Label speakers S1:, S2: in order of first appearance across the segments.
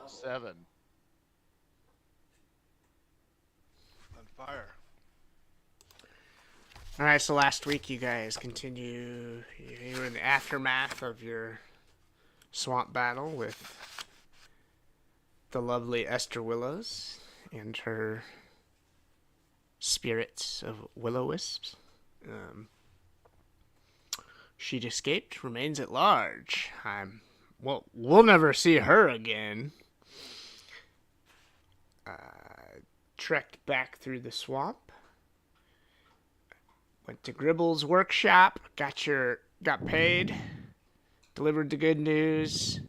S1: 7.
S2: On fire.
S3: All right, so last week you guys continue. You were in the aftermath of your swamp battle with the lovely Esther Willows and her spirits of will-o-wisps. Um, she'd escaped, remains at large. We'll never see her again. Trekked back through the swamp. Went to Gribble's workshop. Got paid. Delivered the good news.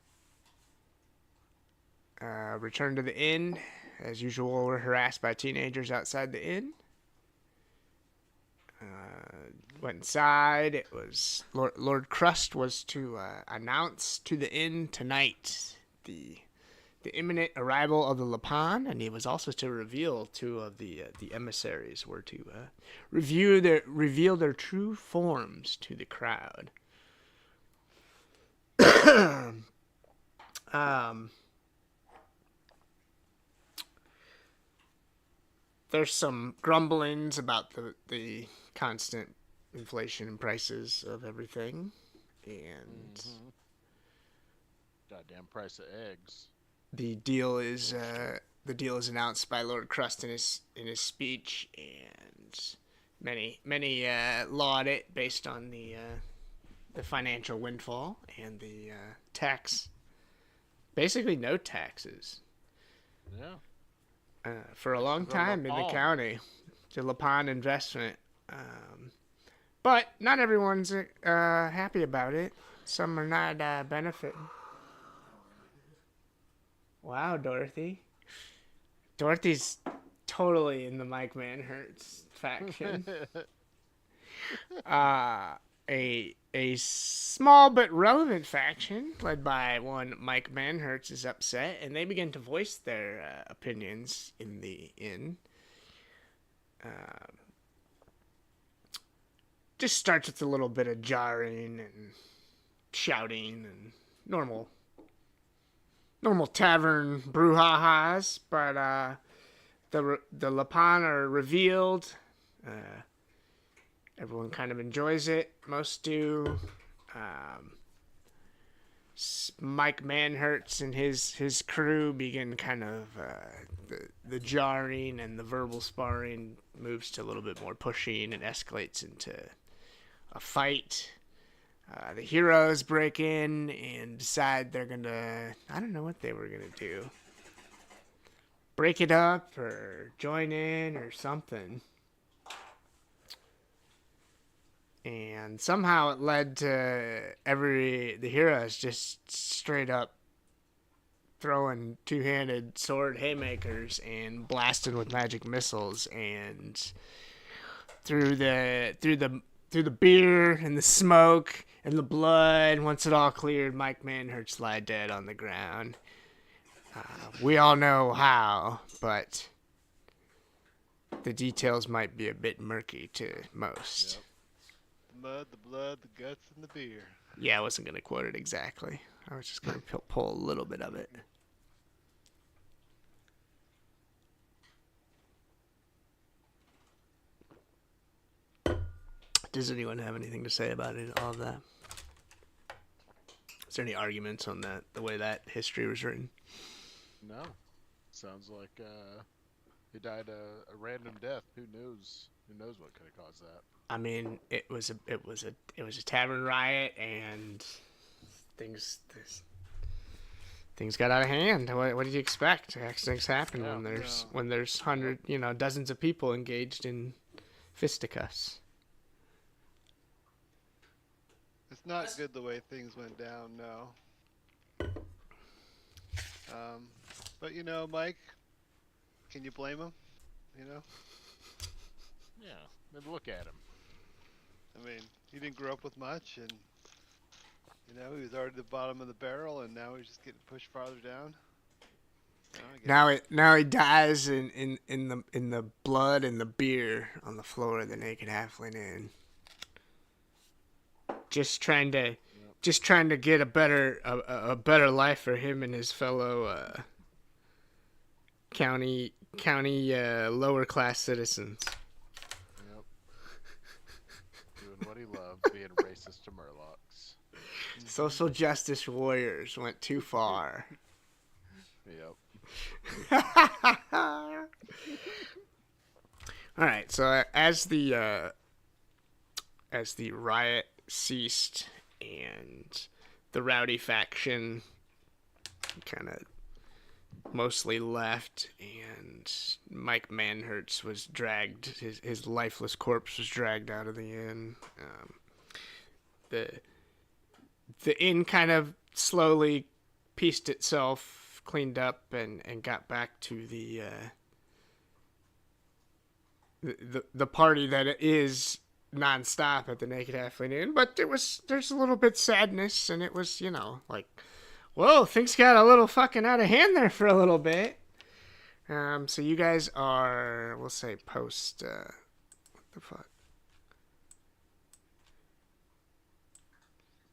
S3: Returned to the inn. As usual, were harassed by teenagers outside the inn. Went inside. It was Lord Crust was to announce to the inn tonight the imminent arrival of the Lapin, and he was also to reveal two of the emissaries were to reveal their true forms to the crowd. There's some grumblings about the constant inflation and prices of everything, and
S1: Goddamn price of eggs.
S3: the deal is announced by Lord Crust in his speech, and many laud it based on the financial windfall and the tax. Basically, no taxes.
S1: Yeah.
S3: For a long time in the county, the Lapin investment. But not everyone's happy about it. Some are not benefiting. Wow, Dorothy. Dorothy's totally in the Mike Manhurts faction. A small but relevant faction led by one Mike Manhurts is upset, and they begin to voice their opinions in the inn. Just starts with a little bit of jarring and shouting and normal tavern brouhahas, but the Lapin are revealed. Everyone kind of enjoys it. Most do. Mike Manhurts and his crew begin kind of the jarring, and the verbal sparring moves to a little bit more pushing and escalates into a fight. The heroes break in and decide they're gonna, I don't know what they were gonna do. Break it up or join in or something. And somehow it led to the heroes just straight up throwing two-handed sword haymakers and blasting with magic missiles, and through the beer and the smoke and the blood, once it all cleared, Mike Manhurts lie dead on the ground. We all know how, but the details might be a bit murky to most.
S2: Yep. The mud, the blood, the guts, and the beer.
S3: Yeah, I wasn't going to quote it exactly. I was just going to pull a little bit of it. Does anyone have anything to say about it, all of that? Is there any arguments on that, the way that history was written?
S1: No. Sounds like he died a random death. Who knows? Who knows what could have caused that?
S3: I mean, it was a tavern riot, and things got out of hand. What did you expect? Accidents happen when there's dozens of people engaged in fisticuffs.
S2: It's not good the way things went down, no. But Mike, can you blame him?
S1: Yeah. Then look at him.
S2: I mean, he didn't grow up with much, and he was already at the bottom of the barrel, and now he's just getting pushed farther down.
S3: Now he dies in the blood and the beer on the floor of the Naked Halfling Inn. Just trying to get a better life for him and his fellow county lower class citizens.
S1: Yep. Doing what he loved, being racist to Murlocs.
S3: Social justice warriors went too far.
S1: Yep.
S3: All right, so as the riot ceased and the rowdy faction kind of mostly left, and Mike Manhertz was dragged, his lifeless corpse was dragged out of the inn. The inn kind of slowly pieced itself, cleaned up, and got back to the party that it is nonstop at the Naked Halfling Inn. But there's a little bit sadness, and it was, like, whoa, things got a little fucking out of hand there for a little bit. So you guys are, we'll say, post, what the fuck?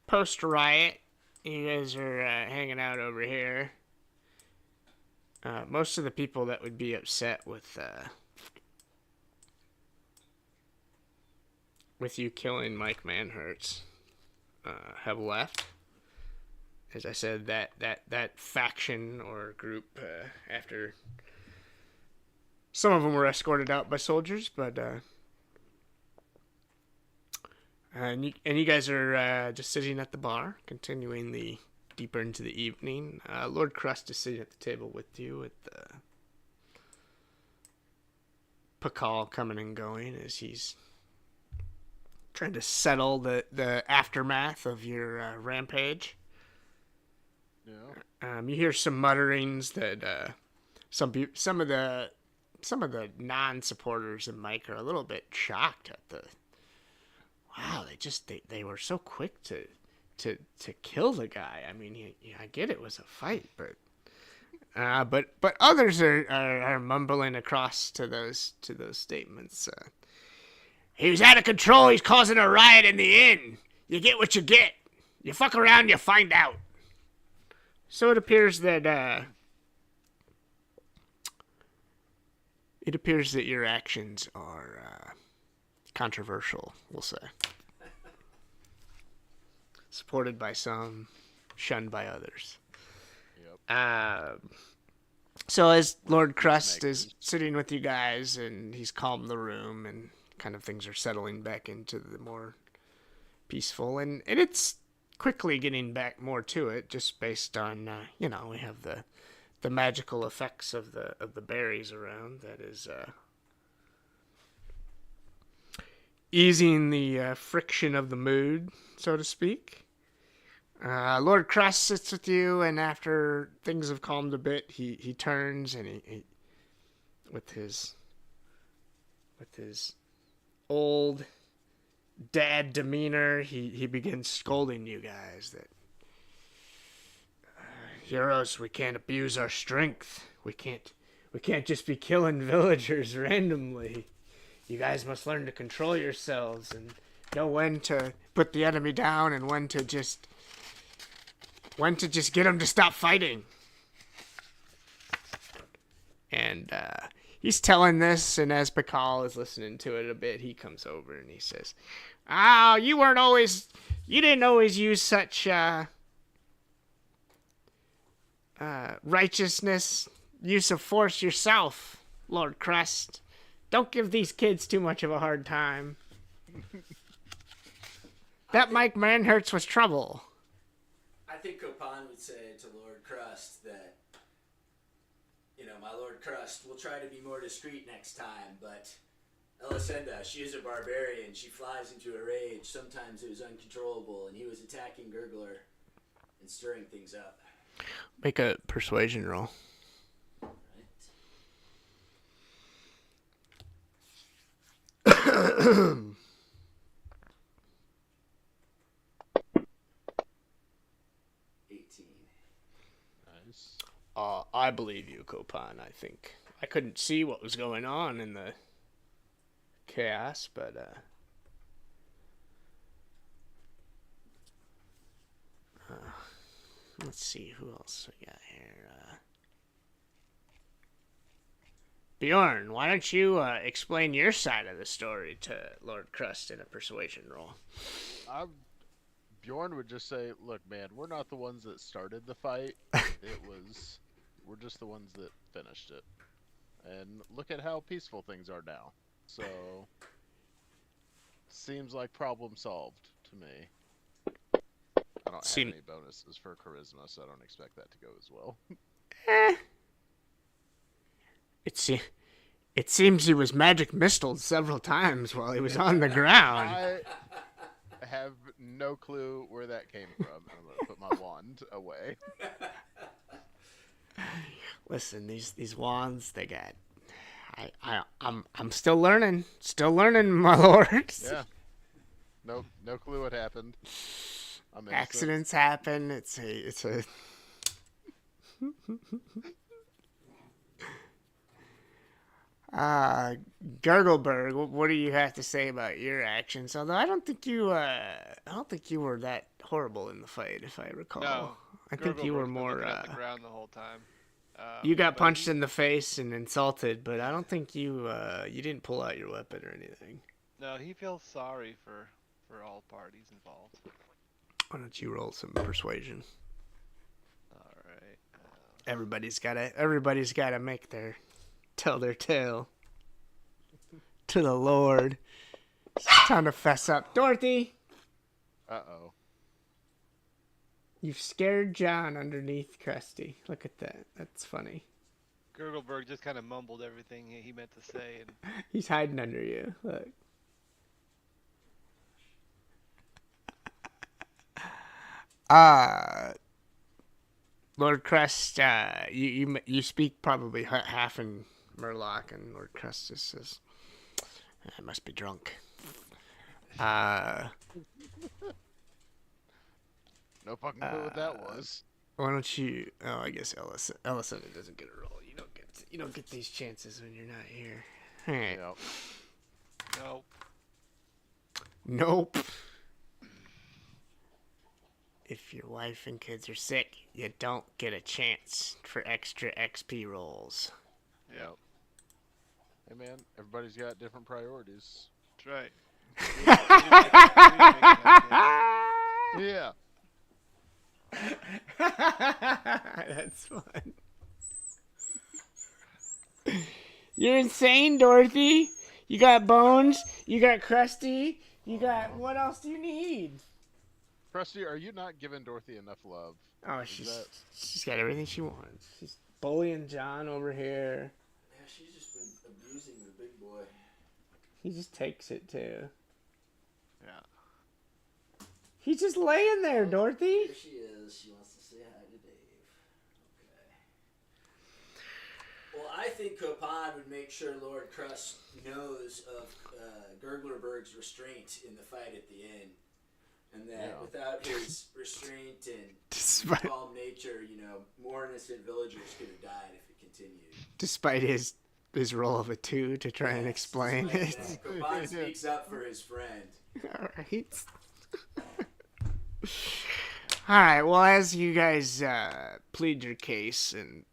S3: Post riot. You guys are hanging out over here. Most of the people that would be upset with you killing Mike Manhertz have left. As I said, that faction or group, after some of them were escorted out by soldiers, but and you guys are just sitting at the bar, continuing the deeper into the evening. Lord Crust is sitting at the table with you, with Pakal coming and going as he's trying to settle the aftermath of your rampage.
S1: Yeah.
S3: You hear some mutterings that some of the non-supporters of Mike are a little bit shocked at the. Wow, they were so quick to kill the guy. I mean, I get it was a fight, but others are mumbling across to those statements. He was out of control. He's causing a riot in the inn. You get what you get. You fuck around, you find out. So it appears that your actions are controversial, we'll say. Supported by some, shunned by others.
S1: Yep.
S3: So as Lord Crust is sitting with you guys, and he's calmed the room, and kind of things are settling back into the more peaceful, and it's quickly getting back more to it, just based on we have the magical effects of the berries around that is easing the friction of the mood, so to speak. Lord Crust sits with you, and after things have calmed a bit, he turns, and he with his old dad demeanor, he begins scolding you guys that heroes, we can't abuse our strength. We can't just be killing villagers randomly. You guys must learn to control yourselves and know when to put the enemy down and when to just get them to stop fighting. And he's telling this, and as Pakal is listening to it a bit, he comes over and he says, "Oh, you didn't always use such righteousness, use of force yourself, Lord Crest. Don't give these kids too much of a hard time." That Mike Manhertz was trouble.
S4: I think Copan would say to Lord Crust that, my Lord Crust will try to be more discreet next time, but Elisenda, she is a barbarian. She flies into a rage. Sometimes it was uncontrollable, and he was attacking Gurgler and stirring things up.
S3: Make a persuasion roll.
S4: Right. 18.
S1: Nice.
S3: I believe you, Copan. I think I couldn't see what was going on in the chaos, but let's see who else we got here. Bjorn, why don't you explain your side of the story to Lord Crust in a persuasion roll?
S1: Bjorn would just say, "Look, man, we're not the ones that started the fight. We're just the ones that finished it. And look at how peaceful things are now. So, seems like problem solved to me. I don't have any bonuses for charisma, so I don't expect that to go as well."
S3: It seems he was magic mistled several times while he was on the ground.
S1: I have no clue where that came from. I'm gonna put my wand away.
S3: Listen, these wands they got. I'm still learning, my lord.
S1: Yeah. No clue what happened.
S3: Accidents happen. It's a. Gurgleberg, what do you have to say about your actions? Although I don't think you were that horrible in the fight, if I recall.
S2: No,
S3: I think you were more.
S2: On the ground the whole time.
S3: You got punched in the face and insulted, but I don't think you didn't pull out your weapon or anything.
S2: No, he feels sorry for all parties involved.
S3: Why don't you roll some persuasion?
S2: All right.
S3: Everybody's gotta tell their tale to the Lord. It's time to fess up, Dorothy.
S1: Uh-oh.
S3: You've scared John underneath Krusty. Look at that. That's funny.
S2: Gurgleberg just kind of mumbled everything he meant to say, and
S3: He's hiding under you. Look. Lord Crust, you speak probably half in Murloc, and Lord Crust just says, "I must be drunk."
S1: No fucking clue what that was.
S3: Why don't you? Oh, I guess Ellison doesn't get a roll. You don't get these chances when you're not here. All right.
S1: Yep.
S3: Nope. If your wife and kids are sick, you don't get a chance for extra XP rolls.
S1: Yep. Hey man, everybody's got different priorities.
S2: that's right.
S1: Yeah.
S3: That's fun. You're insane, Dorothy. You got Bones. You got Krusty. You got... What else do you need?
S1: Krusty, are you not giving Dorothy enough love?
S3: Oh, she's got everything she wants. She's bullying John over here.
S4: Yeah, she's just been abusing the big boy.
S3: He just takes it, too.
S1: Yeah.
S3: He's just laying there, Dorothy.
S4: There she is. She wants to say hi to Dave. Okay. Well, I think Copan would make sure Lord Crust knows of Gurglerberg's restraint in the fight at the end. And that without his restraint and calm nature, more innocent villagers could have died if it continued.
S3: Despite his roll of a 2 to try and explain it.
S4: Copan speaks up for his friend.
S3: All right. All right. Well, as you guys plead your case and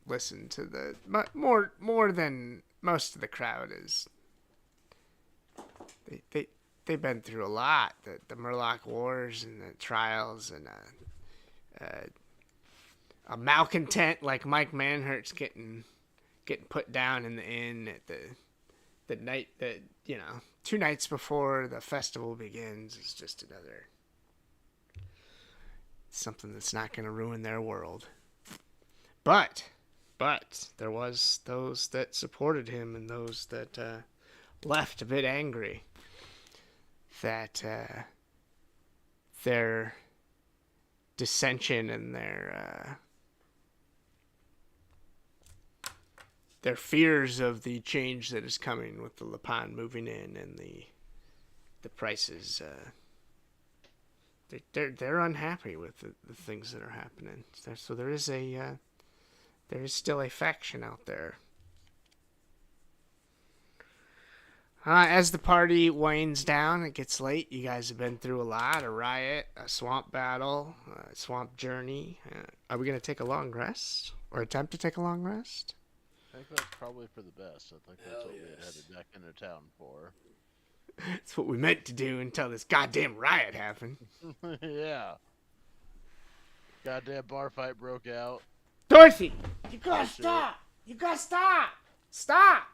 S3: listen to the more than most of the crowd is, they've been through a lot. The Murloc Wars and the trials and a malcontent like Mike Manhurt's getting put down in the inn at the night that 2 nights before the festival begins is just another something that's not going to ruin their world. But there was those that supported him and those that left a bit angry that their dissension and their fears of the change that is coming with the Lapan moving in and the prices, they're unhappy with the things that are happening. So there is still a faction out there. As the party winds down, it gets late. You guys have been through a lot: a riot, a swamp battle, a swamp journey. Are we going to take a long rest? Or attempt to take a long rest?
S1: I think that's probably for the best. I think that's
S4: Hell
S1: what we had
S4: yes.
S1: headed back into town for.
S3: That's what we meant to do until this goddamn riot happened.
S1: Yeah. Goddamn bar fight broke out.
S3: Dorothy, you gotta
S1: Bullshit.
S3: stop. You gotta stop. Stop.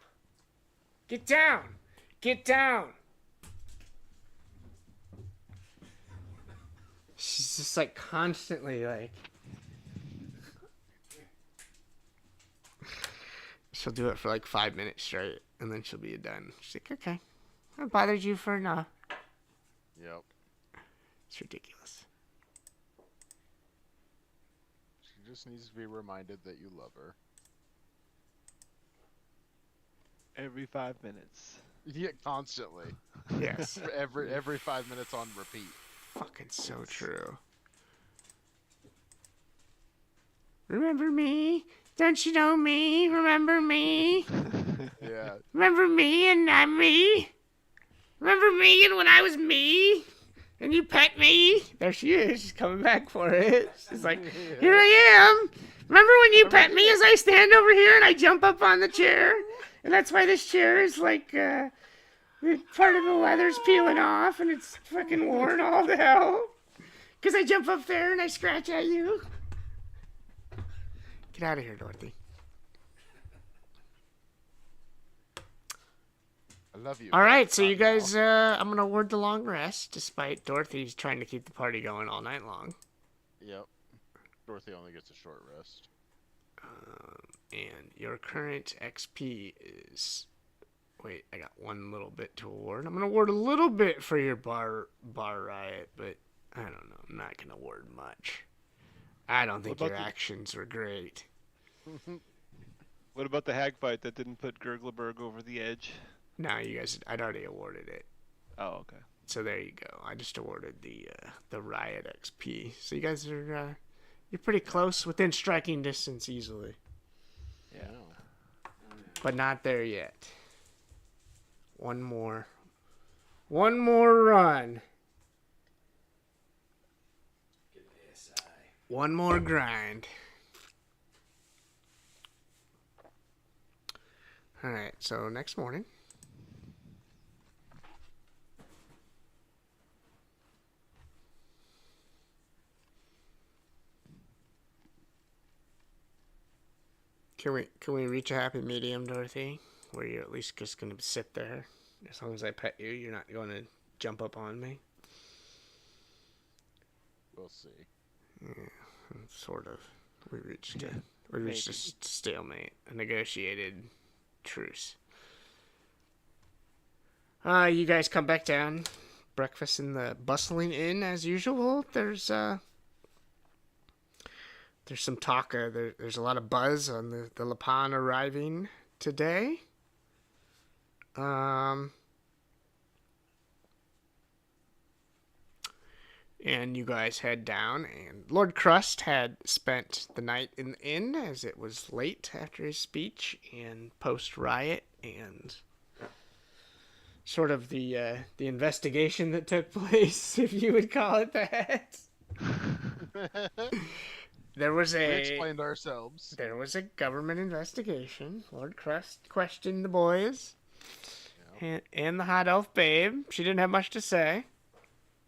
S3: Get down. Get down. She's just like constantly like. She'll do it for like 5 minutes straight, and then she'll be done. She's like, okay, I bothered you for enough.
S1: Yep.
S3: It's ridiculous.
S1: She just needs to be reminded that you love her.
S2: Every 5 minutes.
S1: Yeah, constantly.
S3: Yes.
S1: every 5 minutes on repeat.
S3: Fucking so true. Remember me? Don't you know me? Remember me?
S1: Yeah.
S3: Remember me and I'm me? Remember me and when I was me? And you pet me? There she is. She's coming back for it. She's like, here I am. Remember when you pet me as I stand over here and I jump up on the chair? And that's why this chair is like, part of the leather's peeling off and it's fucking worn all to hell. Because I jump up there and I scratch at you. Get out of here, Dorothy.
S1: I love you.
S3: All right, so you guys, I'm going to award the long rest, despite Dorothy's trying to keep the party going all night long.
S1: Yep. Dorothy only gets a short rest.
S3: And your current XP is... Wait, I got one little bit to award. I'm going to award a little bit for your bar riot, but I don't know. I'm not going to award much. I don't think your actions were great.
S2: What about the hag fight that didn't put Gurgleberg over the edge?
S3: No, you guys, I'd already awarded it.
S2: Oh, okay.
S3: So there you go. I just awarded the riot XP. So you guys are you're pretty close, within striking distance easily,
S1: Yeah.
S3: but not there yet. One more run.
S4: Get an ASI.
S3: One more grind. All right. So next morning. Can we reach a happy medium, Dorothy? Where you're at least just gonna sit there, as long as I pet you, you're not going to jump up on me.
S1: We'll see.
S3: Yeah, sort of. We reached a stalemate, a negotiated truce. You guys come back down. Breakfast in the bustling inn as usual. There's some talk. There's a lot of buzz on the Lapan arriving today. And you guys head down, and Lord Crust had spent the night in the inn as it was late after his speech and post-riot and sort of the investigation that took place, if you would call it that. There was
S1: We explained ourselves.
S3: There was a government investigation. Lord Crust questioned the boys and the hot elf babe. She didn't have much to say.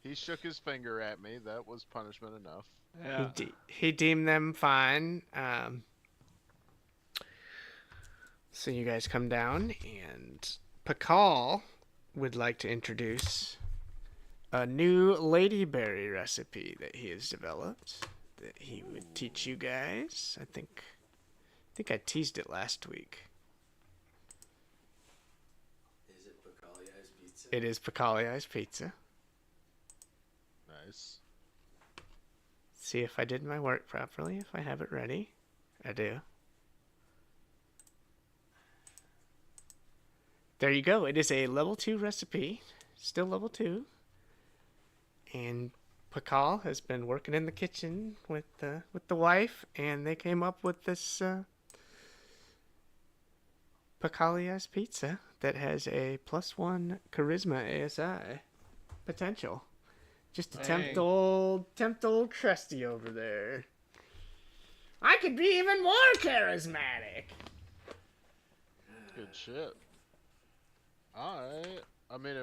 S1: He shook his finger at me. That was punishment enough.
S2: Yeah.
S3: He deemed them fine. So you guys come down, and Pakal would like to introduce a new ladyberry recipe that he has developed that he would teach you guys. I think I teased it last week.
S4: Is it Bacali's pizza?
S3: It is Pakali's pizza.
S1: Nice.
S3: See if I did my work properly, if I have it ready. I do. There you go. It is a level 2 recipe. Still level 2. And Pakal has been working in the kitchen with the wife, and they came up with this Pakalia's pizza that has a +1 charisma ASI potential. Just to tempt old Trusty over there. I could be even more charismatic.
S1: Good shit. Alright. I mean,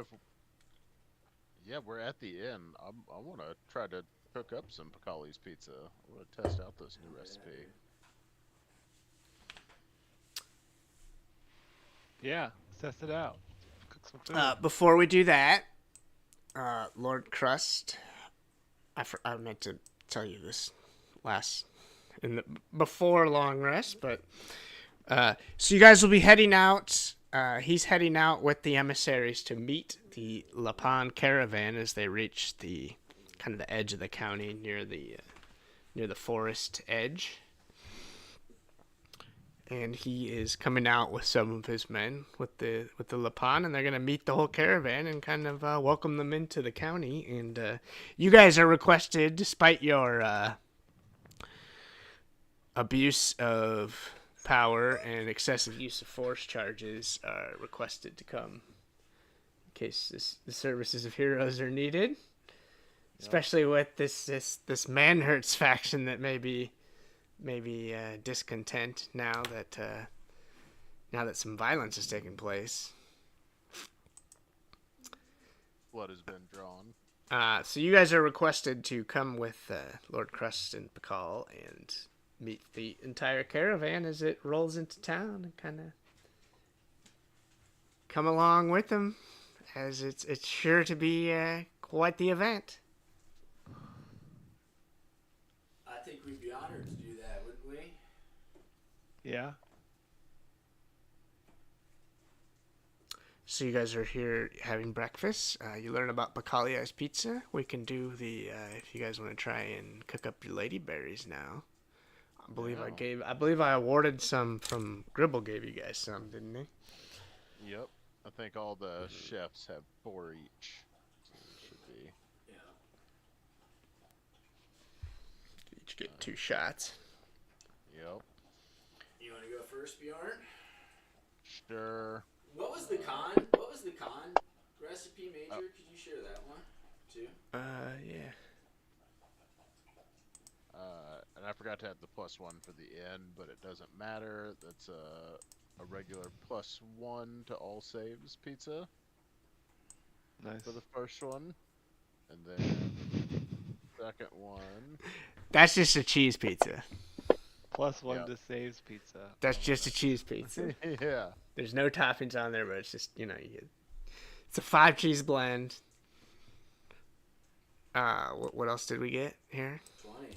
S1: yeah, we're at the end. I want to try to cook up some Picali's pizza. I want to test out this new recipe.
S2: Yeah, let's test it out. Cook some food.
S3: Before we do that, Lord Crust, I meant to tell you this before long rest, but so you guys will be heading out. He's heading out with the emissaries to meet the Lapan caravan as they reach the kind of the edge of the county near the forest edge. And he is coming out with some of his men with the Lapan, and they're gonna meet the whole caravan and kind of welcome them into the county. And you guys are requested, despite your abuse of power and excessive use of force charges, are requested to come in case the services of heroes are needed, especially with this Manhurts faction that may be discontent now that some violence has taken place.
S1: Blood has been drawn.
S3: So you guys are requested to come with Lord Crust and Pakal and meet the entire caravan as it rolls into town, and kind of come along with them, as it's sure to be quite the event.
S4: I think we'd be honored to do that, wouldn't we?
S2: Yeah.
S3: So you guys are here having breakfast. You learn about Bacalia's pizza. We can do if you guys want to try and cook up your ladyberries now. I believe I awarded some from Gribble. Gave you guys some, didn't he?
S1: Yep. I think all the chefs have 4 each. So it should be.
S4: Yeah.
S3: Each get 2 shots.
S1: Yep.
S4: You want to go first, Bjorn?
S1: Sure.
S4: What was the con recipe, Major? Could you share that one too?
S3: Yeah.
S1: And I forgot to add the +1 for the end, but it doesn't matter. That's a regular +1 to all saves pizza
S2: Nice.
S1: for the first one. And then second one.
S3: That's just a cheese pizza.
S2: +1
S1: Yeah.
S2: to saves pizza.
S3: That's just a cheese pizza.
S1: Yeah.
S3: There's no toppings on there, but it's just, it's a 5 cheese blend. What else did we get here?
S4: 20.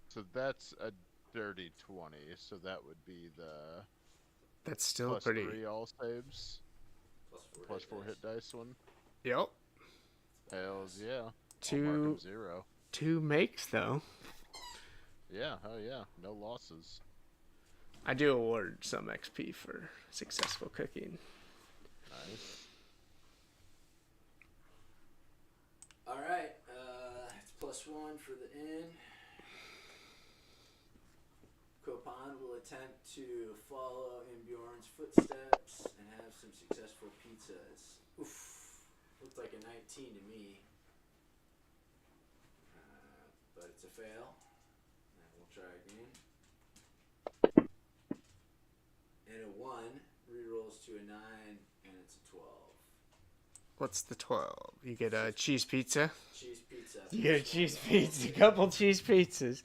S1: So that's a dirty 20. So that would be the
S3: That's still pretty.
S1: +3 all saves,
S4: Plus
S1: +4 hit dice one.
S3: Yep.
S1: Hells yeah. I'll mark 'em
S3: 2
S1: 0.
S3: 2 makes though.
S1: Yeah. Oh yeah. No losses.
S3: I do award some XP for successful cooking.
S1: Nice.
S4: Alright, it's +1 for the inn. Copan will attempt to follow in Bjorn's footsteps and have some successful pizzas. Oof, looked like a 19 to me. But it's a fail. And we'll try again. And a 1 rerolls to a 9, and it's a 12.
S3: What's the 12? You get a cheese pizza.
S4: Cheese pizza.
S3: You get a cheese pizza. A couple cheese pizzas.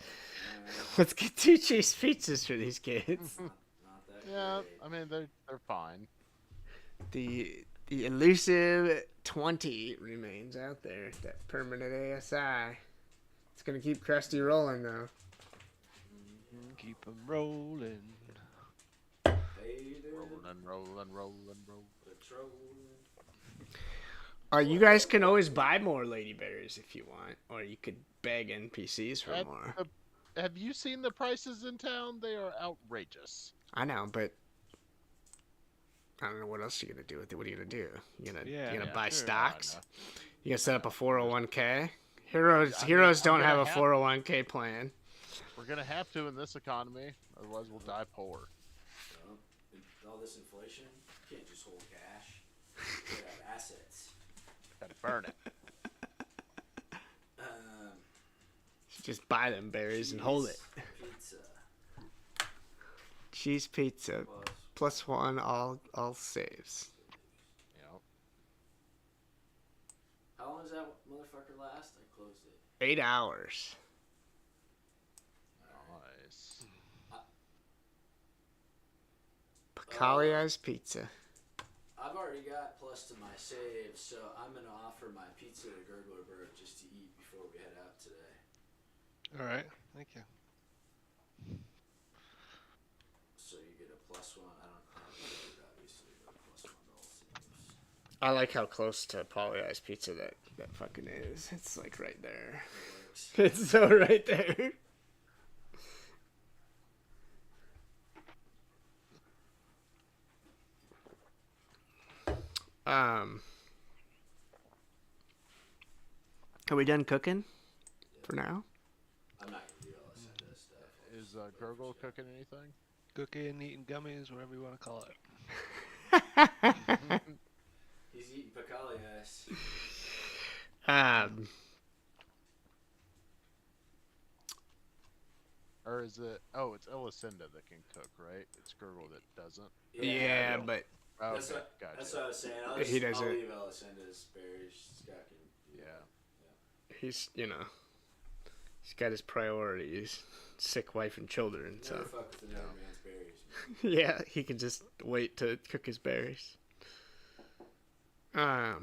S3: Let's get 2 cheese pizzas for these kids.
S4: Not that
S1: Yeah.
S4: great.
S1: I mean they're fine.
S3: The elusive 20 remains out there. That permanent ASI. It's gonna keep Krusty rolling though.
S2: Keep them rolling.
S4: Hey there,
S1: Rolling.
S4: patrol.
S3: You guys can always buy more ladyberries if you want, or you could beg NPCs for more.
S1: Have you seen the prices in town? They are outrageous.
S3: I know, but I don't know what else you're gonna do with it. What are you gonna do? You gonna
S1: Yeah,
S3: buy
S1: sure,
S3: stocks?
S1: I know.
S3: You gonna set up a 401k? Heroes don't have a 401k plan.
S1: We're gonna have to in this economy, otherwise we'll die poor.
S4: Well, with all this inflation, you can't just hold cash. You gotta have assets.
S1: Gotta burn it.
S3: Just buy them berries and hold it.
S4: Pizza.
S3: Cheese pizza.
S4: Plus
S3: +1 all saves.
S1: Yep.
S4: How long does that motherfucker last? I closed it.
S3: 8 hours.
S1: Nice.
S3: Pacalia's Pizza.
S4: I've already got plus to my save, so I'm going to offer my pizza to Gurglerberg just to eat before we head out today.
S2: All right. Thank you.
S4: So you get a +1. I don't have it, obviously, but +1 to all saves.
S3: I like how close to Pollyeyes Pizza that fucking is. It's like right there.
S4: It works.
S3: It's so right there. Are we done cooking for now?
S4: I'm not going to do all this stuff.
S1: Is Gurgle cooking anything?
S2: Cooking, eating gummies, whatever you want to call it.
S4: He's eating Pacalias.
S1: Or is it? Oh, it's Elisenda that can cook, right? It's Gurgle that doesn't.
S3: Yeah, but
S1: Oh,
S4: That's,
S1: okay,
S4: what,
S1: gotcha.
S4: that's what I was saying. I'll
S3: He doesn't-
S4: leave Elisenda's berries. Scott can do
S1: Yeah.
S4: that.
S3: he's he's got his priorities, sick wife and children.
S4: Never
S3: So
S4: fuck with another man's berries.
S3: yeah, he can just wait to cook his berries. So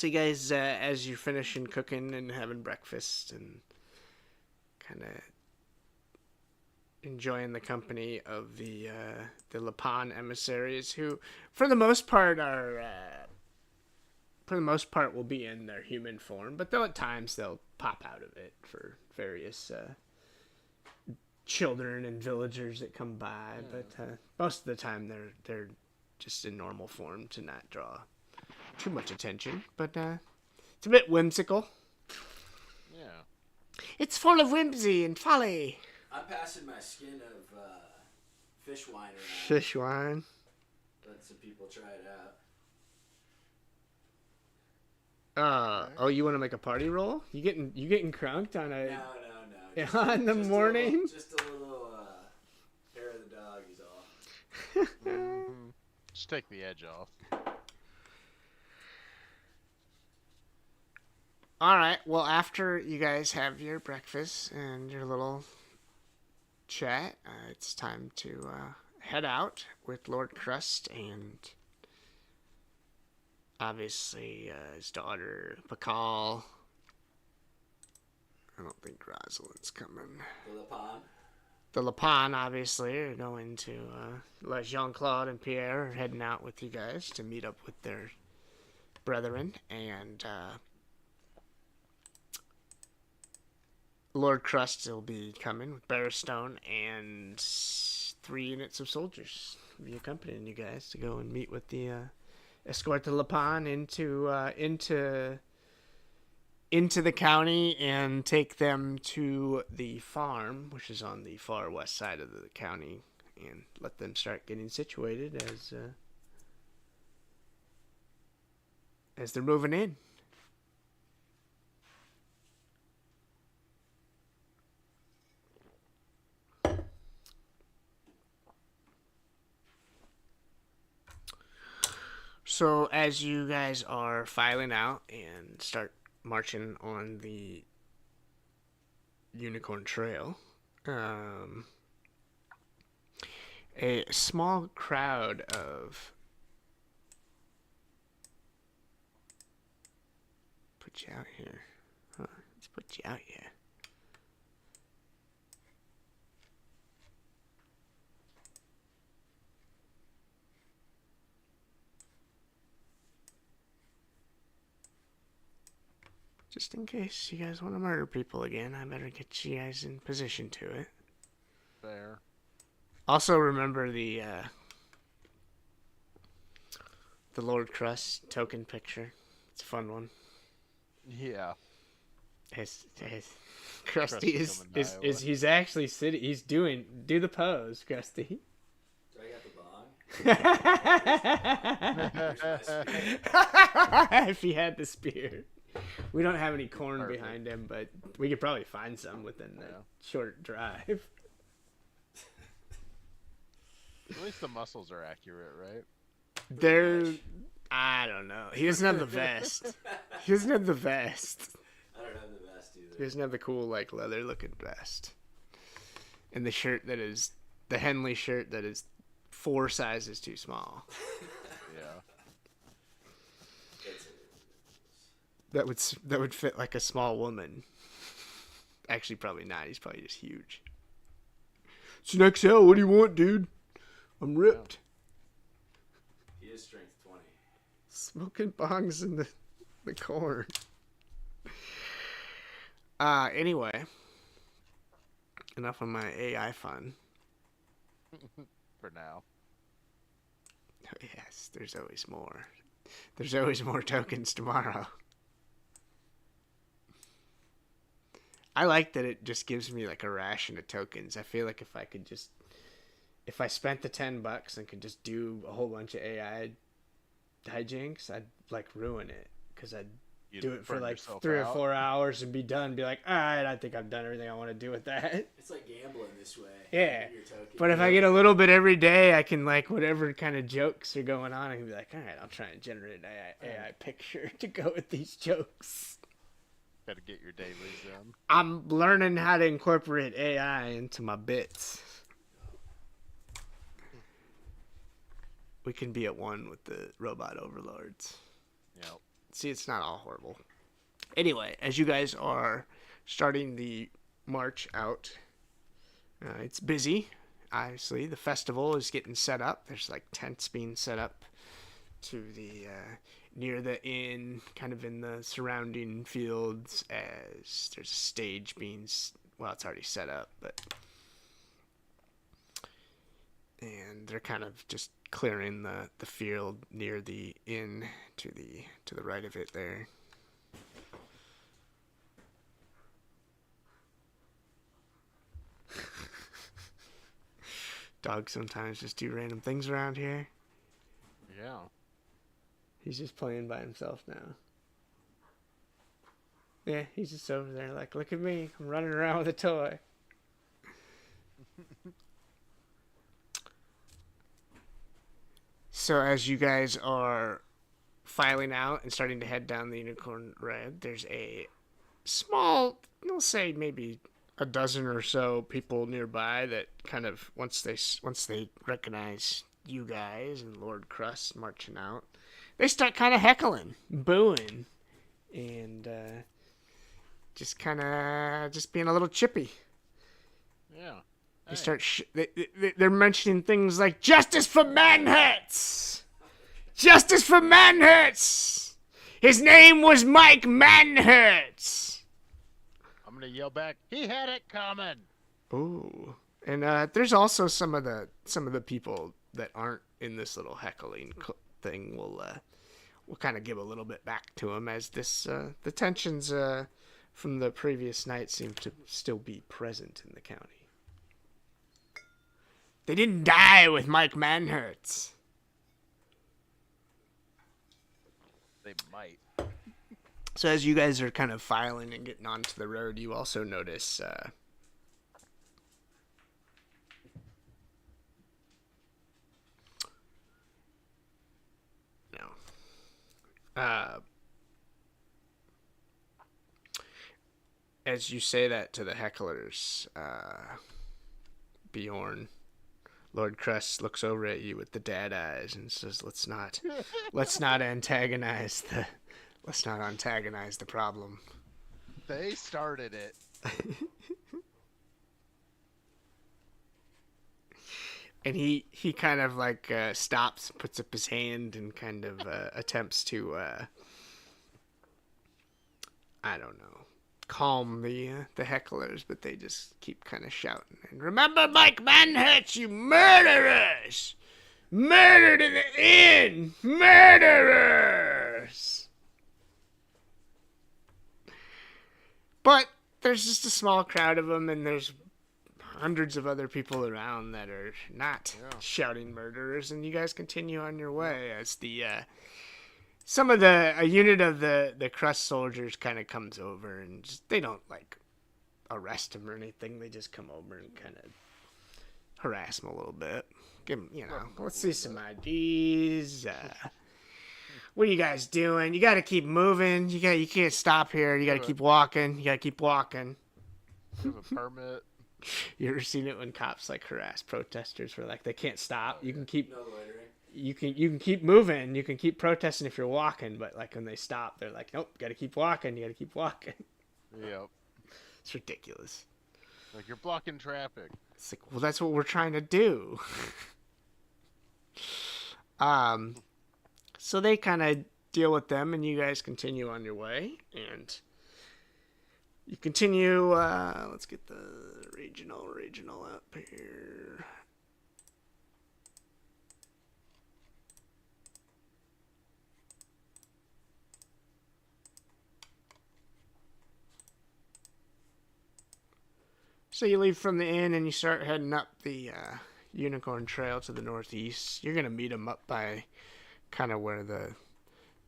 S3: you guys, as you're finishing cooking and having breakfast and kind of enjoying the company of the Lapan emissaries, who, for the most part, will be in their human form, but though at times they'll pop out of it for various children and villagers that come by. But most of the time they're just in normal form to not draw too much attention. But it's a bit whimsical.
S1: Yeah.
S3: It's full of whimsy and folly.
S4: I'm passing my skin of fish wine around.
S3: Fish wine.
S4: Let some people try it out.
S3: Oh, you want to make a party roll? You getting crunked on a
S4: No.
S3: in the morning?
S4: Just a little hair of the dog is all.
S1: Just take the edge off.
S3: All right. Well, after you guys have your breakfast and your little chat, it's time to head out with Lord Crust and obviously his daughter Pakal. I don't think Rosalind's coming.
S4: The Lapan.
S3: The Lapan, obviously, are going to let Jean-Claude and Pierre are heading out with you guys to meet up with their brethren, and Lord Crust will be coming with Barristone and 3 units of soldiers will be accompanying you guys to go and meet with the escort the Lapan into the county and take them to the farm, which is on the far west side of the county, and let them start getting situated as they're moving in. So as you guys are filing out and start marching on the Unicorn Trail, a small crowd of put you out here. Let's put you out here. Just in case you guys want to murder people again, I better get you guys in position to it.
S1: Fair.
S3: Also, remember the Lord Crust token picture. It's a fun one.
S1: Yeah.
S3: His Krusty
S1: Krusty
S3: is
S1: coming Iowa.
S3: he's actually sitting. He's do the pose, Krusty.
S4: So I got the bong.
S3: If he had the spear. We don't have any corn behind him, but we could probably find some within the short drive.
S1: At least the muscles are accurate, right?
S3: They're, I don't know. He doesn't have the vest. He doesn't have the vest.
S4: I don't have the vest
S3: He
S4: either.
S3: doesn't have the cool, like, leather-looking vest. And the shirt that is, the Henley shirt that is 4 sizes too small.
S1: Yeah.
S3: That would fit like a small woman. Actually, probably not. He's probably just huge. It's an XL. What do you want, dude? I'm ripped.
S4: He is strength 20.
S3: Smoking bongs in the corn. Anyway. Enough of my AI fun.
S1: For now.
S3: Oh, yes, there's always more. There's always more tokens tomorrow. I like that it just gives me like a ration of tokens. I feel like if I spent the $10 and could just do a whole bunch of AI hijinks, I'd like ruin it because I'd
S1: You'd
S3: do it for
S1: burn
S3: like
S1: yourself
S3: 3 or
S1: out.
S3: 4 hours and be done. Be like, all right, I think I've done everything I want to do with that.
S4: It's like gambling this way.
S3: Yeah.
S4: Your token.
S3: But if I get a little bit every day, I can like whatever kind of jokes are going on, I can be like, all right, I'll try and generate an AI picture to go with these jokes.
S1: Gotta get your dailies in.
S3: I'm learning how to incorporate AI into my bits. We can be at one with the robot overlords.
S1: Yep.
S3: See, it's not all horrible. Anyway, as you guys are starting the march out, it's busy. Obviously, the festival is getting set up. There's like tents being set up to the near the inn, kind of in the surrounding fields. As there's a stage being, well, it's already set up, and they're kind of just clearing the field near the inn to the right of it there. Dogs sometimes just do random things around here.
S1: Yeah.
S3: He's just playing by himself now. Yeah, he's just over there like, look at me, I'm running around with a toy. So as you guys are filing out and starting to head down the Unicorn Red, there's a small, we'll say maybe a dozen or so people nearby that kind of, once they recognize you guys and Lord Crust marching out, they start kind of heckling, booing, and just kind of just being a little chippy.
S1: Yeah.
S3: They start they're mentioning things like justice for Manhurts. Justice for Manhurts. His name was Mike Manhurts.
S1: I'm gonna yell back. He had it coming.
S3: Ooh. And there's also some of the people that aren't in this little heckling thing will kind of give a little bit back to him as this the tensions from the previous night seem to still be present in the county. They didn't die with Mike Manhurts.
S1: They might.
S3: So as you guys are kind of filing and getting onto the road, you also notice as you say that to the hecklers, Bjorn, Lord Crest looks over at you with the dad eyes and says, let's not antagonize the problem.
S1: They started it.
S3: And he kind of like stops, puts up his hand, and kind of attempts to, I don't know, calm the hecklers, but they just keep kind of shouting. And remember Mike Manhurts, you murderers! Murdered in the inn! Murderers! But there's just a small crowd of them, and there's hundreds of other people around that are not shouting murderers, and you guys continue on your way as the a unit of the Crust soldiers kind of comes over, and they don't like arrest him or anything. They just come over and kind of harass him a little bit. Give him, let's see some IDs. What are you guys doing? You got to keep moving. You can't stop here. You got to keep walking. You got to keep walking.
S1: You have a permit.
S3: You ever seen it when cops like harass protesters where like they can't stop? You can keep
S4: No loitering.
S3: you can keep moving. You can keep protesting if you're walking, but like when they stop, they're like, nope, got to keep walking. You got to keep walking.
S1: Yep.
S3: It's ridiculous.
S1: Like you're blocking traffic.
S3: It's like, well, that's what we're trying to do. So they kind of deal with them, and you guys continue on your way, and you continue. Let's get the regional up here. So you leave from the inn and you start heading up the Unicorn Trail to the northeast. You're gonna meet them up by kind of where the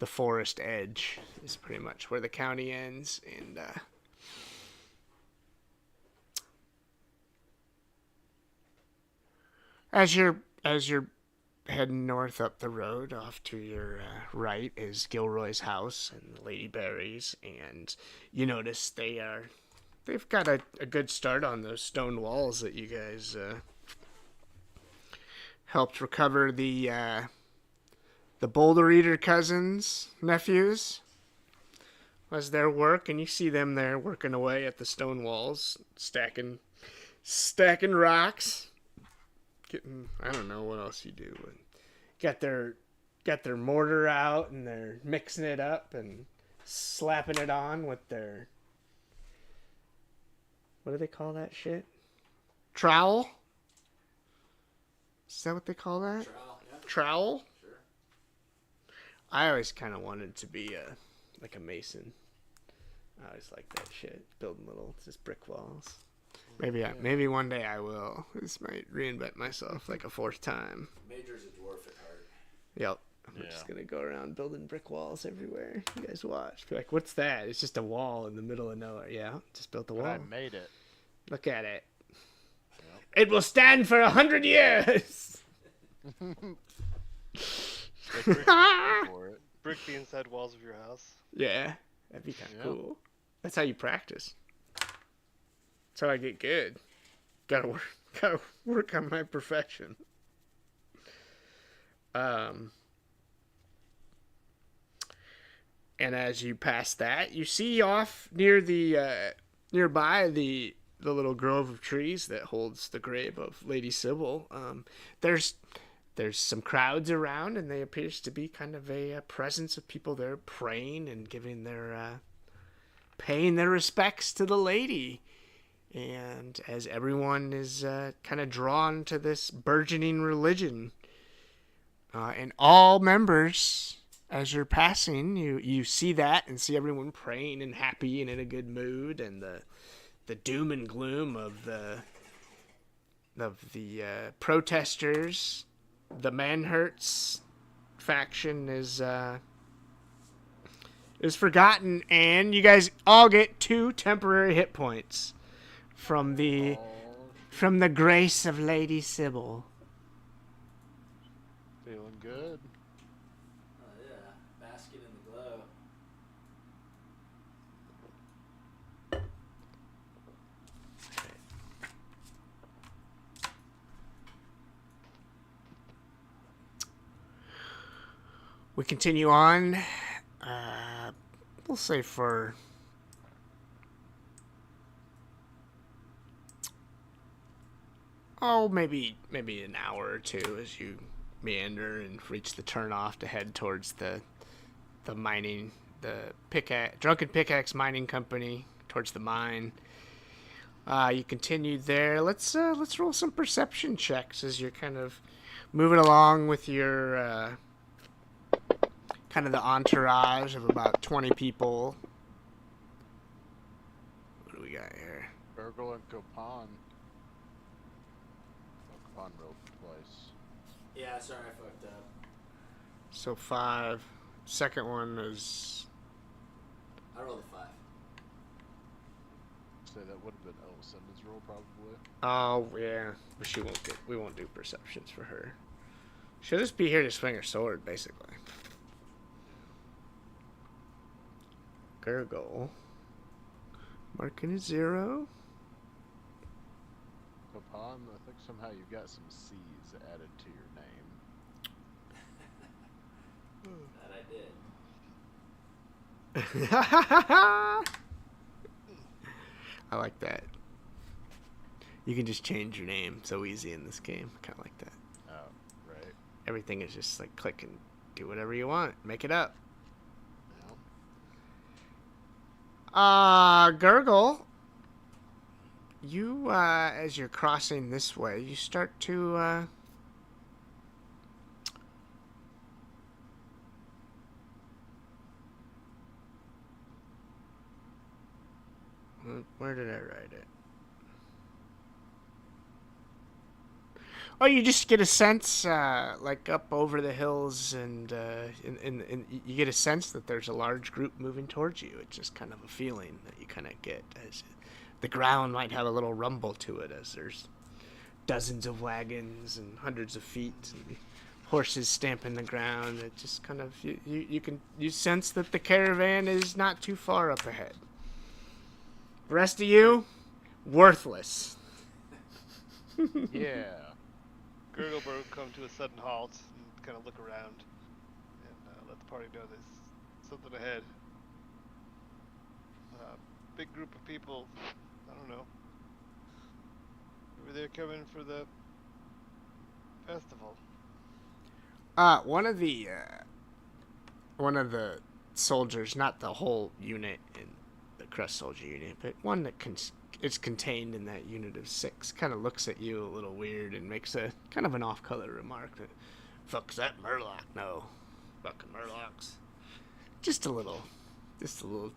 S3: forest edge is, pretty much where the county ends, and as you're heading north up the road, off to your right is Gilroy's house and Lady Berry's, and you notice they've got a good start on those stone walls that you guys helped recover the Boulder Eater cousins, nephews. Was their work, and you see them there working away at the stone walls, stacking rocks. I don't know what else you do. Got their mortar out, and they're mixing it up and slapping it on with their, what do they call that shit? Trowel? Is that what they call that?
S4: Trowel, yeah.
S3: Trowel?
S4: Sure.
S3: I always kind of wanted to be a mason. I always liked that shit. Building little just brick walls. Maybe one day I will. This might reinvent myself like a fourth time.
S4: Major's a dwarf at heart.
S3: Yep. I'm just gonna go around building brick walls everywhere. You guys watch. Be like, what's that? It's just a wall in the middle of nowhere. Yeah, just built a wall.
S1: I made it.
S3: Look at it.
S1: Yep.
S3: It will stand for 100 years.
S1: For it.
S2: Brick the inside walls of your house.
S3: Yeah, that'd be kind of
S1: Yeah.
S3: cool. That's how you practice. That's how I get good. Gotta work on my perfection. And as you pass that, you see off near the nearby the little grove of trees that holds the grave of Lady Sybil. There's some crowds around, and there appears to be kind of a presence of people there praying and giving paying their respects to the lady. And as everyone is kind of drawn to this burgeoning religion, and all members, as you're passing, you see that and see everyone praying and happy and in a good mood, and the doom and gloom of the protesters, the Manhurts faction is forgotten, and you guys all get 2 temporary hit points from the grace of Lady Sybil.
S1: Feeling good.
S4: Oh yeah, basking in the glow.
S3: We continue on. We'll say for maybe an hour or two as you meander and reach the turnoff to head towards the mining, the Drunken Pickaxe Mining Company, towards the mine. You continue there. Let's roll some perception checks as you're kind of moving along with your kind of the entourage of about 20 people. What do we got here?
S1: Burgle and Copan. Copan rolled twice.
S4: Yeah, sorry, I fucked up.
S3: So 5. Second one is
S4: I rolled a 5.
S1: say that would have been Elisand's role probably.
S3: Oh yeah, but we won't do perceptions for her. She'll just be here to swing her sword, basically. Gurgle. Marking a 0.
S1: Copan, I think somehow you've got some C's added to your name.
S4: That I did.
S3: I like that. You can just change your name so easy in this game. I kind of like that.
S1: Oh, right.
S3: Everything is just like click and do whatever you want. Make it up.
S1: Yeah.
S3: Gurgle. You, as you're crossing this way, you start to, where did I write it? Oh, you just get a sense, like up over the hills, and you get a sense that there's a large group moving towards you. It's just kind of a feeling that you kind of get as the ground might have a little rumble to it, as there's dozens of wagons and hundreds of feet and horses stamping the ground. It just kind of you sense that the caravan is not too far up ahead. The rest of you, worthless.
S1: Yeah.
S2: Gurgleberg come to a sudden halt and kind of look around and let the party know there's something ahead. Big group of people, I don't know. Maybe they're coming for the festival.
S3: One of the soldiers, not the whole unit in the Crust Soldier unit, but one that is contained in that unit of 6, kind of looks at you a little weird and makes a kind of an off-color remark that, "Fuck's that Murloc? No, fucking Murlocs." Just a little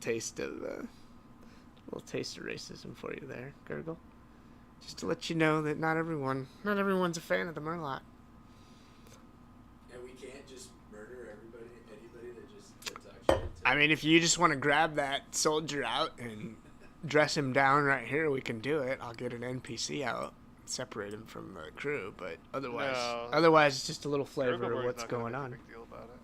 S3: taste of racism for you there, Gurgle. Just to let you know that not everyone's a fan of the Murloc.
S4: And we can't just murder anybody that talks shit.
S3: I mean, if you just want to grab that soldier out and dress him down right here, we can do it. I'll get an NPC out, separate him from the crew, but otherwise it's just a little flavor of what's going on.
S2: Big deal about it.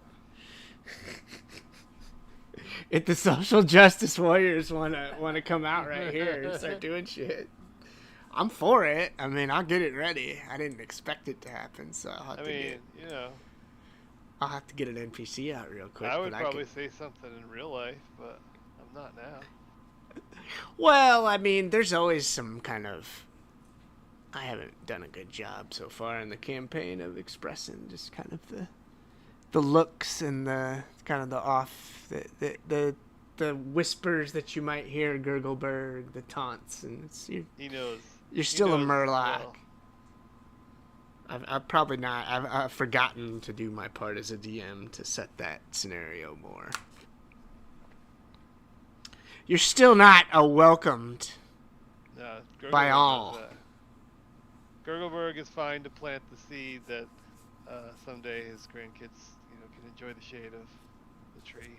S3: If the social justice warriors want to come out right here and start doing shit, I'm for it. I mean, I'll get it ready. I didn't expect it to happen, so I'll have to get an NPC out real quick.
S2: I would probably say something in real life, but I'm not now.
S3: Well, I mean, there's always some kind of... I haven't done a good job so far in the campaign of expressing just kind of the looks and the kind of the off... The whispers that you might hear, Gurgleberg, the taunts, and
S2: He knows.
S3: You're still a Murloc.
S2: Well.
S3: I've probably not. I've forgotten to do my part as a DM to set that scenario more. You're still not a welcomed by all.
S2: Gurgleberg is fine to plant the seed that someday his grandkids, can enjoy the shade of the tree.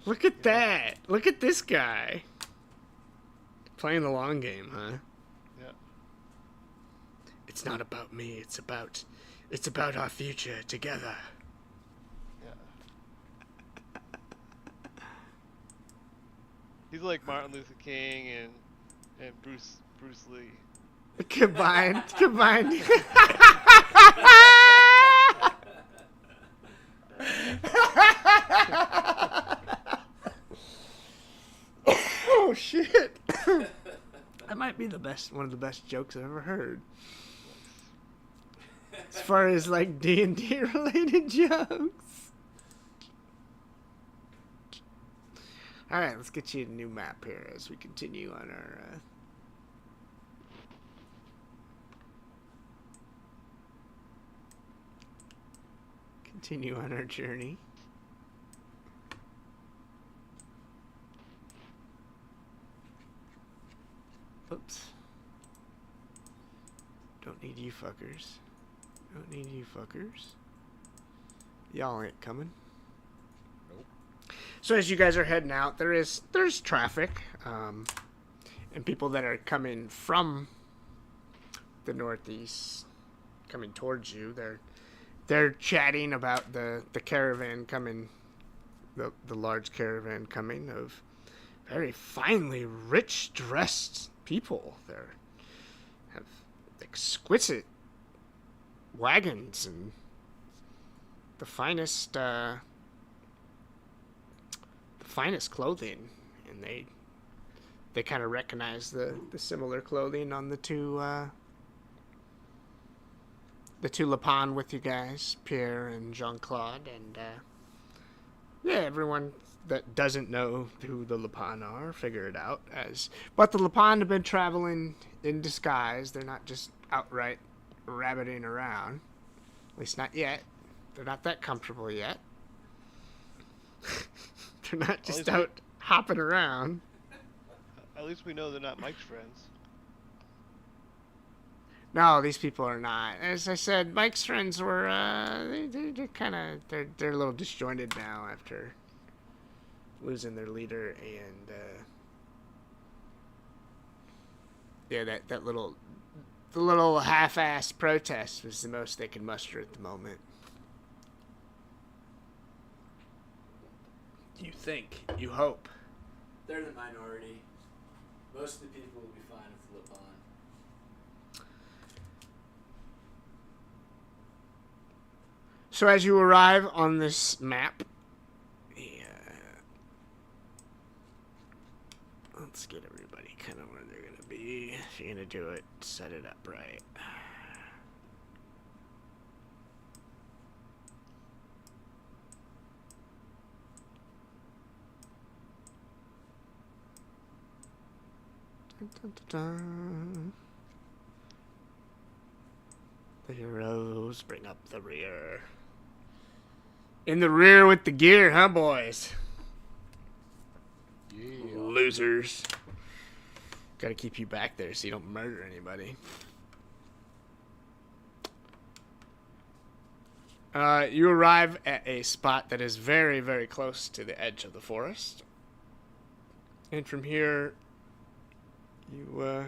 S3: Look at that! Look at this guy. Playing the long game, huh?
S2: Yeah.
S3: It's not about me. It's about our future together.
S2: Yeah. He's like Martin Luther King and Bruce Lee.
S3: Combined. Oh shit! That might be one of the best jokes I've ever heard. As far as like D&D related jokes. All right, let's get you a new map here as we continue on our. Continue on our journey. Oops. Don't need you fuckers. Y'all ain't coming.
S1: Nope.
S3: So as you guys are heading out, there's traffic. and people that are coming from the northeast, coming towards you. They're chatting about the caravan coming, the large caravan coming of very finely rich dressed people. They have exquisite wagons and the finest clothing, and they kind of recognize the similar clothing on the two Lapin with you guys, Pierre and Jean-Claude, and yeah, everyone that doesn't know who the Lapin are figure it out but the Lapin have been traveling in disguise. They're not just outright rabbiting around, at least not yet. They're not that comfortable yet. They're not just out hopping around.
S2: At least we know they're not Mike's friends.
S3: No, these people are not. As I said, Mike's friends were they're kind of they're a little disjointed now after losing their leader, and yeah, the little half-assed protest was the most they could muster at the moment. You think, you hope.
S4: They're the minority. Most of the people will be fine with Lapin.
S3: So as you arrive on this map, let's get everybody kind of where they're going to be. If you're going to do it, set it up right. Dun, dun, dun, dun. The heroes bring up the rear. In the rear with the gear, huh, boys?
S1: Yeah.
S3: Losers. Gotta keep you back there so you don't murder anybody. You arrive at a spot that is very, very close to the edge of the forest. And from here, you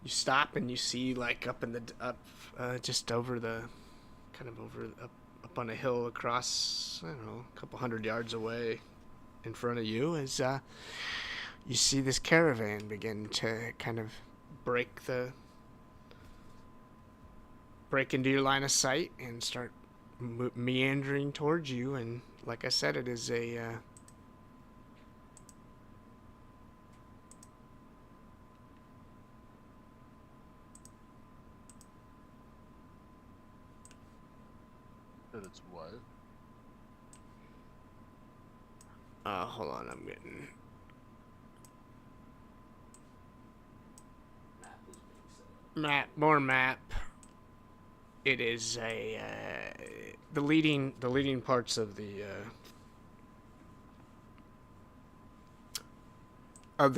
S3: stop and you see, like, just over the, kind of over, up on a hill across, I don't know, a couple 100 yards away in front of you, is you see this caravan begin to kind of break into your line of sight and start meandering towards you. And like I said, it is a
S1: That it's what?
S3: hold on, I'm getting
S4: Map is being set up.
S3: more map. It is the leading parts of the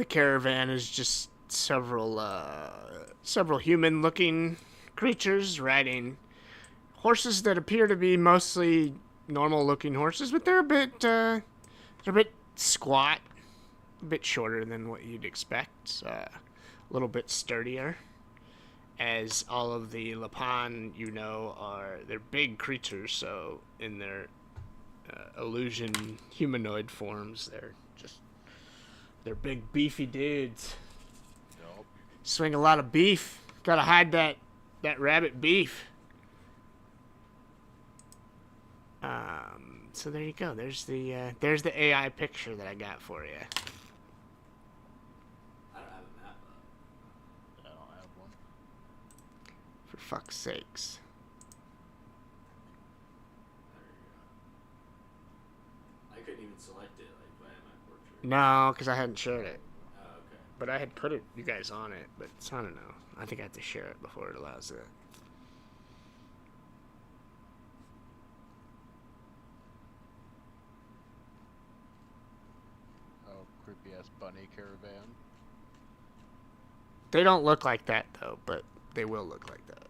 S3: caravan is just several human-looking creatures riding horses that appear to be mostly normal-looking horses, but they're a bit squat, a bit shorter than what you'd expect, a little bit sturdier. As all of the Lapin, they're big creatures, so in their illusion humanoid forms, they're big beefy dudes.
S1: Nope.
S3: Swing a lot of beef. Gotta hide that rabbit beef. So there you go. There's the AI picture that I got for you.
S4: I don't have a map up.
S1: I don't have one.
S3: For fuck's sakes.
S4: There you go. I couldn't even select it like via my portrait.
S3: No, because I hadn't shared it.
S4: Oh, okay.
S3: But I had put you guys on it, but I don't know. I think I have to share it before it allows it.
S1: Oh, creepy ass bunny caravan.
S3: They don't look like that, though, but they will look like that.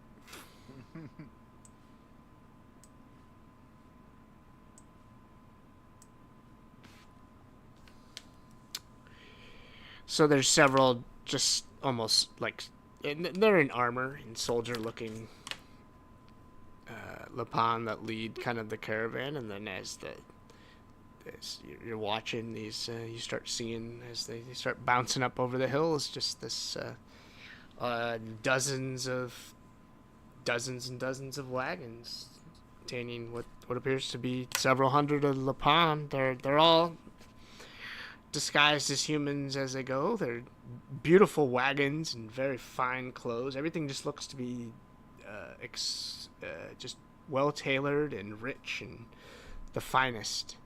S3: So there's several just almost like they're in armor and soldier-looking Lapan that lead kind of the caravan, and then as you're watching these, you start seeing as they start bouncing up over the hills, just this dozens and dozens of wagons containing what appears to be several hundred of Lapan. They're all disguised as humans as they go. They're beautiful wagons and very fine clothes. Everything just looks to be just well tailored and rich and the finest.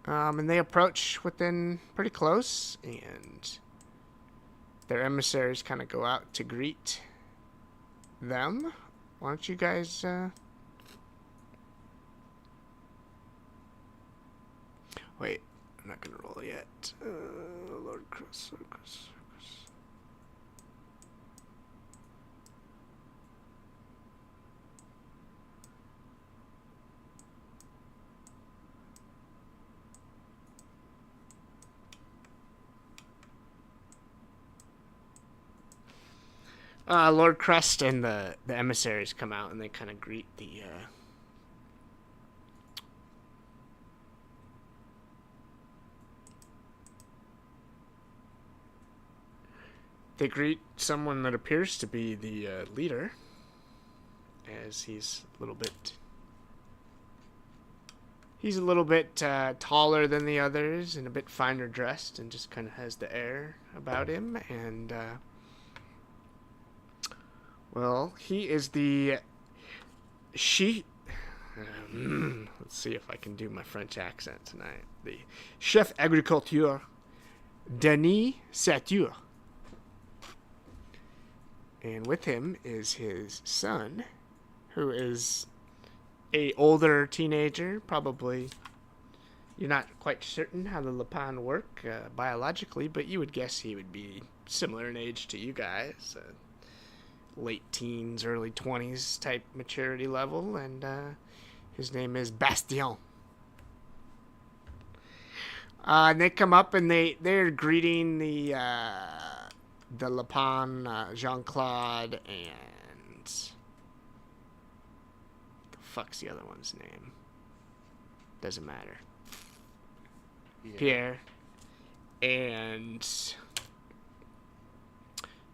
S3: And they approach within pretty close, and their emissaries kind of go out to greet them. Why don't you guys... Wait, I'm not going to roll yet. Lord Chris. Lord Crust and the emissaries come out, and they kind of greet the... They greet someone that appears to be the leader, as he's a little bit taller than the others and a bit finer dressed, and just kind of has the air about him. And well, he is the let's see if I can do my French accent tonight. The chef agriculteur Denis Satur. And with him is his son, who is a older teenager. Probably, you're not quite certain how the Lapan work biologically, but you would guess he would be similar in age to you guys. Late teens, early 20s type maturity level. And his name is Bastien. And they come up and they're greeting the Lapan, Jean-Claude, and the fuck's the other one's name? Doesn't matter. Pierre. And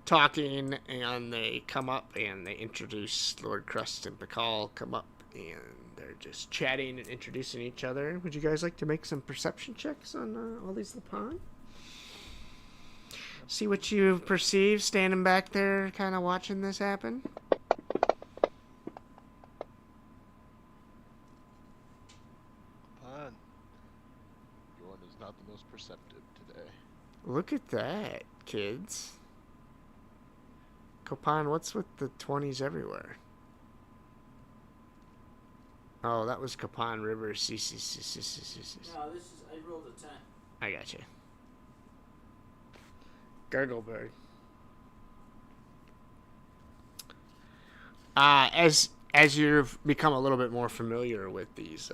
S3: talking, and they come up and they introduce Lord Crust and Bacall come up, and they're just chatting and introducing each other. Would you guys like to make some perception checks on all these Lapan? See what you perceive standing back there kind of watching this happen.
S2: Fun.
S1: Bjorn is not the most perceptive today.
S3: Look at that, kids. Copan, what's with the 20s everywhere? Oh, that was Copan River.
S4: No, this is... I rolled a 10.
S3: I gotcha. Gurgleberg. As you've become a little bit more familiar with these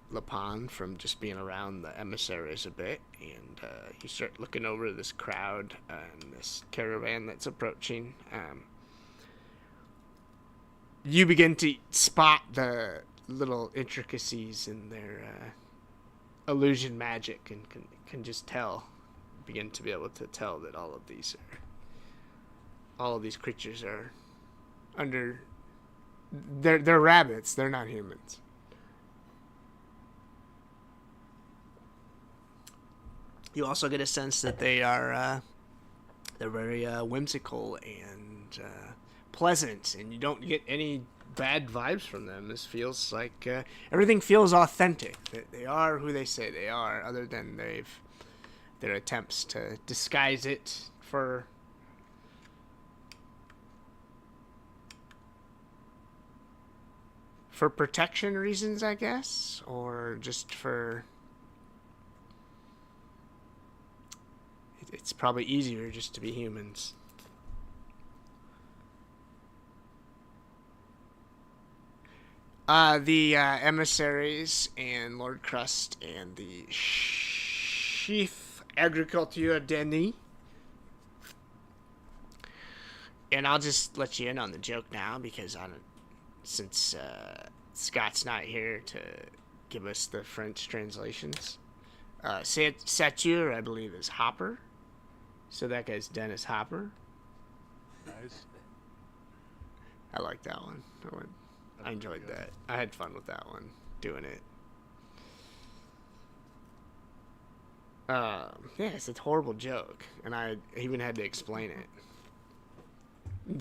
S3: Lapan from just being around the emissaries a bit, and you start looking over this crowd and this caravan that's approaching, you begin to spot the little intricacies in their illusion magic, and can just begin to be able to tell that all of these creatures are under... They're rabbits. They're not humans. You also get a sense that they're very whimsical and pleasant, and you don't get any bad vibes from them. This feels like everything feels authentic. They are who they say they are, other than their attempts to disguise it for protection reasons, I guess, or just for... It's probably easier just to be humans. The emissaries and Lord Crust and the Chief Agriculture Denis. And I'll just let you in on the joke now because since Scott's not here to give us the French translations. Satur, I believe, is Hopper. So that guy's Dennis Hopper.
S1: Nice.
S3: I like that one. I enjoyed that. I had fun with that one, doing it. Yeah, it's a horrible joke, and I even had to explain it.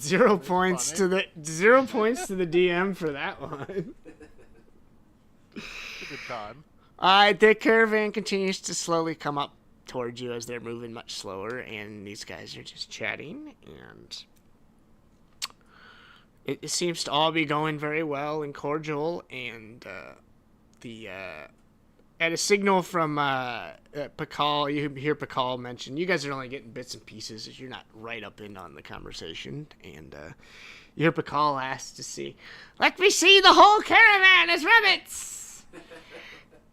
S3: 0 points to the DM for that one.
S1: It's a good time.
S3: The caravan continues to slowly come up towards you as they're moving much slower, and these guys are just chatting, and it seems to all be going very well and cordial, and at a signal from Pakal, you hear Pakal mention, you guys are only getting bits and pieces as you're not right up in on the conversation, and you hear Pakal ask to see, let me see the whole caravan as rabbits!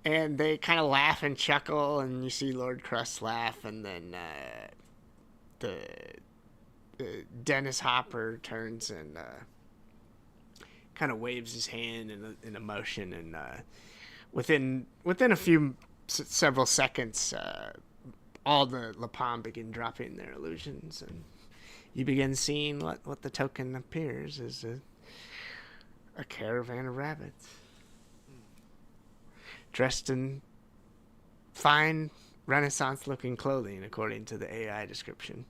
S3: And they kind of laugh and chuckle, and you see Lord Crust laugh, and then the Dennis Hopper turns and kind of waves his hand in a motion, and within a several seconds, all the Lapon begin dropping their illusions, and you begin seeing what the token appears as a caravan of rabbits. Dressed in fine Renaissance-looking clothing, according to the AI description.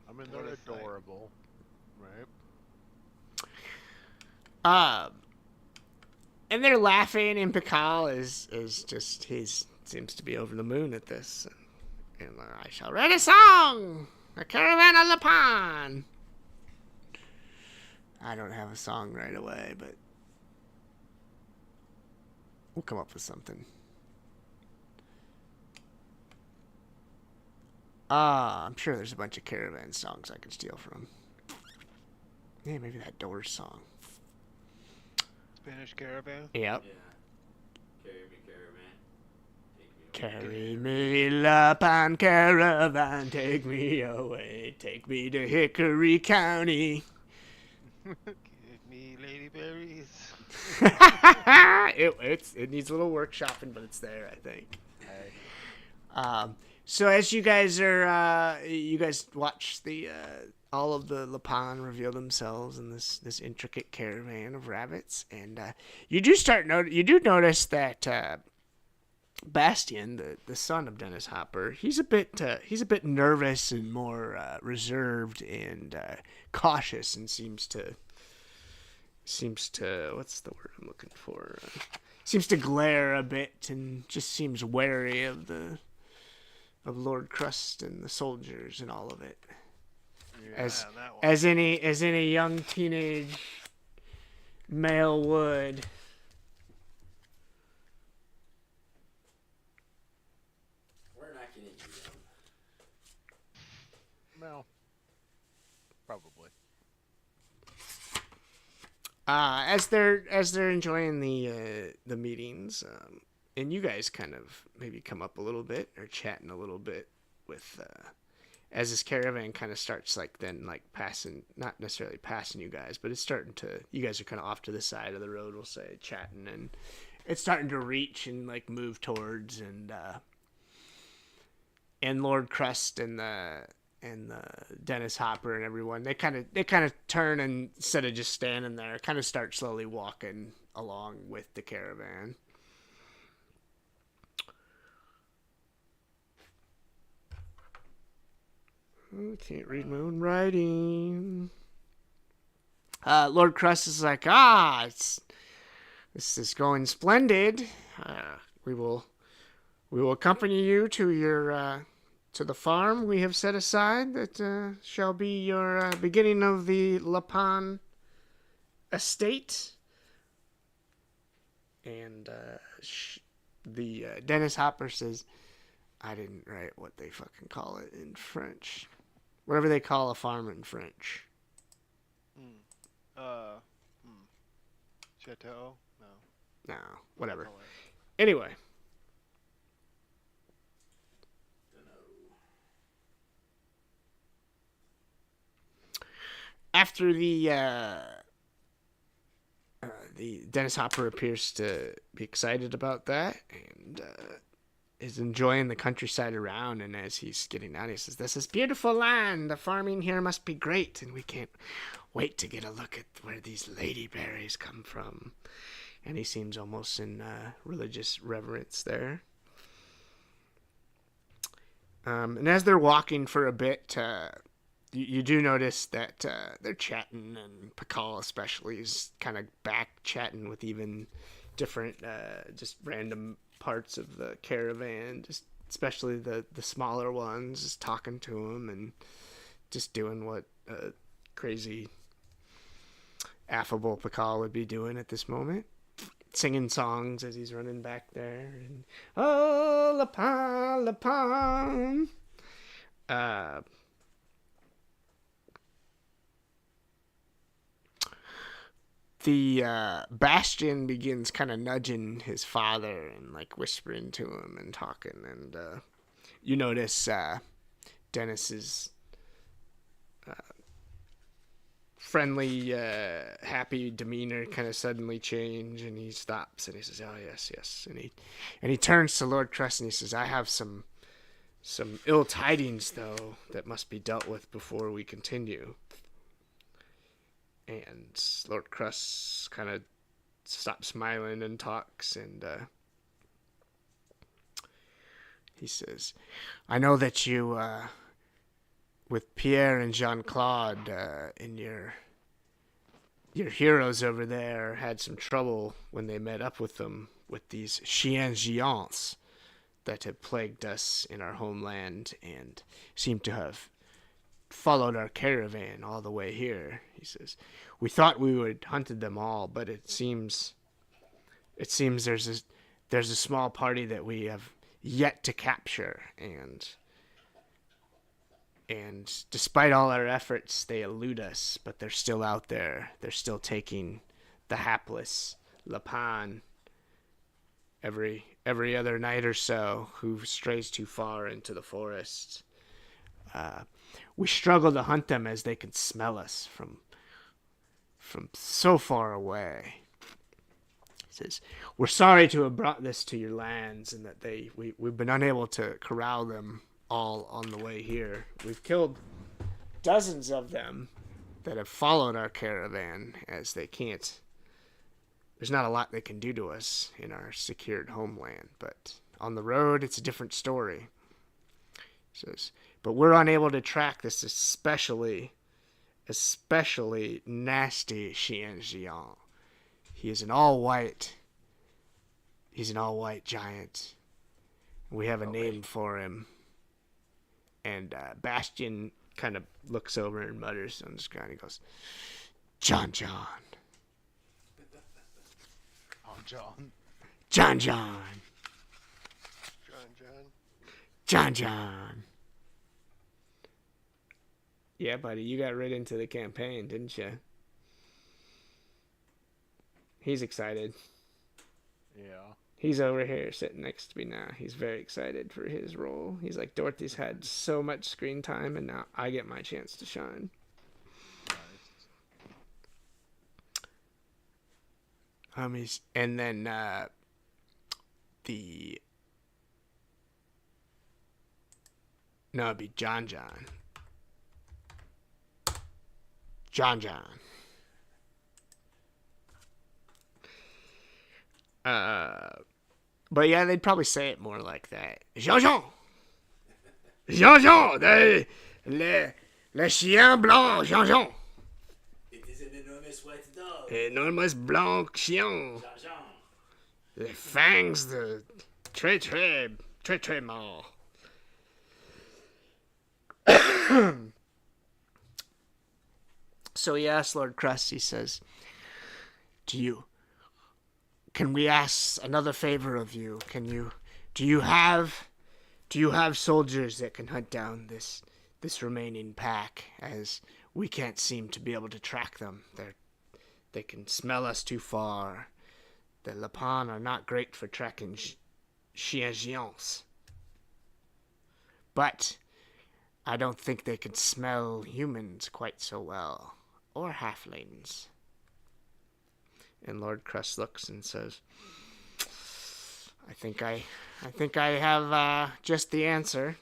S1: I mean, they're adorable, right?
S3: And they're laughing, and Pakal is just, he seems to be over the moon at this. And I shall write a song! A caravan of Lapon! I don't have a song right away, but we'll come up with something. I'm sure there's a bunch of caravan songs I could steal from. Yeah, maybe that Doors song.
S2: Spanish caravan?
S3: Yep.
S4: Yeah. Carry me, caravan.
S3: Carry me, Lapon caravan, take me away, take me to Hickory County.
S2: Give me ladyberries.
S3: It needs a little workshopping, but it's there, I think.
S1: Hey.
S3: So as you guys are, you guys watch all of the Lapon reveal themselves in this intricate caravan of rabbits, and you do notice that Bastian, the son of Dennis Hopper, he's a bit nervous and more reserved and cautious, and seems to what's the word I'm looking for? Seems to glare a bit and just seems wary of Lord Crust and the soldiers and all of it.
S1: Yeah,
S3: As any young teenage male would.
S4: We're not getting you young.
S1: well, probably.
S3: As they're enjoying the meetings, and you guys kind of maybe come up a little bit or chatting a little bit with as this caravan kind of starts passing, not necessarily passing you guys, but it's starting to, you guys are kind of off to the side of the road, we'll say, chatting, and it's starting to reach and move towards, and Lord Crust and the Dennis Hopper and everyone, they kind of turn, and instead of just standing there, kind of start slowly walking along with the caravan. I can't read my own writing. Lord Crust is like, this is going splendid. We will accompany you to your to the farm we have set aside that shall be your beginning of the Lapon estate. And the Dennis Hopper says, I didn't write what they fucking call it in French. whatever they call a farm in French.
S2: Chateau? No.
S3: No, whatever.
S2: Call it.
S3: Anyway, after the Dennis Hopper appears to be excited about that and is enjoying the countryside around. And as he's getting down, he says, "This is beautiful land. The farming here must be great, and we can't wait to get a look at where these ladyberries come from." And he seems almost in religious reverence there. And as they're walking for a bit, you do notice that they're chatting, and Pakal especially is kind of back chatting with even different, just random parts of the caravan, just especially the smaller ones, just talking to him and just doing what crazy, affable Pakal would be doing at this moment. Singing songs as he's running back there. And, oh, Lapin, Lapin. The Bastion begins kind of nudging his father and like whispering to him and talking. And you notice Dennis's friendly, happy demeanor kind of suddenly change, and he stops and he says, "Oh yes, yes," and he turns to Lord Crust and he says, "I have some ill tidings though that must be dealt with before we continue." And Lord Crust kind of stops smiling and talks, and he says, "I know that you, with Pierre and Jean-Claude in your heroes over there, had some trouble when they met up with them, with these chiens géants that have plagued us in our homeland and seem to have followed our caravan all the way here." He says, "We thought we would hunted them all, but it seems there's a small party that we have yet to capture, and despite all our efforts, they elude us, but they're still out there. They're still taking the hapless Lapin every other night or so who strays too far into the forest. We struggle to hunt them as they can smell us from so far away." He says, "We're sorry to have brought this to your lands, and that we've been unable to corral them all on the way here. We've killed dozens of them that have followed our caravan, as they can't. There's not a lot they can do to us in our secured homeland, but on the road, it's a different story." He says, "But we're unable to track this especially nasty chien géant. He's an all-white giant. We have a name for him." And Bastion kind of looks over and mutters on his ground. He goes, "John John.
S1: Oh, John.
S3: John John.
S2: John.
S3: John John." Yeah, buddy, you got right into the campaign, didn't you? He's excited.
S1: Yeah.
S3: He's over here sitting next to me now. He's very excited for his role. He's like, "Dorothy's had so much screen time, and now I get my chance to shine."
S1: Nice.
S3: And then it'd be John John. John John. But yeah, they'd probably say it more like that. Jean Jean! Jean Jean! Le chien blanc, Jean Jean!
S4: It is an enormous white dog.
S3: Enormous blanc chien.
S4: Jean-Jean.
S3: Les fangs de très mort. So he asks Lord Crust, he says, can we ask another favor of you? Do you have soldiers that can hunt down this this remaining pack, as we can't seem to be able to track them. They can smell us too far. The Lapin are not great for tracking chiens. But I don't think they can smell humans quite so well, or halflings. And Lord Crust looks and says, I think I have just the answer.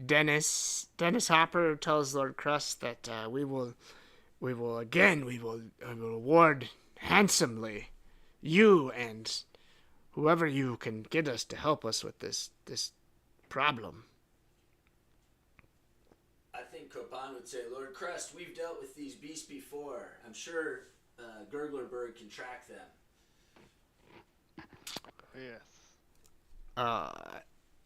S3: Dennis Hopper tells Lord Crust that we will reward handsomely you and whoever you can get us to help us with this problem.
S4: I think Copan would say, Lord Crust, we've dealt with these beasts before. I'm sure Gurglerberg can track them.
S2: Yes.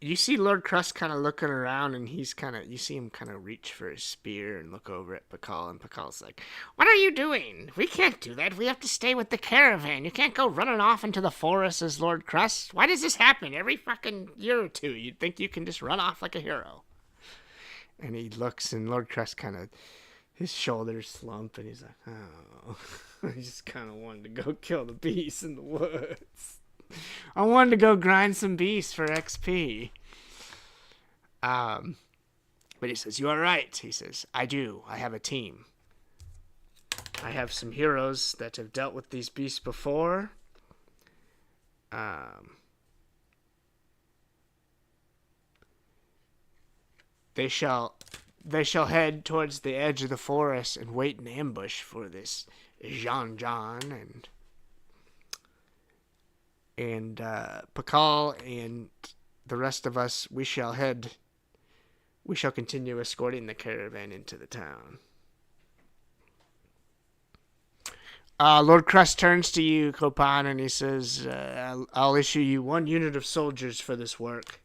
S3: You see Lord Crust kind of looking around, and you see him kind of reach for his spear and look over at Pakal, and Pakal's like, what are you doing? We can't do that. We have to stay with the caravan. You can't go running off into the forest as Lord Crust. Why does this happen every fucking year or two? You'd think you can just run off like a hero. And he looks, and Lord Crust kind of, his shoulders slump, and he's like, oh, I just kind of wanted to go kill the beast in the woods. I wanted to go grind some beasts for XP. But he says, you are right. He says, I do. I have a team. I have some heroes that have dealt with these beasts before. They shall head towards the edge of the forest and wait in ambush for this Jean and Pakal and the rest of us, we shall continue escorting the caravan into the town. Lord Crust turns to you, Copan, and he says, I'll issue you 1 unit of soldiers for this work.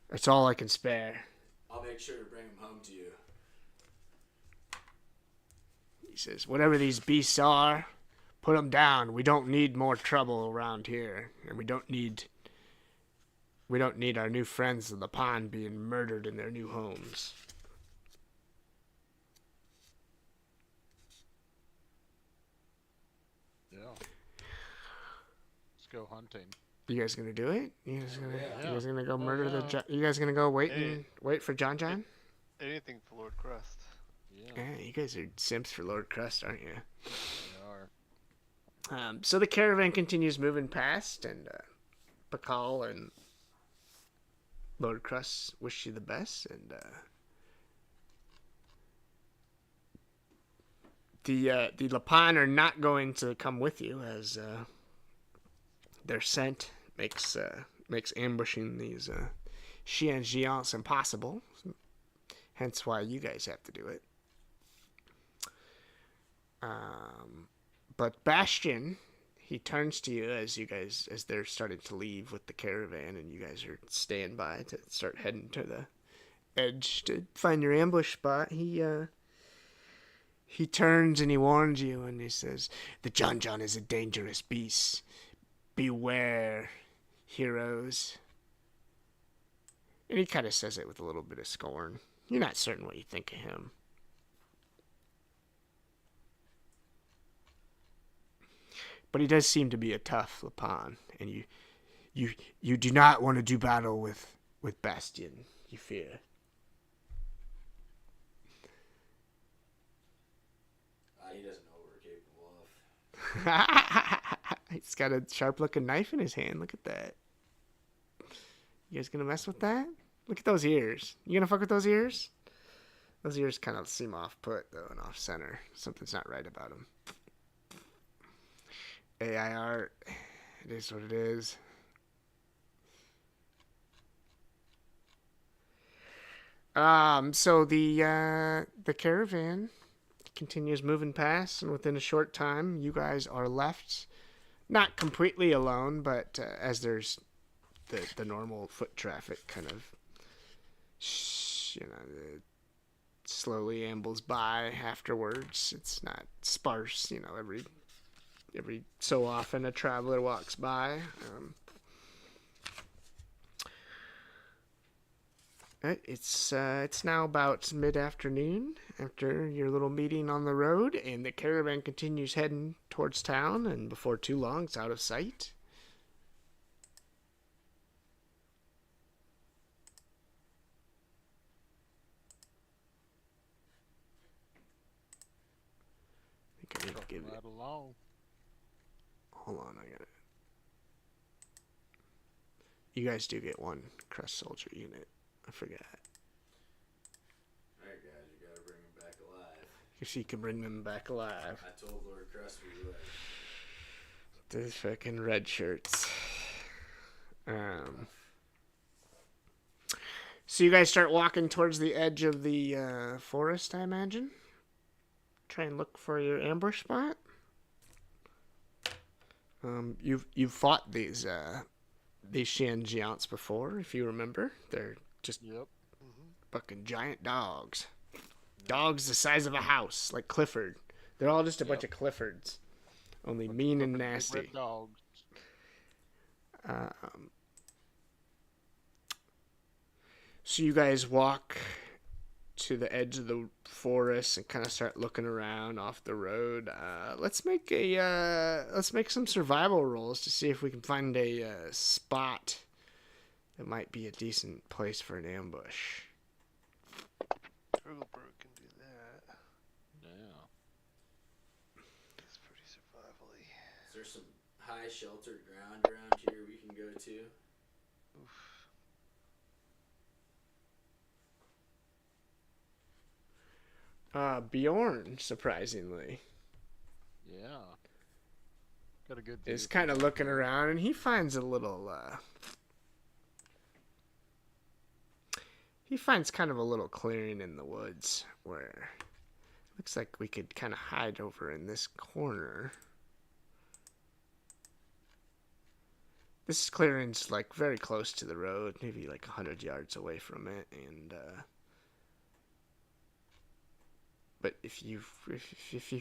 S3: That's all I can spare.
S4: I'll make sure to bring them home to you.
S3: He says, whatever these beasts are, put them down. We don't need more trouble around here, and we don't need our new friends of the pond being murdered in their new homes.
S1: Yeah. Let's go hunting.
S3: You guys gonna do it? You guys gonna go murder
S1: yeah.
S3: You guys gonna go wait for John?
S2: Anything for Lord Crust.
S3: Yeah, you guys are simps for Lord Crust, aren't you?
S1: We are.
S3: So the caravan continues moving past, and Pakal and Lord Crust wish you the best, and the Lapine are not going to come with you, as their scent makes ambushing these Chien Géants impossible. Hence why you guys have to do it. But Bastion, he turns to you as they're starting to leave with the caravan, and you guys are staying by to start heading to the edge to find your ambush spot. He turns and he warns you, and he says, the John is a dangerous beast. Beware, heroes. And he kind of says it with a little bit of scorn. You're not certain what you think of him. But he does seem to be a tough Lapin, and you do not want to do battle with Bastion, you fear.
S4: He doesn't know what we're capable of.
S3: He's got a sharp-looking knife in his hand. Look at that. You guys gonna mess with that? Look at those ears. You gonna fuck with those ears? Those ears kind of seem off-put, though, and off-center. Something's not right about them. AI art. It is what it is. So the caravan continues moving past, and within a short time, you guys are left, not completely alone, but as there's the normal foot traffic kind of, slowly ambles by afterwards. It's not sparse, you know, every so often a traveler walks by. It's now about mid-afternoon after your little meeting on the road, and the caravan continues heading towards town, and before too long it's out of sight. I think I need to give it.
S1: Right along.
S3: Hold on, I got it. You guys do get one crust soldier unit. I forgot.
S4: Alright, guys, you gotta bring him back alive.
S3: If you can bring them back alive.
S4: I told Lord Crust we would.
S3: These fucking red shirts. So you guys start walking towards the edge of the forest, I imagine. Try and look for your ambush spot. You've fought these Xianjiants before, if you remember. They're just
S1: Yep.
S3: fucking giant dogs. Dogs the size of a house, like Clifford. They're all just a bunch of Cliffords, only mean and nasty.
S1: Red dogs.
S3: So you guys walk to the edge of the forest and kind of start looking around off the road. Let's make some survival rolls to see if we can find a spot that might be a decent place for an ambush.
S2: Rugelberg can do that.
S1: Yeah.
S2: It's pretty survival-y.
S4: Is there some high sheltered ground around here we can go to?
S2: Oof.
S3: Bjorn, surprisingly,
S1: Yeah. Got a good
S3: is
S1: view.
S3: kind of looking around, and he finds a little. He finds kind of a little clearing in the woods where looks like we could kind of hide over in this corner. This clearing's like very close to the road, maybe like 100 yards away from it, and but if you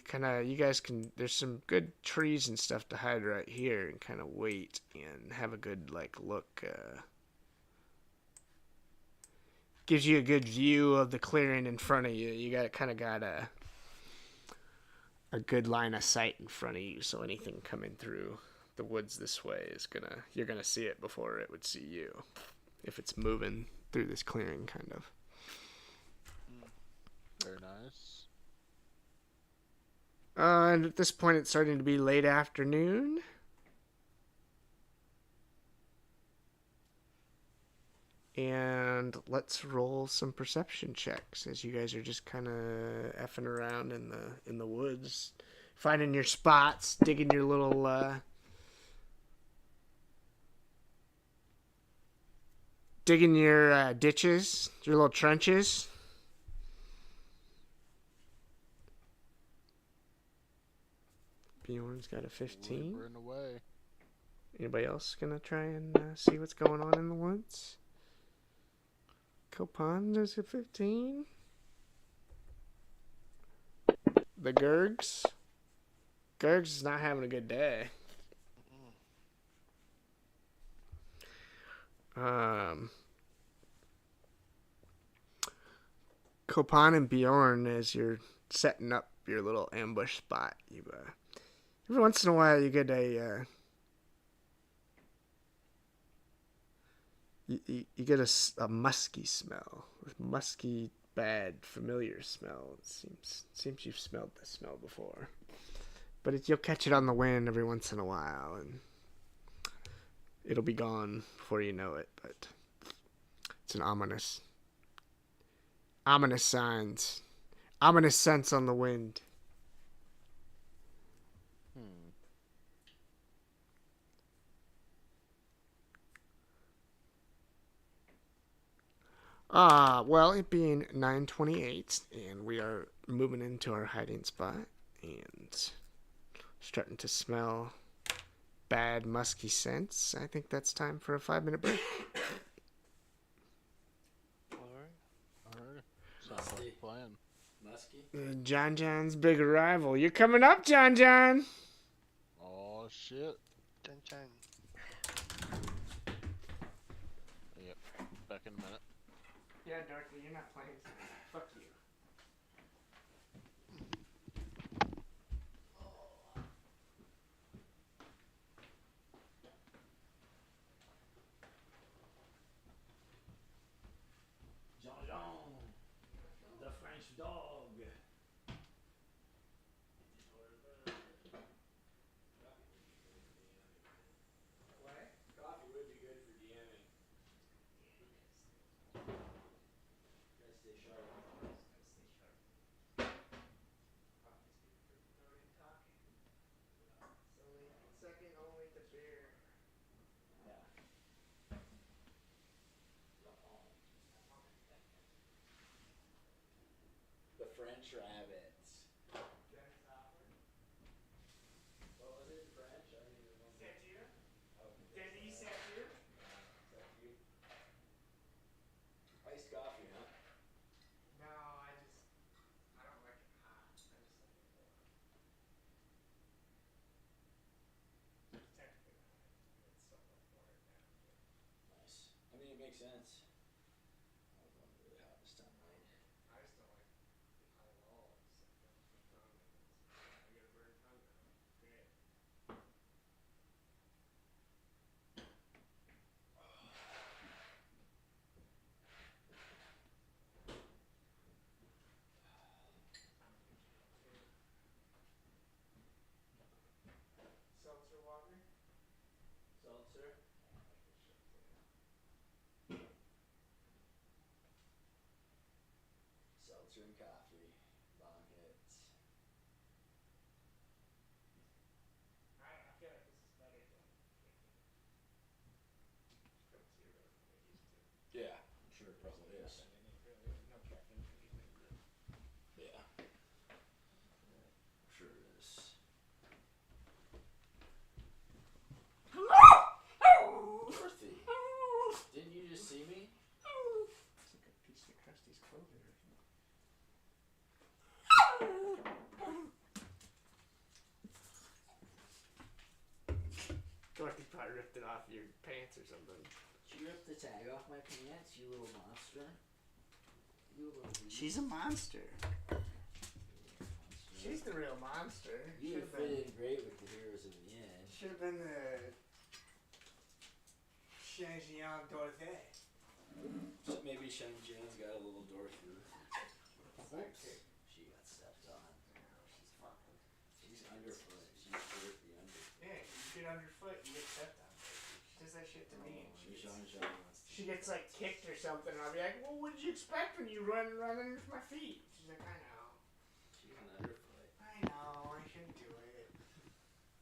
S3: kind of, you guys can, there's some good trees and stuff to hide right here and kind of wait and have a good like look. Gives you a good view of the clearing in front of you. You got a good line of sight in front of you, so anything coming through the woods this way you're gonna see it before it would see you, if it's moving through this clearing, kind of.
S1: Very nice.
S3: And at this point, it's starting to be late afternoon. And let's roll some perception checks as you guys are just kind of effing around in the woods, finding your spots, digging your little ditches, your little trenches. Bjorn's got a 15.
S1: Laboring away.
S3: Anybody else gonna try and see what's going on in the woods? Copan does a 15. The Gergs is not having a good day. Copan and Bjorn, as you're setting up your little ambush spot, you every once in a while you get a you get a musky smell, a musky, bad, familiar smell. It seems you've smelled this smell before, but you'll catch it on the wind every once in a while, and it'll be gone before you know it. But it's an ominous signs, ominous scents on the wind. Well, it being 9:28, and we are moving into our hiding spot, and starting to smell bad, musky scents. I think that's time for a 5-minute break.
S2: All right.
S1: Alright.
S4: Musty.
S1: plan?
S4: Muskie?
S3: John John's big arrival. You're coming up, John John.
S1: Oh shit.
S2: Chan chan.
S1: Yep. Back in a minute.
S3: Yeah, Dorothy, you're not playing. Fuck you.
S4: Jean Jean, the French dog.
S3: What?
S4: Coffee would be good for DMing. Gotta stay sharp.
S3: Coffee's good for recording talking. Second only to beer.
S4: Yeah. The French rabbits.
S3: Dennis Hopper.
S4: What was it in French? I don't even remember.
S3: Satir.
S4: Oh,
S3: Denny Satir.
S4: Is that you? Iced coffee, huh?
S3: No, I don't like it hot. I just like it warm. It's technically not ice, but it's somewhat watered down.
S4: Nice. I mean, it makes sense. I was on really hot this time of night.
S3: I just don't like it hot at all. It's like burns my tongue. I get a burned tongue now. Great. Seltzer water.
S4: Seltzer?
S3: I like this shit too.
S4: Seltzer and coffee. Long hits.
S3: I feel like this is better than drinking Coke Zero than we used to.
S4: Yeah, I'm sure it probably is.
S3: Nothing in it really. There's no caffeine or anything.
S4: Yeah. I'm sure it is. Dorothy, didn't you just see me?
S3: It's like a piece of Krusty's clothing or something. Dorothy probably ripped it off your pants or something.
S4: Did you rip the tag off my pants, you little monster? You little beast.
S3: She's a monster. She's the real monster.
S4: You would fit in great with the heroes of the end.
S3: Should have been the Shanjian Dorothy.
S4: So maybe Shang-Chi's got a little Dorothy.
S3: Oops.
S4: She got stepped on.
S3: She's fine.
S4: She's underfoot. She's Dorothy underfoot.
S3: Yeah, you get underfoot, you get stepped on. She does that shit to me. And she gets like kicked or something, and I'll be like, well, what did you expect when you run underneath my feet? She's like, I know.
S4: She's an underfoot.
S3: I know, I shouldn't do it.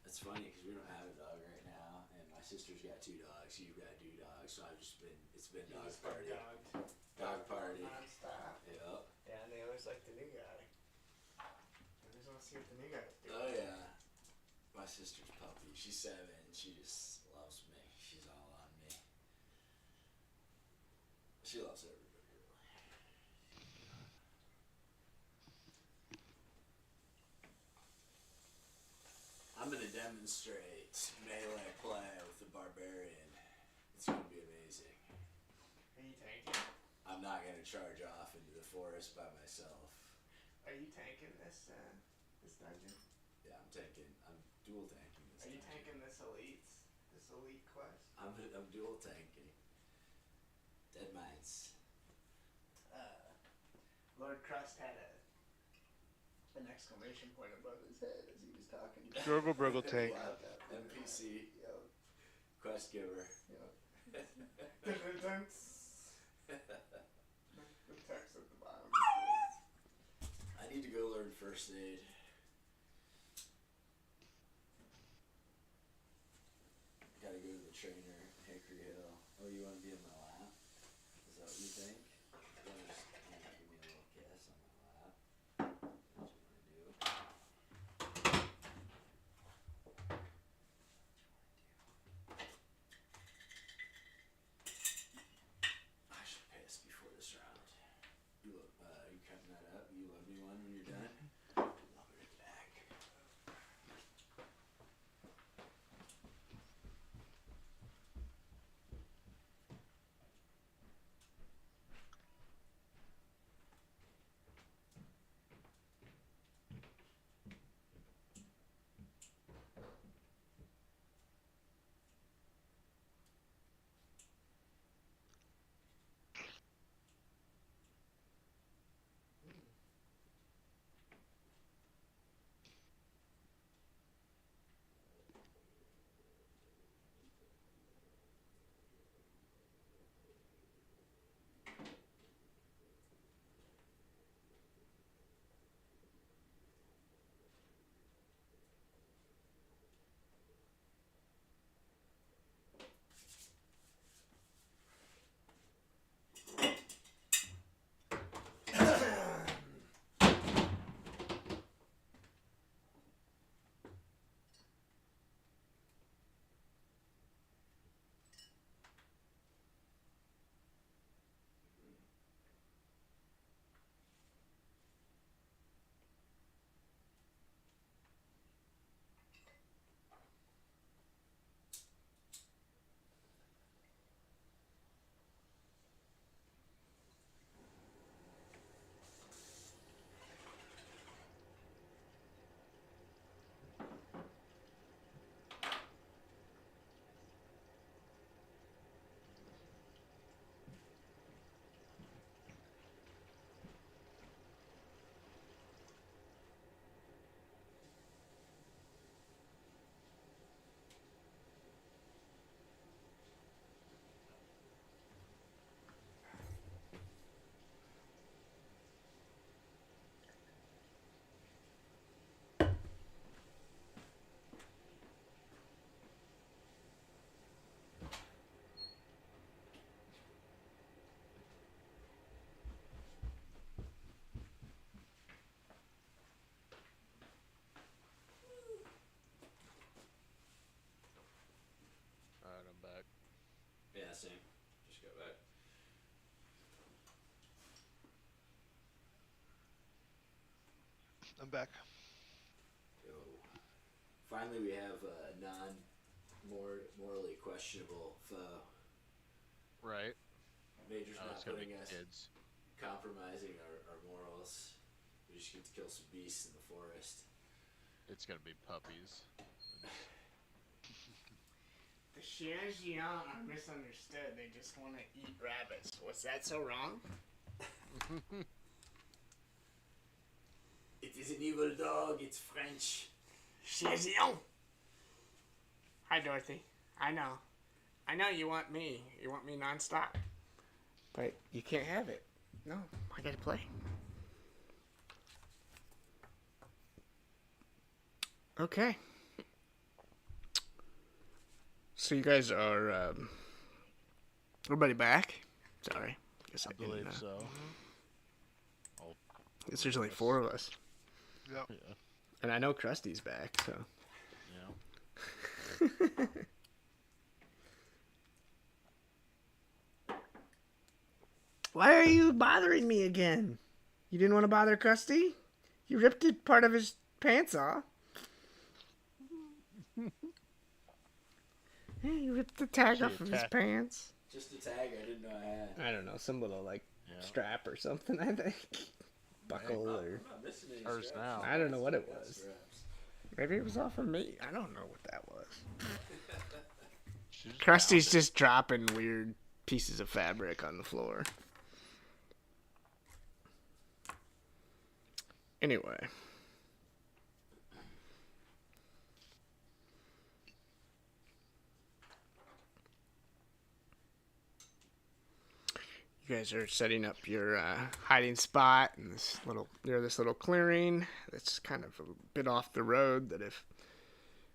S4: It's funny because we don't have a dog right now, and my sister's got 2 dogs. You've got 2 dogs, so it's been dog party. Dog party.
S3: Non-stop.
S4: Yep.
S3: Yeah, and they always like the new guy. They always want to see what the new guy's doing.
S4: Oh yeah. My sister's puppy. She's 7. She just loves me. She's all on me. She loves everybody, really. I'm gonna demonstrate melee play with the barbarian. It's gonna be amazing.
S3: Are you tanking?
S4: I'm not gonna charge off into the forest by myself.
S3: Are you tanking this dungeon?
S4: Yeah, I'm dual tanking this.
S3: Are you
S4: dungeon.
S3: tanking this elite quest?
S4: I'm dual tanking. Dead Mines.
S3: Lord Crust had an exclamation point above his head as he was talking.
S2: Gurgle Burgle tank.
S4: Yeah, NPC.
S3: Yep.
S4: Quest giver.
S3: Yep. The text at the bottom.
S4: I need to go learn first aid. Gotta go to the trainer, Hickory Hill. Oh, you want to be in my lap? Is that what you think? You want to just give me a little kiss on my lap? What you want to do? I should piss before this round. You cutting that up?
S2: I'm back.
S4: So, finally, we have a morally questionable foe.
S1: Right.
S4: Major's
S1: Oh,
S4: not
S1: it's gonna be
S4: putting us,
S1: kids.
S4: compromising our morals. We just get to kill some beasts in the forest.
S1: It's gonna be puppies.
S3: The Xianjian are misunderstood. They just want to eat rabbits. Was that so wrong?
S4: It is an evil dog. It's French.
S3: Xianjian. Hi, Dorothy. I know you want me. You want me nonstop. But you can't have it. No, I gotta play. Okay. So you guys are, everybody back? Sorry. Guess
S1: I believe so.
S3: Guess there's only 4 of us.
S2: Yep.
S1: Yeah.
S3: And I know Krusty's back, so.
S1: Yeah.
S3: Why are you bothering me again? You didn't want to bother Krusty? You ripped part of his pants off. Yeah, you ripped the tag
S1: She
S3: off of his
S1: attacked-
S3: pants.
S4: Just a tag I didn't know I had.
S3: I don't know, some little, like,
S1: Yeah.
S3: strap or something, I think. Buckle or...
S4: I'm not missing any
S1: Hers
S4: straps.
S1: now.
S3: I don't know what it
S4: Got
S3: was.
S4: straps.
S3: Maybe it was off of me. I don't know what that was.
S1: She just
S3: Krusty's
S1: found it.
S3: just dropping weird pieces of fabric on the floor. Anyway. You guys are setting up your hiding spot in this near this little clearing that's kind of a bit off the road.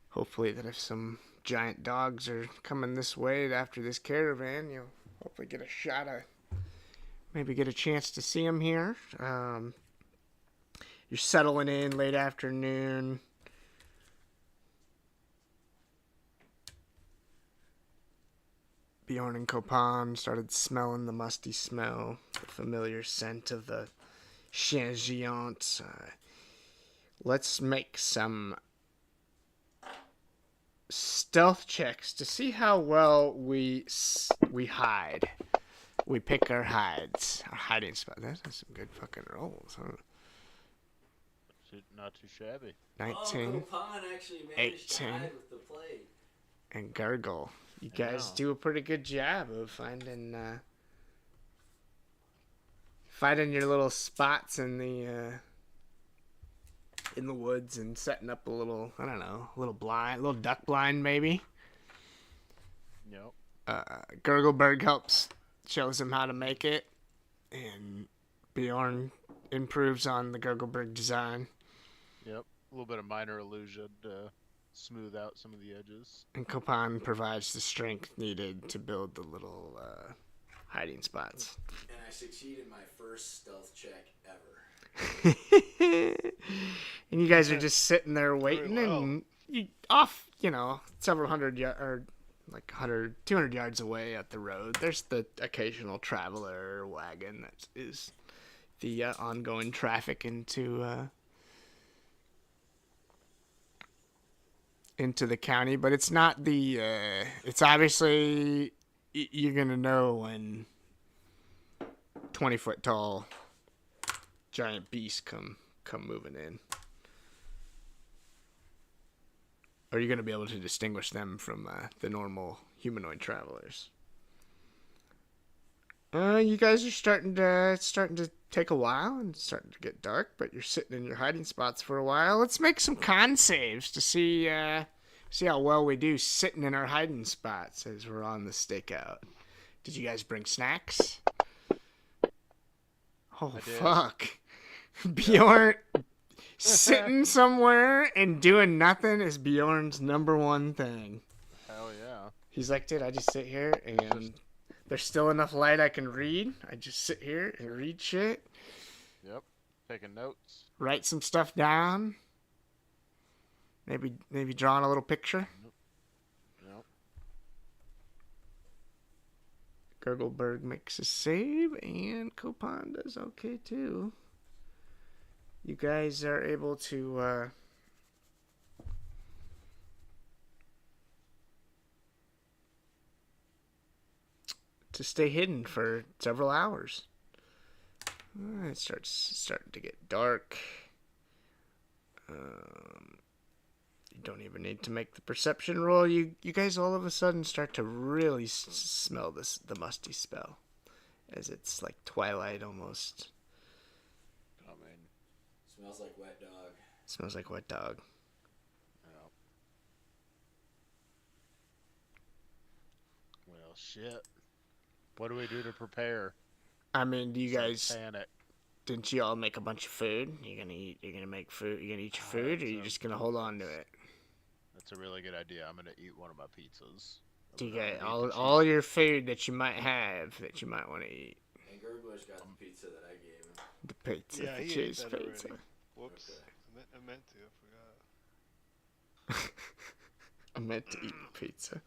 S3: Hopefully if some giant dogs are coming this way after this caravan, you'll hopefully get a shot of, maybe get a chance to see them here. You're settling in late afternoon. Bjorn and Copan started smelling the musty smell, the familiar scent of the chien géant. Let's make some stealth checks to see how well we hide. We pick our hides, our hiding spot. That's some good fucking rolls, huh?
S1: Not too shabby.
S3: 19
S4: Oh, Copan actually managed to
S3: 18.
S4: hide with the plate.
S3: and Gargle. You
S1: I
S3: guys
S1: know.
S3: do a pretty good job of finding your little spots in the woods and setting up a little, I don't know, a little blind, a little duck blind maybe.
S1: Yep.
S3: Gurgleberg helps, shows him how to make it, and Bjorn improves on the Gurgleberg design,
S1: Yep. A little bit of minor illusion to smooth out some of the edges.
S3: and Copan provides the strength needed to build the little hiding spots.
S4: And I succeeded my first stealth check ever.
S3: And you guys are just sitting there waiting,
S2: well.
S3: and you off, several hundred or like 100, 200 yards away at the road. There's the occasional traveler wagon that is the ongoing traffic into the county, but it's not the. It's obviously you're gonna know when 20-foot tall giant beasts come moving in. Are you going to be able to distinguish them from the normal humanoid travelers? You guys are starting to take a while and starting to get dark, but you're sitting in your hiding spots for a while. Let's make some con saves to see how well we do sitting in our hiding spots as we're on the stakeout. Did you guys bring snacks? Oh,
S1: I did.
S3: fuck. Bjorn sitting somewhere and doing nothing is Bjorn's number one thing.
S1: Hell yeah.
S3: He's like, dude, I just sit here and there's still enough light I can read. I just sit here and read shit,
S1: Yep. Taking notes.
S3: write some stuff down, maybe drawing a little picture.
S1: Yep.
S3: Gurgleberg makes a save and Copan does okay too. you guys are able to stay hidden for several hours. It starting to get dark. You don't even need to make the perception roll. You guys all of a sudden start to really smell the musty smell, as it's like twilight almost.
S1: I mean,
S4: Smells like wet dog.
S3: Smells like wet dog.
S1: yeah. Well, shit. What do we do to prepare?
S3: I mean, do you
S1: Some
S3: guys?
S1: panic.
S3: Didn't you all make a bunch of food? You're gonna eat. You're gonna make food. You're gonna eat your food, or you're just gonna hold on to it.
S1: That's a really good idea. I'm gonna eat one of my pizzas.
S3: Do you
S1: I'm gonna
S3: get
S1: eat the
S3: all
S1: cheese.
S3: your food that you might have that you might want to eat?
S4: And Gerbush got the pizza that I gave him.
S3: The pizza,
S2: Yeah,
S3: the
S2: he ate
S3: cheese
S2: that
S3: pizza.
S2: already. Whoops.
S4: Okay.
S2: I meant to. I forgot.
S3: I meant to eat the pizza.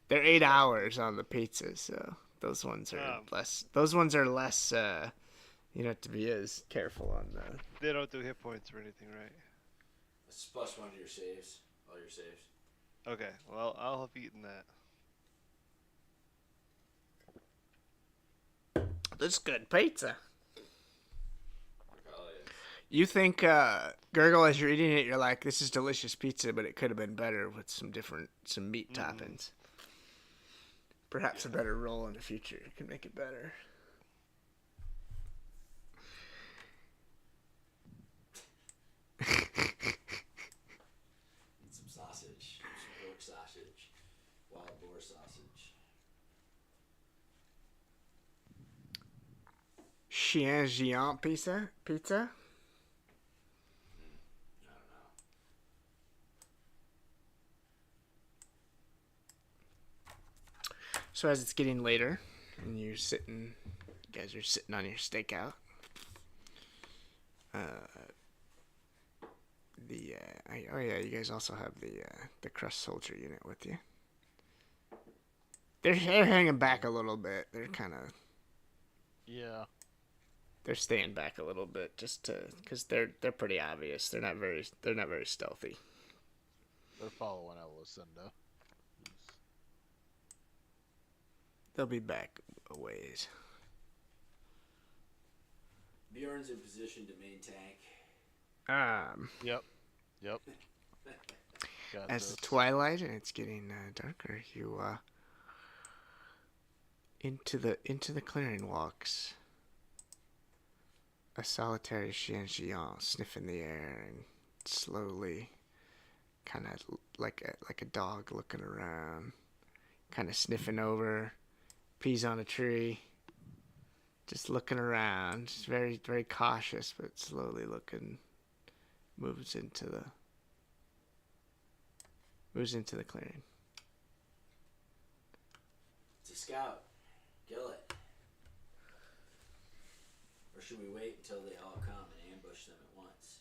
S3: They're 8 hours on the pizza, so those ones are less. Those ones are less. You don't have to be as careful on the.
S2: They don't do hit points or anything, right?
S4: It's plus one to your saves. All your saves.
S2: Okay. Well, I'll have eaten that.
S3: This good pizza.
S4: Oh yeah.
S3: You think, Gurgle, as you're eating it, you're like, this is delicious pizza, but it could have been better with some meat toppings. Perhaps a better roll in the future can make it better.
S4: And some sausage. Some pork sausage. Wild boar sausage.
S3: Chien Géant pizza? Pizza?
S4: I don't know.
S3: So as it's getting later, and you guys are sitting on your stakeout. Oh yeah, you guys also have the crust soldier unit with you. They're hanging back a little bit. They're kind of
S1: Yeah.
S3: they're staying back a little bit just because they're pretty obvious. They're not very stealthy.
S1: They're following Lucinda.
S3: They'll be back a ways.
S4: Bjorn's in position to main tank.
S1: Yep. Got
S3: As
S1: this.
S3: the twilight and it's getting darker, you into the clearing walks a solitary Chien Géant sniffing the air and slowly, kind of like a dog looking around, kind of sniffing over, pees on a tree, just looking around, just very very cautious but slowly looking, moves into the clearing.
S4: It's a scout. Kill it. Or should we wait until they all come and ambush them at once?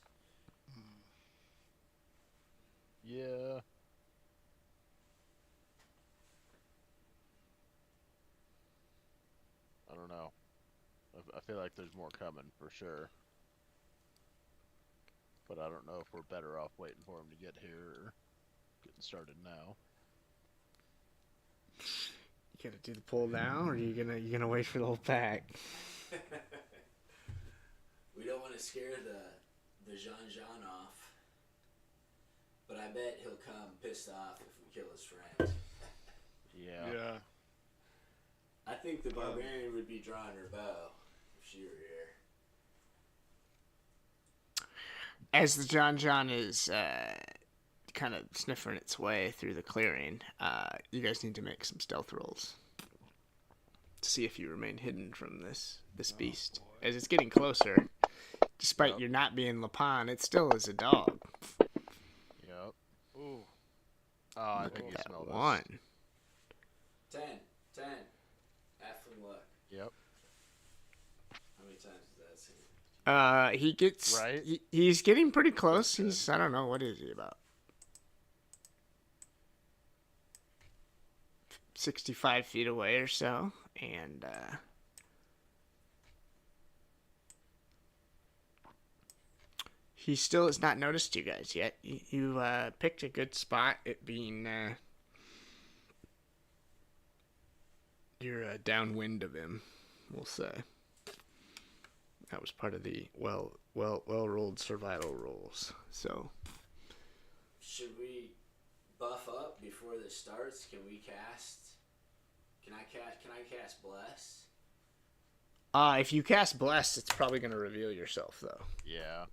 S1: Yeah. I don't know. I feel like there's more coming for sure. But I don't know if we're better off waiting for them to get here or getting started now.
S3: You gonna do the pull now, or you gonna wait for the whole pack?
S4: We don't want to scare the Jean off. But I bet he'll come pissed off if we kill his friend.
S1: Yeah.
S4: I think the barbarian would be drawing her bow if she were here.
S3: As the John is kind of sniffing its way through the clearing, you guys need to make some stealth rolls to see if you remain hidden from this beast.
S2: Boy.
S3: As it's getting closer, despite you not being Lapon, it still is a dog.
S1: Yep.
S2: Ooh.
S1: Oh, I
S3: Look
S1: think
S3: at
S1: you
S3: that
S1: smell
S3: one.
S4: 10. Halfling luck.
S1: this. Yep.
S4: How many times is that seen?
S3: He gets
S1: Right?
S3: he's getting pretty close. He's, I don't know, what is he, about 65 feet away or so, and he still has not noticed you guys yet. You picked a good spot, it being you're downwind of him, we'll say. That was part of the well rolled survival rolls. So
S4: Should we buff up before this starts? Can we cast? Can I cast bless?
S3: if you cast bless, it's probably gonna reveal yourself though.
S1: Yeah.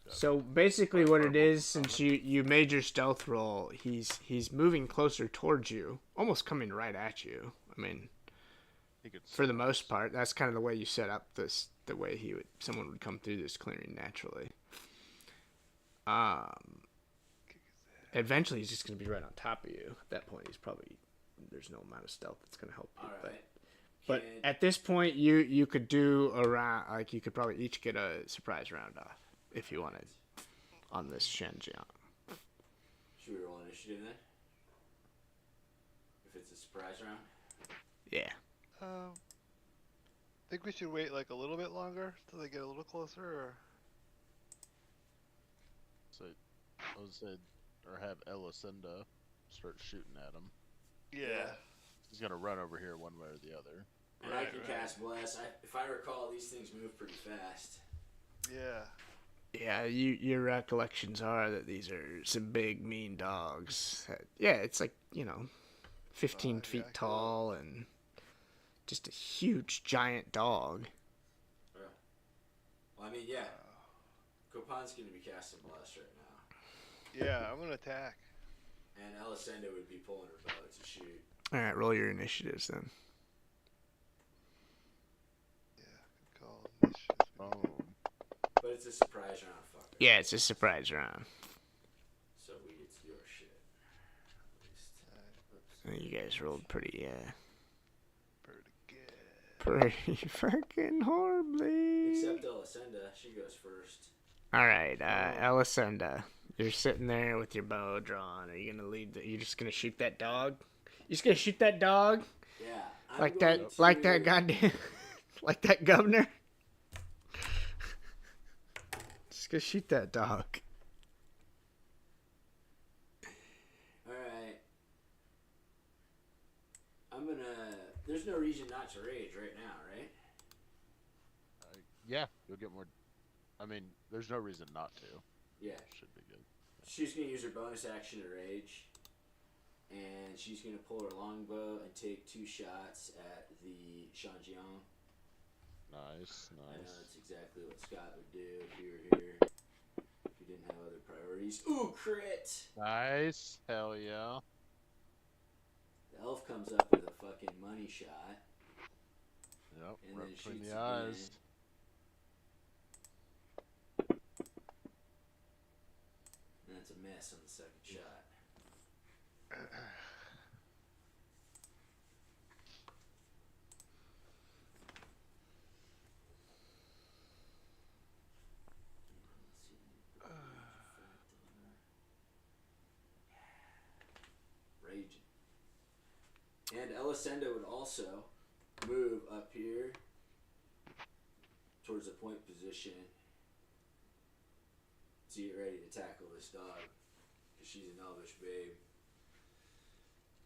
S3: So basically, what it is, since you made your stealth roll, he's moving closer towards you, almost coming right at you. I mean, for the most part, that's kind of the way you set up this. The way someone would come through this clearing naturally. Eventually he's just gonna be right on top of you. At that point, there's no amount of stealth that's gonna help you.
S4: All right.
S3: But at this point, you could do a round. Like you could probably each get a surprise round off if you wanted on this Shenjiang.
S4: Should we roll initiative then? If it's a surprise round.
S3: Yeah.
S2: Think we should wait like a little bit longer till they get a little closer, or?
S1: So, I would say, or have Elisenda start shooting at him.
S2: Yeah.
S1: He's gonna run over here one way or the other.
S4: And I can cast bless. If I recall, these things move pretty fast.
S2: Yeah.
S3: Yeah, your recollections are that these are some big, mean dogs. Yeah, it's like, 15 feet tall and just a huge, giant dog.
S4: Well, I mean, yeah. Copan's going to be casting bless right now.
S2: Yeah, I'm going to attack.
S4: And Elisenda would be pulling her bow to shoot.
S3: All right, roll your initiatives then.
S2: Yeah, good call. Initiative.
S1: Oh.
S4: But it's a surprise round, fucker.
S3: Yeah, it's a surprise round.
S4: So we get to do our shit. At least.
S3: You guys rolled pretty
S2: Pretty good.
S3: pretty freaking horribly.
S4: Except Elisenda, she goes first.
S3: All right, Elisenda, you're sitting there with your bow drawn. Are you gonna you just gonna shoot that dog? You just gonna shoot that dog?
S4: Yeah.
S3: Like that goddamn, like that governor? Just gonna shoot that dog.
S4: Alright. There's no reason not to rage right now, right?
S1: Yeah, you'll get more. I mean, there's no reason not to.
S4: Yeah.
S1: Should be good.
S4: She's going to use her bonus action to rage. And she's going to pull her longbow and take 2 shots at the Shanjiang.
S1: Nice.
S4: I know that's exactly what Scott would do if he were here. If he didn't have other priorities. Ooh, crit!
S1: Nice. Hell yeah.
S4: The elf comes up with a fucking money shot.
S1: Yep.
S4: And
S1: Right
S4: then
S1: between
S4: shoots
S1: the eyes.
S4: And that's a miss on the second shot. Raging. And Elisenda would also move up here towards the point position to get ready to tackle this dog. Because she's an elvish babe.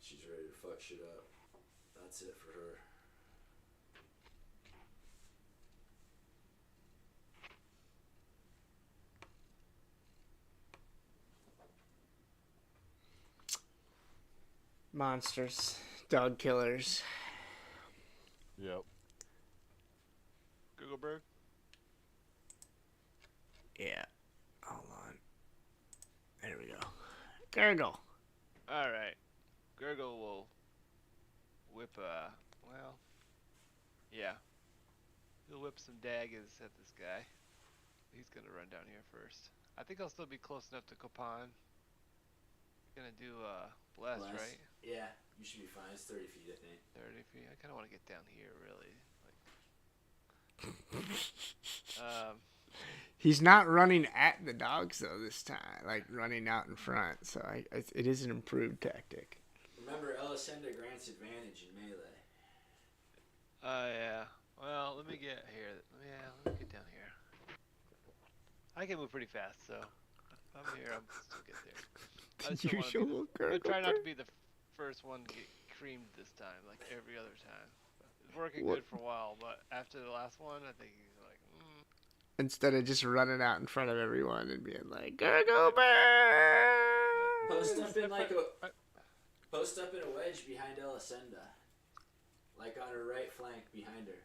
S4: She's ready to fuck shit up. That's it for her.
S3: Monsters, dog killers.
S1: Yep.
S2: Googleberg?
S3: Yeah. Hold on. There we go. Gurgle.
S2: Alright. Gurgle will whip, yeah. He'll whip some daggers at this guy. He's gonna run down here first. I think I'll still be close enough to Copan. Gonna do, bless, right?
S4: Yeah, you should be fine. It's 30 feet, I think.
S2: 30 feet. I kinda wanna get down here, really.
S3: He's not running at the dogs though this time, like running out in front. So it is an improved tactic.
S4: Remember, Elisenda grants advantage in melee.
S2: Yeah. Well, let me get here. Yeah, let me get down here. I can move pretty fast, so if I'm here, I'm still get there. I
S3: The
S2: just don't want to be
S3: usual
S2: the. I'm gonna try not
S3: gurgle.
S2: to be the first one to get creamed this time, like every other time. It's working
S3: What?
S2: good for a while, but after the last one, I think he's like,
S3: Instead of just running out in front of everyone and being like, gurgle bird.
S4: Post up in
S2: I-
S4: post up in a wedge behind Elisenda, like on her right flank behind her,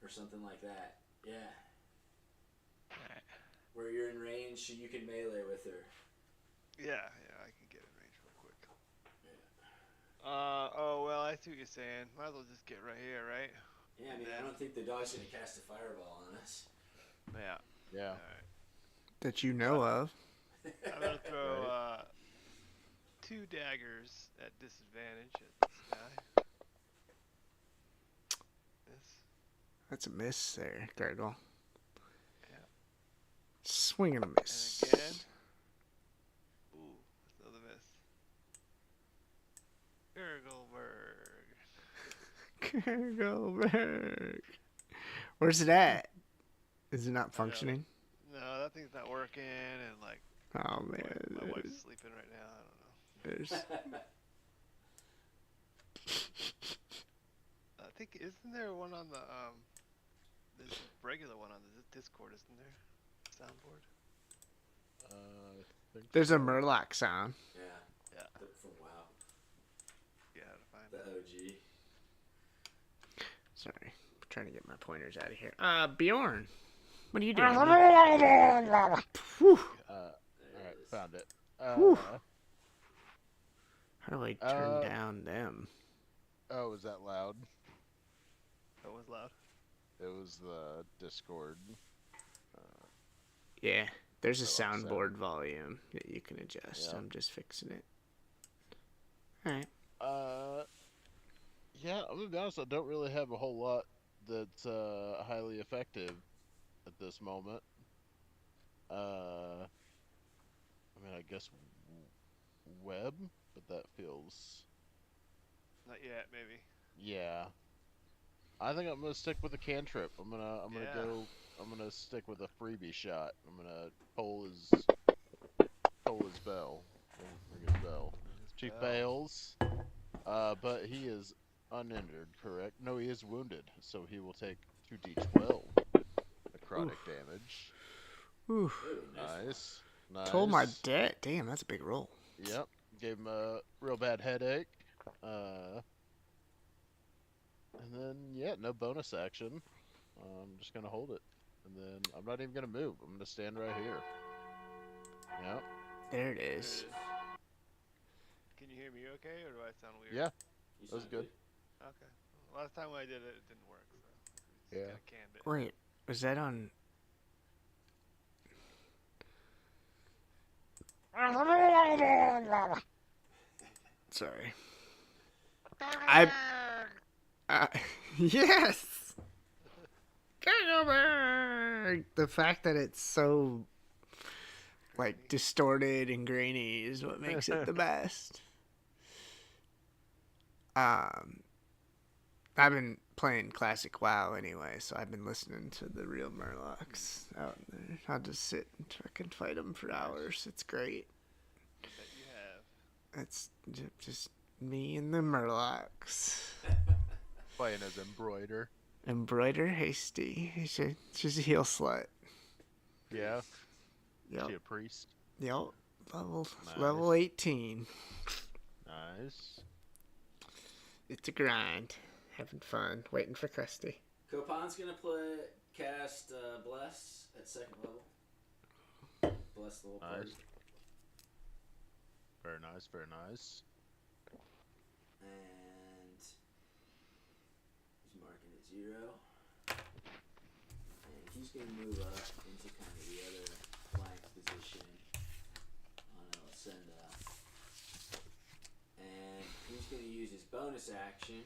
S4: or something like that. Yeah, where you're in range, so you can melee with her.
S2: yeah, I can get in range real quick. Oh well, I see what you're saying. Might as well just get right here, right?
S4: Yeah, I mean, I don't think the dog's gonna cast a fireball on us.
S2: Yeah.
S1: Yeah.
S2: All right.
S3: That you know of.
S2: I'm gonna throw
S1: Right.
S2: 2 daggers at disadvantage at this guy. This.
S3: That's a miss there, gurgle.
S2: Yeah.
S3: Swing and a miss.
S2: And again. Ooh, that's another miss. Gurgleberg.
S3: Gurgleberg. Where's it at? Is it not functioning?
S2: No, that thing's not working, and like
S3: Oh man.
S2: my wife's sleeping right now. I don't know.
S3: There's
S2: I think isn't there one on the there's a regular one on the Discord, isn't there? Soundboard.
S1: I think
S3: a
S1: so.
S3: Murloc sound.
S4: Yeah.
S2: Yeah.
S4: From WoW,
S2: Yeah, how to find
S4: the
S2: it.
S4: OG.
S3: Sorry, I'm trying to get my pointers out of here. Bjorn, what are you doing? Whew.
S1: All
S4: There
S1: right,
S4: it is.
S1: found it.
S3: Whew. How do I turn down them?
S1: Oh, was that loud?
S2: That was loud.
S1: It was the Discord.
S3: Yeah, there's a
S1: So upset.
S3: soundboard volume that you can adjust.
S1: Yeah.
S3: I'm just fixing it. All right.
S1: Yeah, I'm gonna be honest. I don't really have a whole lot that's highly effective at this moment. I mean, I guess web, but that feels.
S2: Not yet, maybe.
S1: Yeah. I think I'm gonna stick with the cantrip. I'm gonna
S2: Yeah.
S1: go. I'm gonna stick with a freebie shot. I'm gonna pull his bell. Ring his bell. She
S2: bell.
S1: fails. But he is uninjured, correct? No, he is wounded, so he will take 2d12 necrotic damage.
S3: Ooh.
S4: Ooh,
S1: Nice. Nice.
S3: Told my debt. Damn, that's a big roll.
S1: Yep. Gave him a real bad headache. And then, yeah, no bonus action. I'm just gonna hold it. And then I'm not even gonna move. I'm gonna stand right here. Yep.
S3: There it
S2: There it
S3: is.
S2: is. Can you hear me okay, or do I sound weird?
S1: Yeah.
S4: You
S1: That was
S4: sound
S1: good.
S2: Okay. Last time I did it, it didn't work, so I
S1: Yeah.
S2: kind of canned it.
S3: Wait, was that on? Sorry. Yes. Gurgleberg. The fact that it's so like distorted and grainy is what makes it the best. I've been playing classic WoW anyway, so I've been listening to the real Murlocs out there. I'll just sit and fucking fight them for hours. It's great.
S2: I bet you have.
S3: It's just me and the Murlocs.
S1: Playing as Embroider.
S3: Embroider Hasty. She's a heel slut.
S1: Yeah.
S3: Yep.
S1: She a priest.
S3: Yep.
S1: Nice.
S3: Level 18.
S1: Nice.
S3: It's a grind. Having fun. Waiting for Krusty.
S4: Copan's gonna cast Bless at 2nd level. Bless the whole party.
S1: Nice. Very nice. Very nice.
S4: And he's marking at 0. And he's gonna move up into kind of the other flank position on Elisenda. And he's gonna use his bonus action.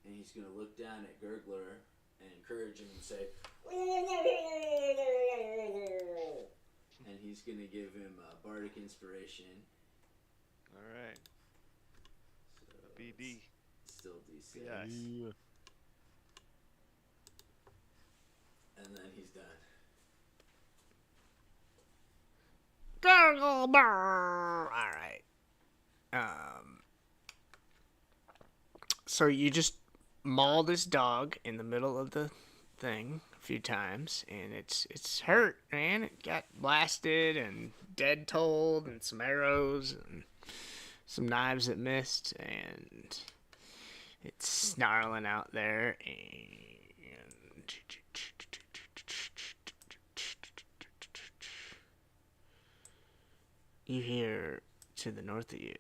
S4: And he's gonna look down at Gurgler and encourage him and say, and he's gonna give him Bardic Inspiration.
S2: All right.
S4: So
S2: BD.
S4: it's still D6.
S2: Yes.
S1: Yeah.
S4: And then he's done.
S3: Gurgle burr. All right. So you just maul this dog in the middle of the thing a few times, and it's hurt, man. It got blasted and dead told, and some arrows and some knives that missed, and it's snarling out there, and you hear to the north of you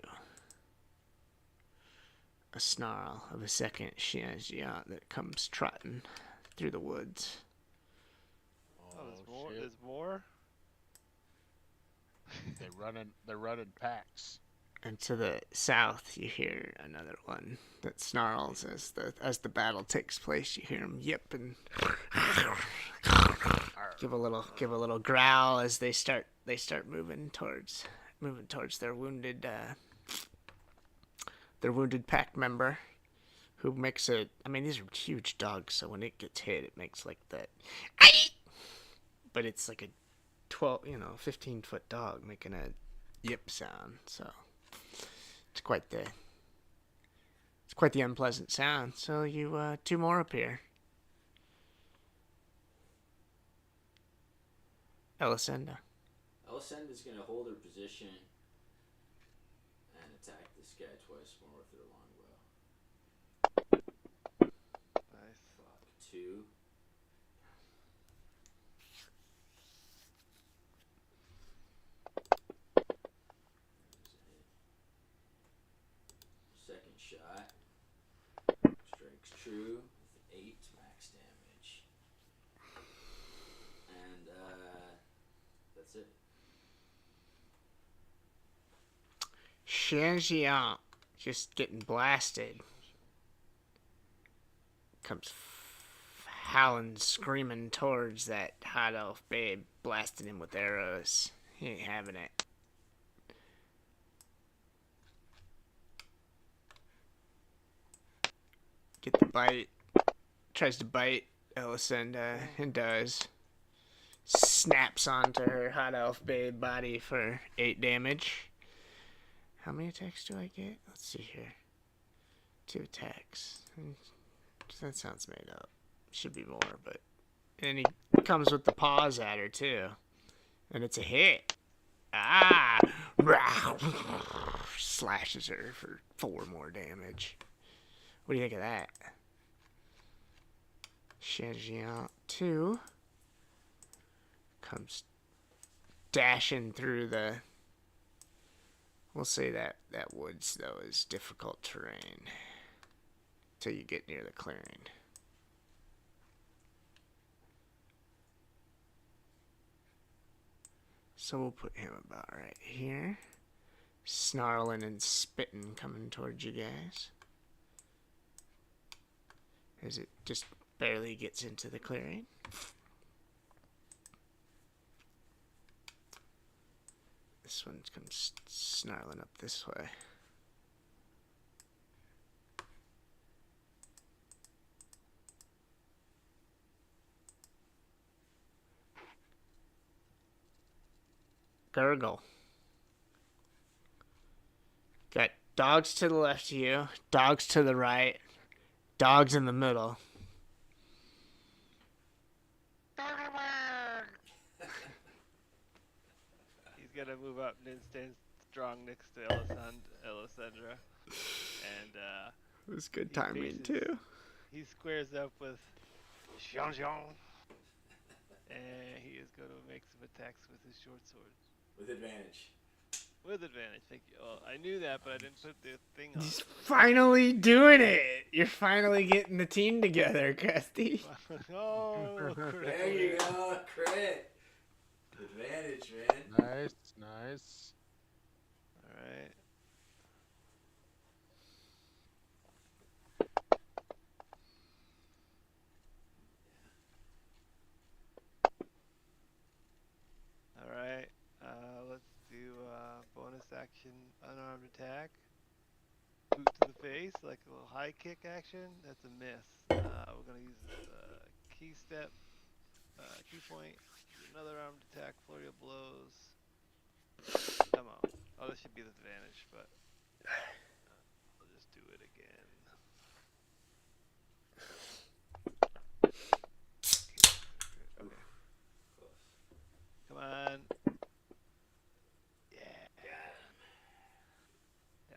S3: a snarl of a second Xianjian that comes trotting through the woods.
S2: Oh, there's more.
S1: Shit.
S2: There's more.
S1: They're running packs.
S3: And to the south, you hear another one that snarls as the battle takes place. You hear them yip and give a little growl as they start moving towards their wounded pack member, who makes these are huge dogs, so when it gets hit, it makes like that, but it's like a 15-foot dog making a yip sound, so it's quite the unpleasant sound. So you, two more appear. Elisenda.
S4: Elisenda's gonna hold her position and attack this guy twice more with her longbow.
S2: Nice.
S4: Fuck. 2. Second shot. Strikes true with 8 max damage. And that's it.
S3: Xianjian, just getting blasted, comes howling, screaming towards that hot elf babe, blasting him with arrows. He ain't having it. Get the bite. Tries to bite Elisenda and does. Snaps onto her hot elf babe body for 8 damage. How many attacks do I get? Let's see here. 2 attacks. That sounds made up. Should be more, but... And he comes with the paws at her, too. And it's a hit. Ah! Slashes her for 4 more damage. What do you think of that? Xianjian 2 comes dashing through the... We'll say that woods, though, is difficult terrain till you get near the clearing. So we'll put him about right here. Snarling and spitting coming towards you guys. As it just barely gets into the clearing. This one comes snarling up this way. Gurgle. Got dogs to the left of you, dogs to the right, dogs in the middle.
S2: He's gonna move up and stand strong next to Elisandra. And
S3: It was good
S2: he
S3: timing,
S2: faces-
S3: too.
S2: he squares up with Xianjian. And he is going to make some attacks with his short sword.
S4: With advantage.
S2: With advantage, thank you. Well, I knew that, but I didn't put the thing on.
S3: He's finally doing it. You're finally getting the team together, Krusty.
S2: Oh,
S4: There you go, crit. Advantage, man.
S1: Nice.
S2: Alright. Alright, let's do bonus action unarmed attack. Boot to the face, like a little high kick action. That's a miss. We're gonna use key step Key point. Another armed attack. Flurry of blows. Come on. Oh, this should be the advantage, but I'll just do it again. Okay. Come on. Yeah.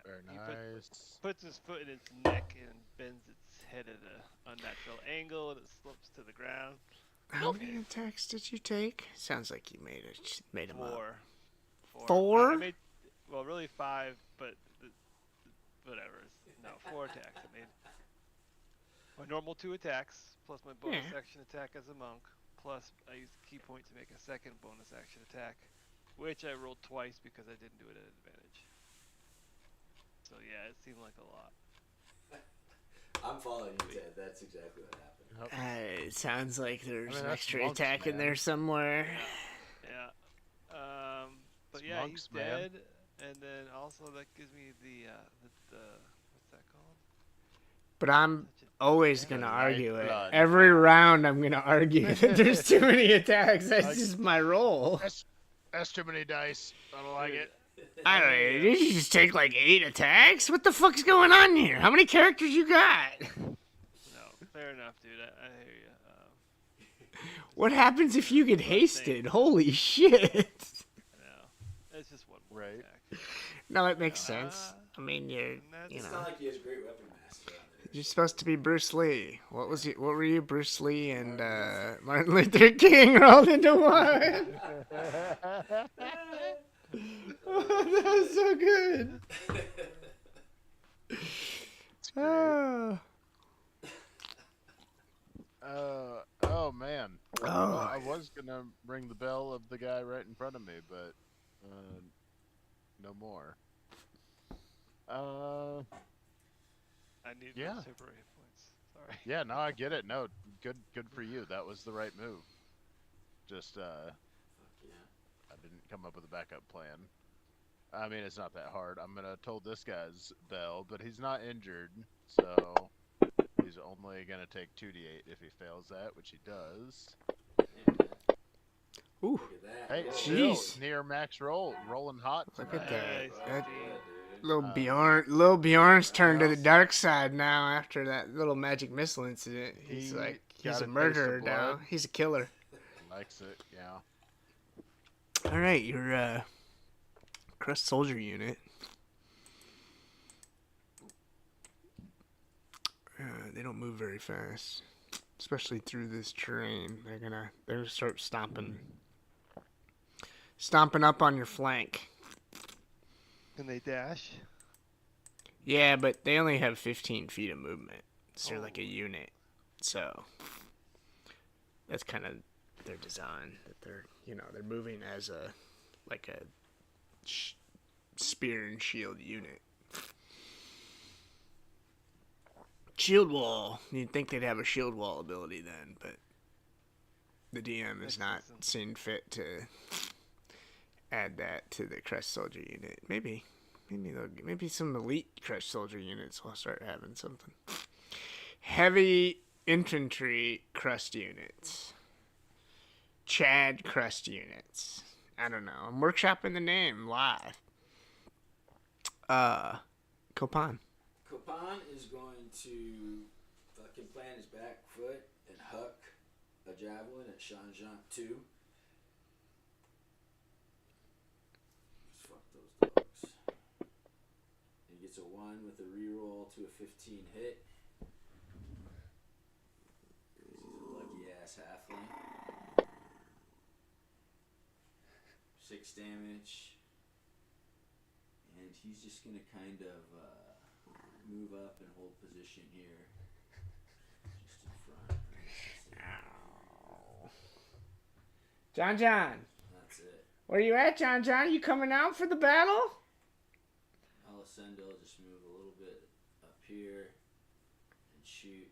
S1: Very
S2: He
S1: nice.
S2: puts his foot in its neck and bends its head at an unnatural angle, and it slips to the ground.
S3: How many attacks did you take? Sounds like you made them up.
S2: Four. I
S3: 4?
S2: made, well, really 5, but whatever. No, 4 attacks. I made my normal 2 attacks, plus my bonus action attack as a monk, plus I used key point to make a second bonus action attack, which I rolled twice because I didn't do it at advantage. So yeah, it seemed like a lot.
S4: I'm following you, Ted. That's exactly what happened.
S3: It sounds like there's an
S1: that's
S3: extra
S1: monks,
S3: attack in
S1: man.
S3: there somewhere.
S2: Yeah. But
S1: It's
S2: yeah,
S1: monks,
S2: he's
S1: man.
S2: dead, and then also that gives me the what's that called?
S3: But I'm always going to
S1: The
S3: argue it.
S1: lifeblood.
S3: Every round I'm going to argue that there's too many attacks. That's
S1: Like-
S3: just my role.
S1: That's too many dice. I don't like it.
S3: I don't know. Did you just take like 8 attacks? What the fuck's going on here? How many characters you got?
S2: No, fair enough, dude. I hear you.
S3: What happens if you get hasted? Holy shit.
S2: No, it's just one more
S1: Right.
S2: attack.
S3: No, it makes sense. I mean, you're,
S2: And that's
S3: you
S4: It's
S3: know,
S4: not like he has a great weapon master on there.
S3: you're supposed to be Bruce Lee. What were you? Bruce Lee and Martin Luther King rolled into one. Oh, that was so good. Oh.
S1: Oh man.
S3: Oh.
S1: Well, I was gonna ring the bell of the guy right in front of me, but no more.
S2: I need
S1: Yeah.
S2: those temporary hit points. Sorry.
S1: Yeah, no, I get it. No, good for you. That was the right move. Just
S4: Yeah.
S1: I didn't come up with a backup plan. I mean, it's not that hard. I'm gonna toll this guy's bell, but he's not injured, so he's only gonna take 2d8 if he fails that, which he does.
S3: Ooh,
S4: Look at that.
S1: Hey,
S4: Whoa.
S1: still
S3: Jeez.
S1: near max roll, rolling hot.
S3: Look at
S1: tonight.
S3: that.
S2: Nice,
S3: That
S2: dude.
S3: little Bjorn's turned to the dark side now after that little magic missile incident. He's
S1: He
S3: like,
S1: got
S3: he's
S1: a
S3: a
S1: taste of
S3: murderer now.
S1: blood.
S3: He's a killer.
S1: Likes it, yeah.
S3: All right, your crust soldier unit. They don't move very fast, especially through this terrain. They're gonna start stomping up on your flank.
S2: Can they dash?
S3: Yeah, but they only have 15 feet of movement. So they're like a unit. So that's kind of their design. That they're they're moving as a spear and shield unit. Shield wall. You'd think they'd have a shield wall ability then, but the DM has not seen fit to add that to the crust soldier unit. Maybe some elite crust soldier units will start having something. Heavy infantry crust units. Chad crust units. I don't know. I'm workshopping the name live. Copan.
S4: Copan is going to fucking plant his back foot and huck a javelin at Jean 2. Just fuck those dogs. He gets a 1 with a reroll to a 15 hit. He's a lucky ass halfling. 6 damage. And he's just gonna kind of move up and hold position here. Just in front.
S3: John.
S4: That's it.
S3: Where you at, John? You coming out for the battle?
S4: Alessandro will just move a little bit up here and shoot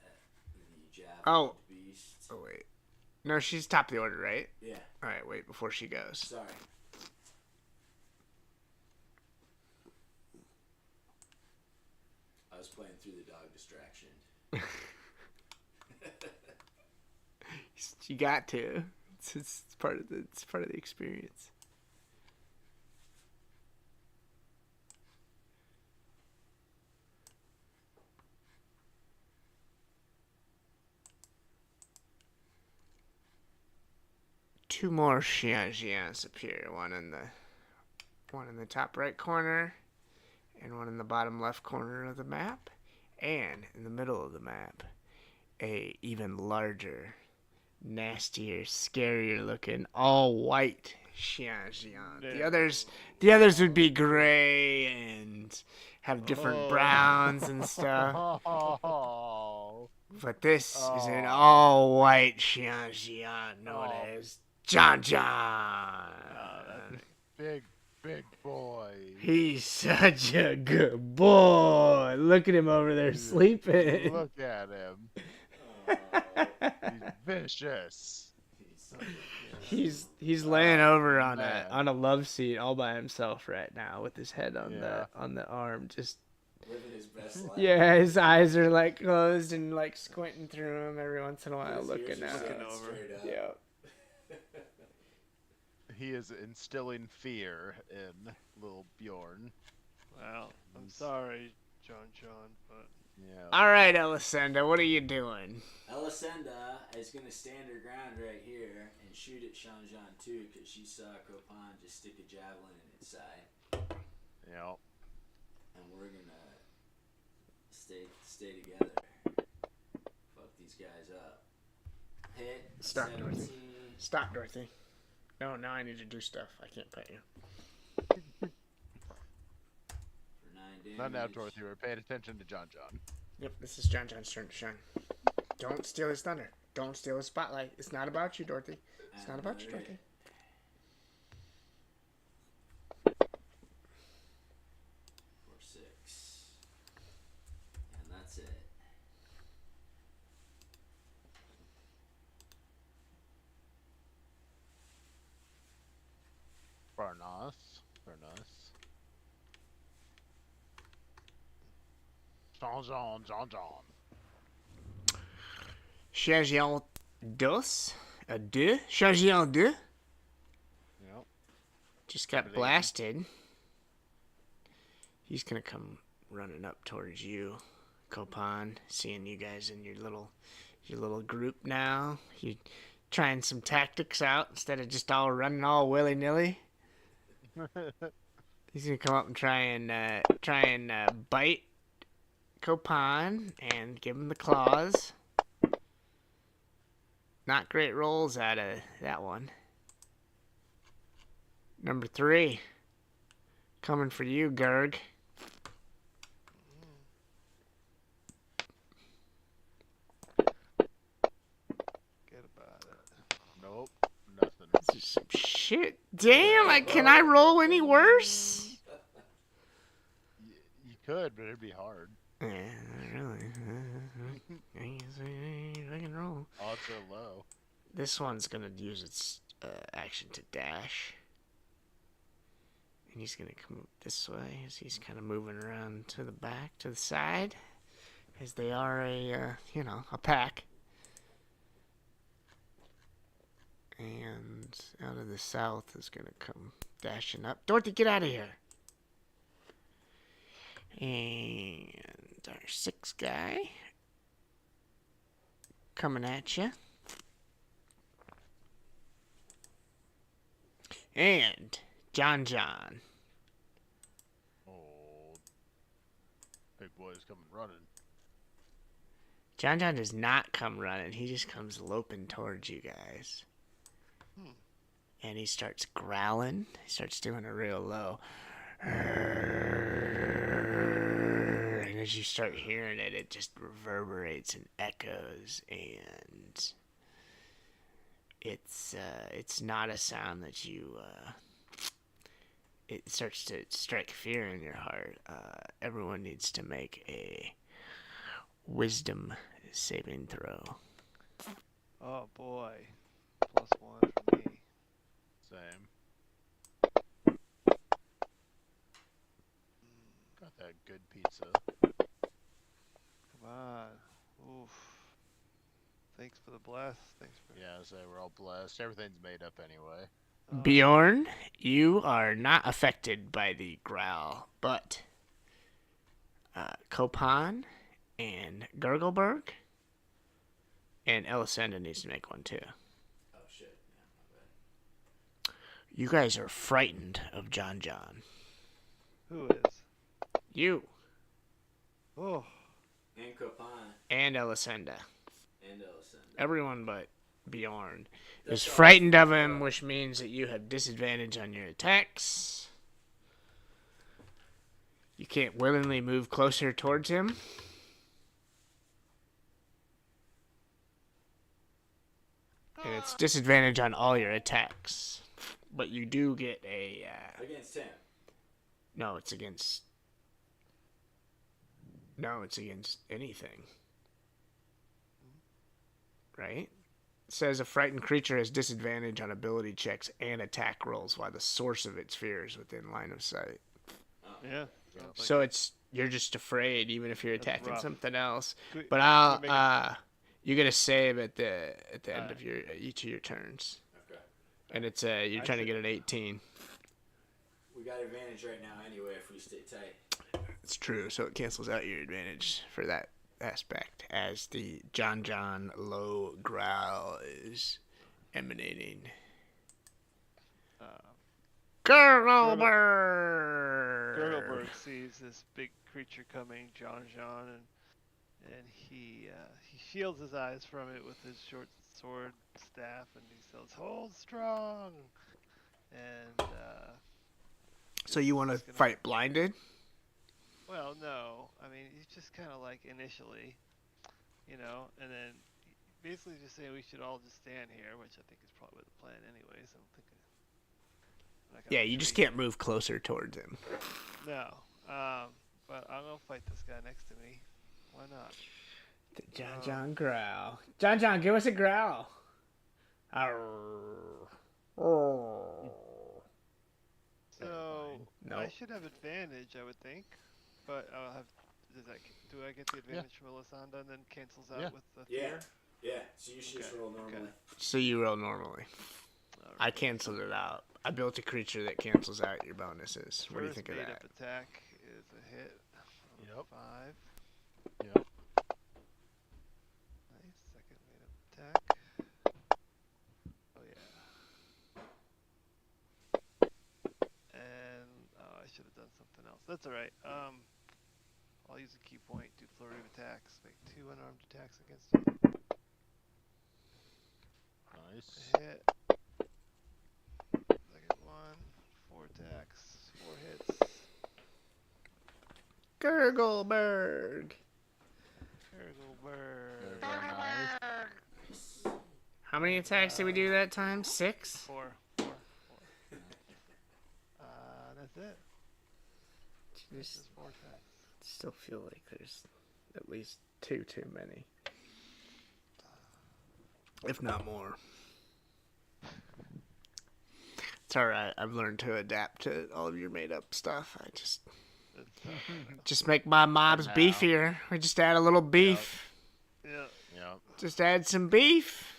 S4: at the javelin beast.
S3: Oh, wait. No, she's top of the order, right?
S4: Yeah,
S3: All right, wait, before she goes.
S4: sorry. I was playing through the dog distraction.
S3: You got to. It's part of the experience. Two more Xianxians appear. One in the top right corner, and one in the bottom left corner of the map, and in the middle of the map, a even larger, nastier, scarier looking, all white Xianxian.
S2: No.
S3: The others would be gray and have different browns and stuff.
S1: Oh.
S3: But this is an
S1: Oh.
S3: all white Xianxian known
S1: Oh.
S3: as John John.
S1: Big boy.
S3: He's such a good boy. Look at him over there sleeping.
S1: Look at him. He's vicious.
S3: He's laying over on
S1: man.
S3: a love seat all by himself right now with his head on
S1: Yeah.
S3: the arm. Just
S4: Living his best life.
S3: yeah, his eyes are like closed and like squinting through them every once in a while,
S4: His
S3: looking
S4: ears are
S3: at
S4: set
S3: him.
S4: straight up.
S3: Yeah.
S1: He is instilling fear in little Bjorn.
S2: Well, I'm sorry, John, but
S1: Yeah.
S3: All right, Elisenda, what are you doing?
S4: Elisenda is going to stand her ground right here and shoot at Shanjan too, because she saw Copan just stick a javelin in its side.
S1: Yeah.
S4: And we're going to stay together. Fuck these guys up. Hit.
S3: Stop,
S4: 17
S3: Dorothy. Stop, Dorothy. No, now I need to do stuff. I can't pet you.
S4: for 9 damage.
S1: Not now, Dorothy. We're paying attention to John.
S3: Yep, this is John John's turn to shine. Don't steal his thunder. Don't steal his spotlight. It's not about you, Dorothy. It's not about you, Dorothy.
S4: For 6. And that's it.
S1: Barnos. John.
S3: Chargé dos. A deux. Chargé en deux.
S1: Yep.
S3: Just got blasted. He's gonna come running up towards you, Copan. Seeing you guys in your little group now. You trying some tactics out instead of just all running all willy nilly. He's gonna come up and try and bite Copan and give him the claws. Not great rolls out of that one. Number 3. Coming for you, Gurg.
S2: get about it.
S1: Nope. Nothing.
S3: This is some shit. Damn, can I roll any worse?
S1: You could, but it'd be hard.
S3: Yeah, really. I guess I can roll.
S1: Odds are low.
S3: This one's gonna use its action to dash. And he's gonna come this way as he's kind of moving around to the back, to the side. As they are a pack. And out of the south is gonna come dashing up. Dorothy, get out of here! And our 6th guy coming at you. And John.
S1: Oh, big boy's coming running.
S3: John does not come running. He just comes loping towards you guys. And he starts growling. He starts doing a real low. And as you start hearing it, it just reverberates and echoes. And it's not a sound that you... it starts to strike fear in your heart. Everyone needs to make a wisdom saving throw.
S2: Oh boy. +1 for me.
S1: Same. Got that good pizza.
S2: Come on. Oof. Thanks for the blast. Thanks for.
S1: Yeah, so we're all blessed. Everything's made up anyway.
S3: Bjorn, you are not affected by the growl, but Kopan and Gurgleberg and Elisenda needs to make one too.
S4: Oh shit! Yeah, my bad.
S3: You guys are frightened of John John.
S2: Who is?
S3: You
S2: Oh.
S4: And Copan
S3: and Elisenda.
S4: and Elisenda.
S3: Everyone but Bjorn is
S4: That's all.
S3: frightened of him, which means that you have disadvantage on your attacks. You can't willingly move closer towards him. And it's disadvantage on all your attacks. But you do get a...
S4: Against him.
S3: No, it's against... No, it's against anything. Right? It says a frightened creature has disadvantage on ability checks and attack rolls while the source of its fear is within line of sight.
S2: Yeah.
S3: So it's you're just afraid even if you're
S2: That's
S3: attacking
S2: rough.
S3: something else.
S2: Could-
S3: But
S2: could we make
S3: you get a save at the end
S2: Alright.
S3: of your each of your turns.
S4: Okay.
S3: And it's you're
S2: I
S3: trying to
S2: see.
S3: get an 18.
S4: We got advantage right now anyway if we stay tight.
S3: It's true, so it cancels out your advantage for that aspect as the John low growl is emanating. Gurgleberg!
S2: Gurgleberg sees this big creature coming, John, and he shields his eyes from it with his short sword staff, and he says, "Hold strong." And
S3: So you want to
S2: Just gonna-
S3: fight blinded?
S2: well, no, I mean he's just kind of like initially, and then basically just saying we should all just stand here, which I think is probably the plan anyways. I don't think. I'm not gonna
S3: Yeah, you just
S2: really-
S3: can't move closer towards him.
S2: No, but I'm gonna fight this guy next to me. Why not?
S3: The John growl. John, give us a growl. Arr. Oh.
S2: So
S3: No.
S2: I should have advantage, I would think, but I'll have. Do I get the advantage from Elisanda and then cancels out
S1: Yeah.
S2: with the
S4: Yeah.
S2: fear?
S4: Yeah. So you should just
S2: Okay,
S4: roll normally.
S2: okay.
S3: So you roll normally.
S2: Alright.
S3: I canceled it out. I built a creature that cancels out your bonuses. What do you
S2: First
S3: think of
S2: made
S3: that?
S2: up attack is a hit.
S1: Yep.
S2: 5.
S1: Yep.
S2: Nice. Second made up attack. Oh yeah. And I should have done something else. That's all right. I'll use a key point. Do flurry of attacks. Make 2 unarmed attacks against him.
S1: Nice.
S2: Hit. Second one. 4 attacks. 4 hits.
S3: Gurgleberg.
S2: Gurgleberg.
S1: Very nice.
S3: How many attacks did we do that time? 6?
S2: 4. That's it.
S3: Just
S2: Just 4 attacks.
S3: still feel like there's at least 2 too many. If not more. It's alright. I've learned to adapt to all of your made up stuff. I just make my mobs
S1: now.
S3: beefier. We just add a little beef.
S2: Yeah.
S1: Yep.
S3: Just add some beef.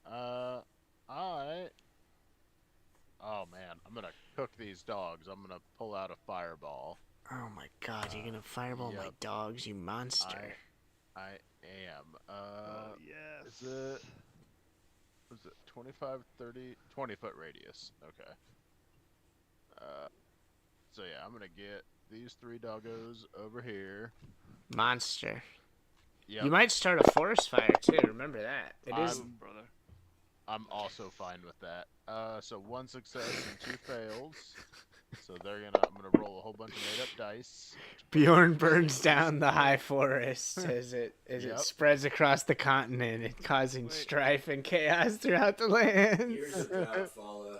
S1: I. Oh man, I'm gonna cook these dogs. I'm gonna pull out a fireball.
S3: Oh my god, you're gonna fireball my
S1: yep.
S3: dogs, you monster.
S1: I am.
S2: Oh, yes.
S1: Is it? Was it 25, 30, 20 foot radius? Okay. So yeah, I'm gonna get these 3 doggos over here.
S3: Monster.
S1: Yep.
S3: You might start a forest fire too, remember that. It is
S2: Ooh, brother.
S1: I'm also fine with that. So 1 success and 2 fails. So I'm gonna roll a whole bunch of made up dice.
S3: Bjorn burns down the high forest as it
S1: Yep.
S3: spreads across the continent and causing
S2: Wait.
S3: strife and chaos throughout the lands.
S4: Here's a drought follow.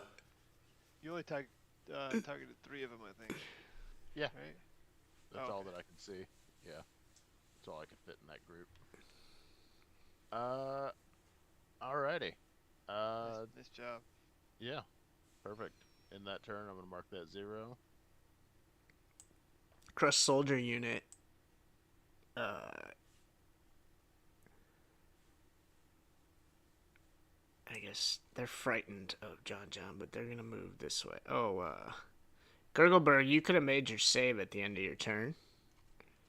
S2: You only targeted 3 of them, I think.
S1: Yeah.
S2: Right?
S1: That's
S2: Oh,
S1: all
S2: okay.
S1: that I can see. Yeah. That's all I can fit in that group. Alrighty.
S2: Nice job.
S1: Yeah. Perfect. In that turn, I'm gonna mark that 0.
S3: Crushed soldier unit I guess they're frightened of John John, but they're gonna move this way. Oh, Gurgleberg, you could have made your save at the end of your turn.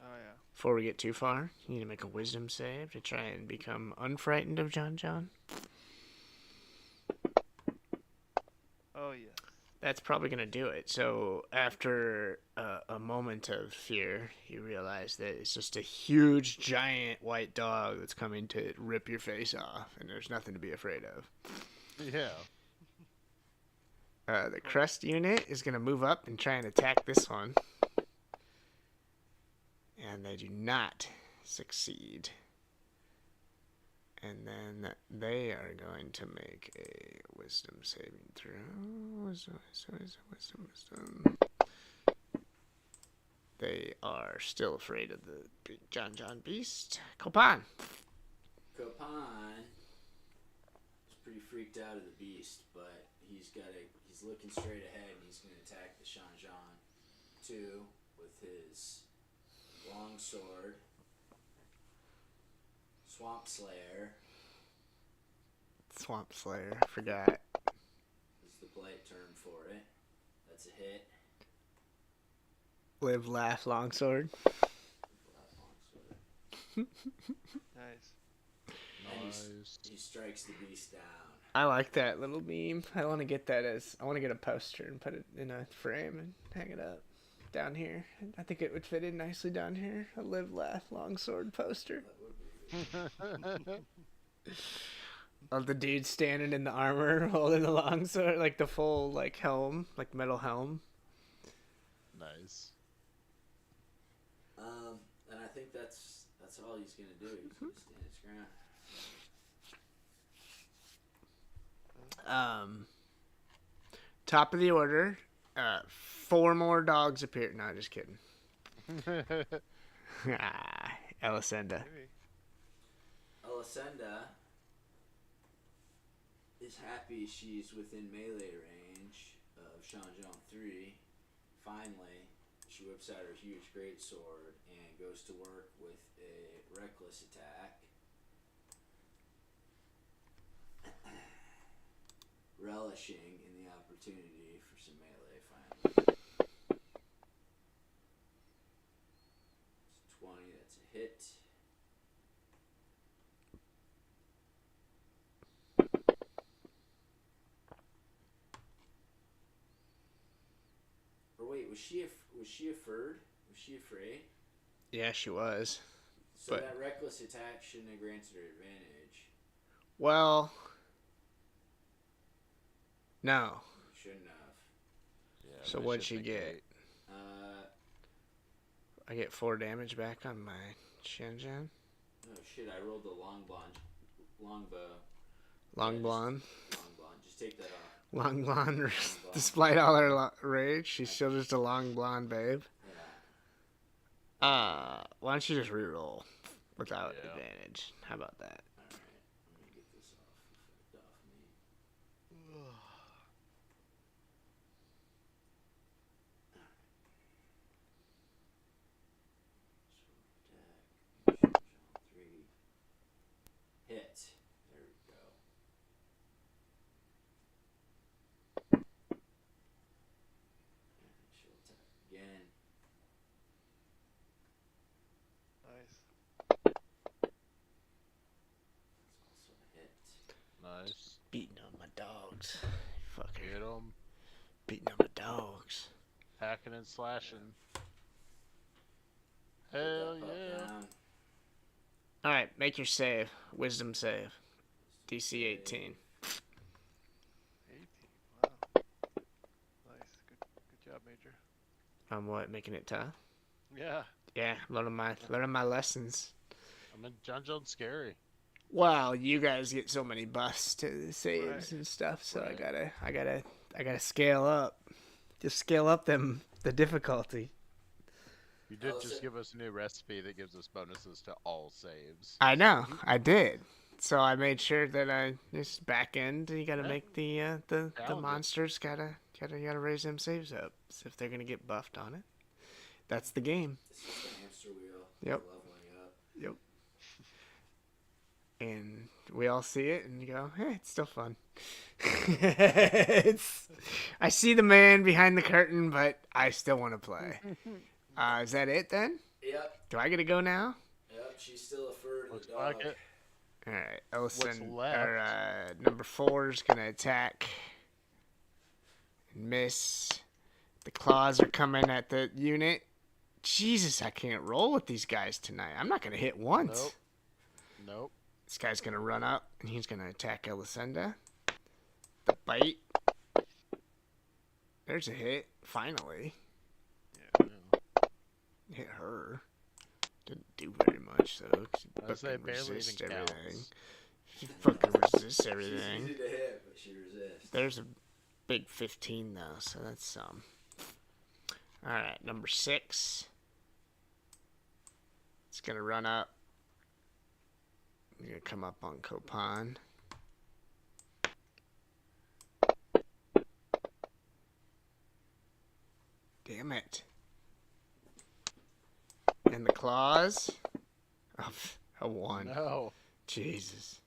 S2: Oh yeah.
S3: Before we get too far, you need to make a wisdom save to try and become unfrightened of John John.
S2: Oh yes.
S3: That's probably going to do it. So after a moment of fear, you realize that it's just a huge, giant white dog that's coming to rip your face off, and there's nothing to be afraid of.
S1: Yeah.
S3: The crest unit is going to move up and try and attack this one. And they do not succeed. And then they are going to make a wisdom saving throw. Wisdom. They are still afraid of the big John John beast. Copan.
S4: Copan is pretty freaked out of the beast, but he's looking straight ahead and he's going to attack the Shan Jan 2 with his long sword. Swamp Slayer
S3: Swamp Slayer, I forgot.
S4: is the polite term for it. That's a hit.
S3: Live, laugh, longsword.
S2: Nice.
S4: And he strikes the beast down.
S3: I like that little meme. I want to get a poster and put it in a frame and hang it up down here. I think it would fit in nicely down here. A live, laugh, longsword poster. Of the dude standing in the armor holding the longsword, like the full helm, like metal helm.
S1: Nice.
S4: And I think that's all he's gonna do. He's gonna stand his ground.
S3: Top of the order. 4 more dogs appear. No, just kidding. Elisenda.
S2: Maybe.
S4: Elisenda is happy she's within melee range of Shanjiang 3. Finally, she whips out her huge greatsword and goes to work with a reckless attack. Relishing in the opportunity for some melee finally. It's 20, that's a hit. Or wait, was she afraid? Was she afraid?
S3: Yeah, she was.
S4: So
S3: But-
S4: that reckless attack shouldn't have granted her advantage.
S3: Well, no.
S4: Shouldn't have.
S1: Yeah,
S3: So
S1: they
S3: what'd
S1: should
S3: she get?
S1: negate.
S3: I get 4 damage back on my Shanjan.
S4: Oh shit! I rolled the longbow.
S3: Long
S4: Yeah,
S3: blonde.
S4: Long blonde. Just take that off.
S3: Long blonde.
S4: blonde.
S3: Despite all her rage, she's still just a long blonde babe.
S4: Yeah.
S3: Why don't you just reroll without
S1: Yeah.
S3: advantage? How about that?
S4: All right. Let me get this off me. Attack. 3. Hit. There we go. And she'll attack again.
S2: Nice.
S4: Also a hit.
S1: Nice.
S3: Beating on my dogs. Fucker.
S1: Get 'em.
S3: Beating on my dogs.
S1: Hacking and slashing.
S4: Put
S1: Hell
S4: that pup
S1: yeah.
S4: down.
S3: Alright, make your save. Wisdom save. DC 18.
S2: 18. Wow. Nice. Good job, Major.
S3: I'm what? Making it tough?
S2: Yeah.
S3: Yeah, learning my lessons.
S1: I mean, John John's scary.
S3: Well, you guys get so many buffs to the saves
S2: Right.
S3: and stuff, so
S1: Right.
S3: I gotta scale up. Just scale up the difficulty.
S1: You did
S4: Oh,
S1: just
S4: so-
S1: give us a new recipe that gives us bonuses to all saves.
S3: I know, I did. So I made sure that I this back end you gotta
S1: Yeah.
S3: make the
S1: Talented.
S3: monsters gotta raise them saves up. So if they're gonna get buffed on it. That's the game.
S4: This is the hamster wheel.
S3: Yep.
S4: Leveling up.
S3: Yep. And we all see it and go, it's still fun. I see the man behind the curtain, but I still want to play. Is that it then?
S4: Yep.
S3: Do I get to go now?
S4: Yep. She's still a fur to
S1: Looks
S4: the dog.
S1: like it.
S3: All right,
S1: What's
S3: Ellison,
S1: left?
S3: number 4 is gonna attack and miss. The claws are coming at the unit. Jesus, I can't roll with these guys tonight. I'm not gonna hit once.
S1: Nope.
S3: This guy's gonna run up and he's gonna attack Elisenda. The bite. There's a hit. Finally.
S1: Yeah.
S3: Hit her. Didn't do very much though.
S1: I say
S3: Fucking
S1: barely
S3: resist
S1: even
S3: everything.
S1: counts.
S3: She fucking resists
S4: She's
S3: everything.
S4: easy to hit, but she resists.
S3: There's a big 15 though, so that's some. Alright, number 6. It's gonna run up. It's gonna come up on Copan. Damn it. And the claws. Oh, a 1.
S1: No.
S3: Jesus.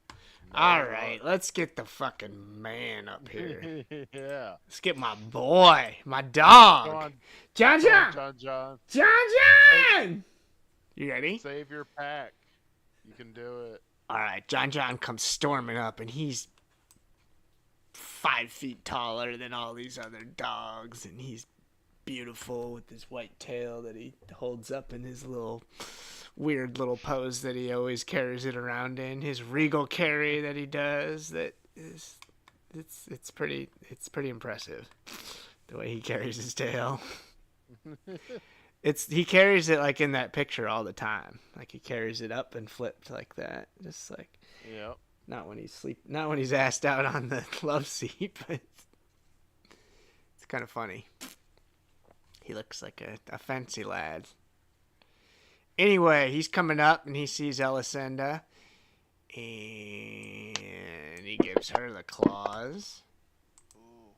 S1: No.
S3: Alright, let's get the fucking man up here.
S1: Yeah.
S3: Let's get my boy, my dog.
S1: Come on,
S3: John John!
S1: John.
S3: John John! You ready?
S1: Save your pack. You can do it.
S3: Alright, John John comes storming up, and he's 5 feet taller than all these other dogs, and he's beautiful with his white tail that he holds up in his little weird little pose that he always carries it around in. His regal carry that he does, that is, it's pretty impressive the way he carries his tail. He carries it like in that picture all the time. Like he carries it up and flipped like that. Just like
S1: Yep.
S3: not when he's assed out on the love seat, but it's kind of funny. He looks like a fancy lad. Anyway, he's coming up and he sees Elisenda and he gives her the claws.
S2: Ooh,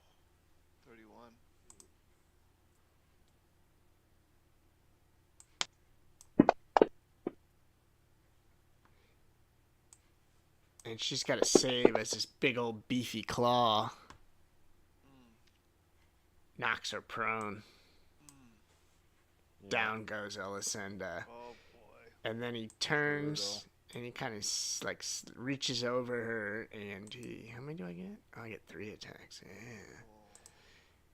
S2: 31.
S3: And she's got to save as this big old beefy claw knocks her prone.
S1: Yeah.
S3: Down goes Elisenda.
S2: Oh boy.
S3: And then he turns and he kind of like reaches over her and how many do I get? Oh, I get 3 attacks. Yeah.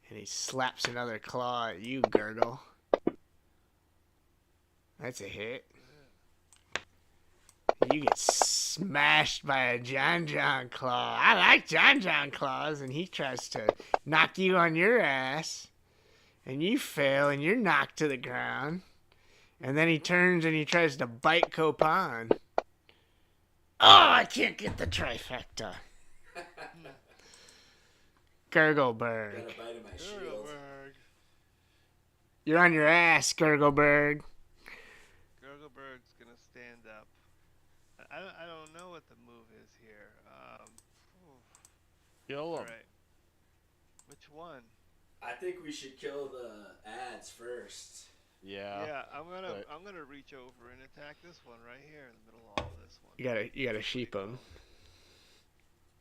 S3: And he slaps another claw at you, Gurgle. That's a hit. You get smashed by a John John claw. I like John John claws, and he tries to knock you on your ass, and you fail, and you're knocked to the ground. And then he turns and he tries to bite Copan. Oh, I can't get the trifecta. Gurgleberg.
S4: Got a bite of my shield.
S2: Gurgleberg.
S3: You're on your ass, Gurgleberg.
S2: Gurgleberg's gonna stand up. I don't know what the move is here.
S1: Kill him.
S2: Alright. Which one?
S4: I think we should kill the ads first.
S1: Yeah.
S2: Yeah, I'm gonna reach over and attack this one right here in the middle of all of this one.
S3: You gotta sheep him.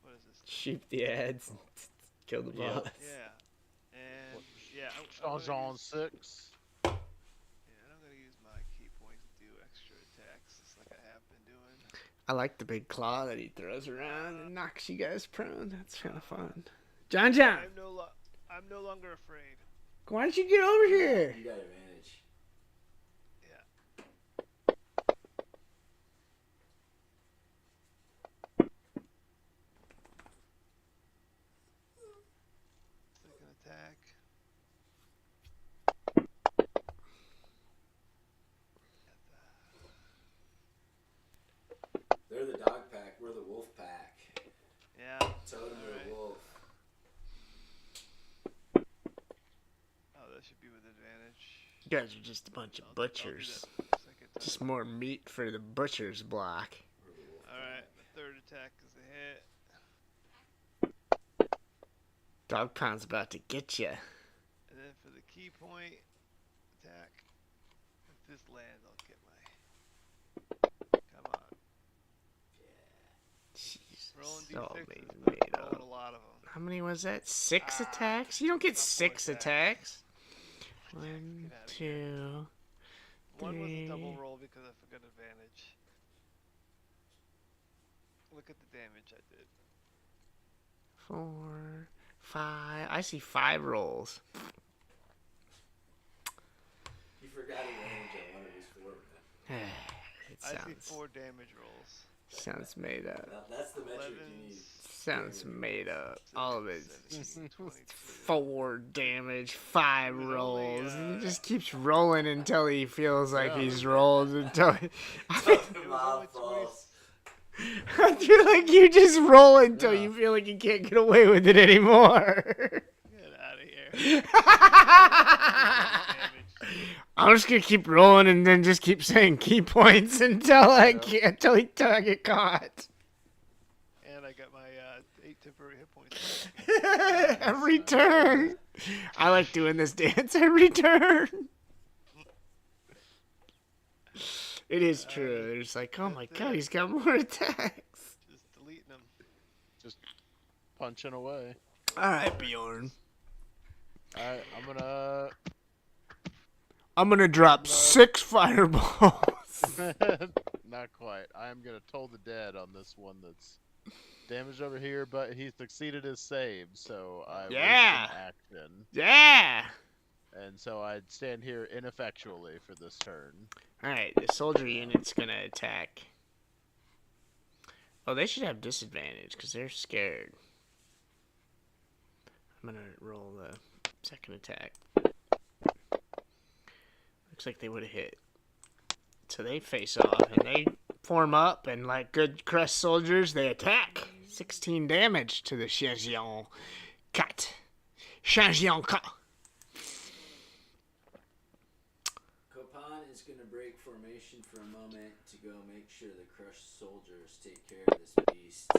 S2: What is this?
S3: Sheep the ads and kill the
S1: Yeah.
S3: boss.
S2: Yeah. And yeah, I'm
S1: Jean
S2: gonna
S1: Jean
S2: use,
S1: 6.
S2: yeah, and I'm gonna use my key point to do extra attacks, just like I have been doing.
S3: I like the big claw that he throws around and knocks you guys prone. That's kind of fun. John John,
S2: I'm no longer afraid.
S3: why don't you get over here?
S4: You got advantage.
S2: Yeah. Second attack.
S4: They're the dog pack. We're the wolf pack.
S2: Yeah.
S4: Totem
S2: Alright.
S4: or wolf.
S2: Oh, that should be with advantage.
S3: You guys are just a bunch of butchers.
S2: I'll do that second time.
S3: Just more meat for the butcher's block.
S4: We're the wolf
S2: Alright, the third attack is a hit.
S3: Dog Pound's about to get you.
S2: And then for the key point attack, if this lands, I'll get my. Come on.
S3: all
S2: D6s,
S3: made
S2: but I'm rolling
S3: up.
S2: a lot of them.
S3: How many was that? 6 attacks? You don't get
S2: got
S3: 6
S2: 4
S3: attacks.
S2: Get
S3: 1,
S2: outta here.
S3: 2,
S2: One was a double
S3: 3.
S2: roll because I forgot advantage. Look at the damage I did.
S3: 4, 5. I see 5 rolls.
S4: You forgot advantage on one of his 4, man.
S3: It
S2: I see
S3: sounds
S2: 4 damage rolls.
S3: sounds made up.
S4: Well, that's the metric you
S2: 11s,
S4: need.
S3: Sounds made up. All of it.
S2: 17, 22.
S3: 4 damage, 5
S2: It was
S3: rolls.
S2: only,
S3: He just keeps rolling until he feels like
S1: Yeah.
S3: he's rolled. Until he,
S4: The
S2: It was
S4: mob
S2: only 20
S4: falls.
S3: I feel like you just roll until you feel like you can't get away with it anymore.
S2: Get out of here.
S3: I'm just gonna keep rolling and then just keep saying key points until I get caught.
S2: And I got my 8 temporary hit points.
S3: Every turn. I like doing this dance every turn. It is true. They're just like, oh my god, he's got more attacks.
S2: Just deleting them.
S1: Just punching away.
S3: Alright, Bjorn.
S1: Alright,
S3: I'm gonna drop 6 fireballs.
S1: not quite. I am gonna toll the dead on this one that's damaged over here, but he succeeded his save, so I wasted action.
S3: Yeah.
S1: And so I'd stand here ineffectually for this turn.
S3: Alright, the soldier unit's gonna attack. Oh, they should have disadvantage because they're scared. I'm gonna roll the second attack. Looks like they would have hit. So they face off and they form up, and like good crest soldiers, they attack. 16 damage to the Changion Cat. Changion Cat.
S4: Copan is going to break formation for a moment to go make sure the crushed soldiers take care of this beast.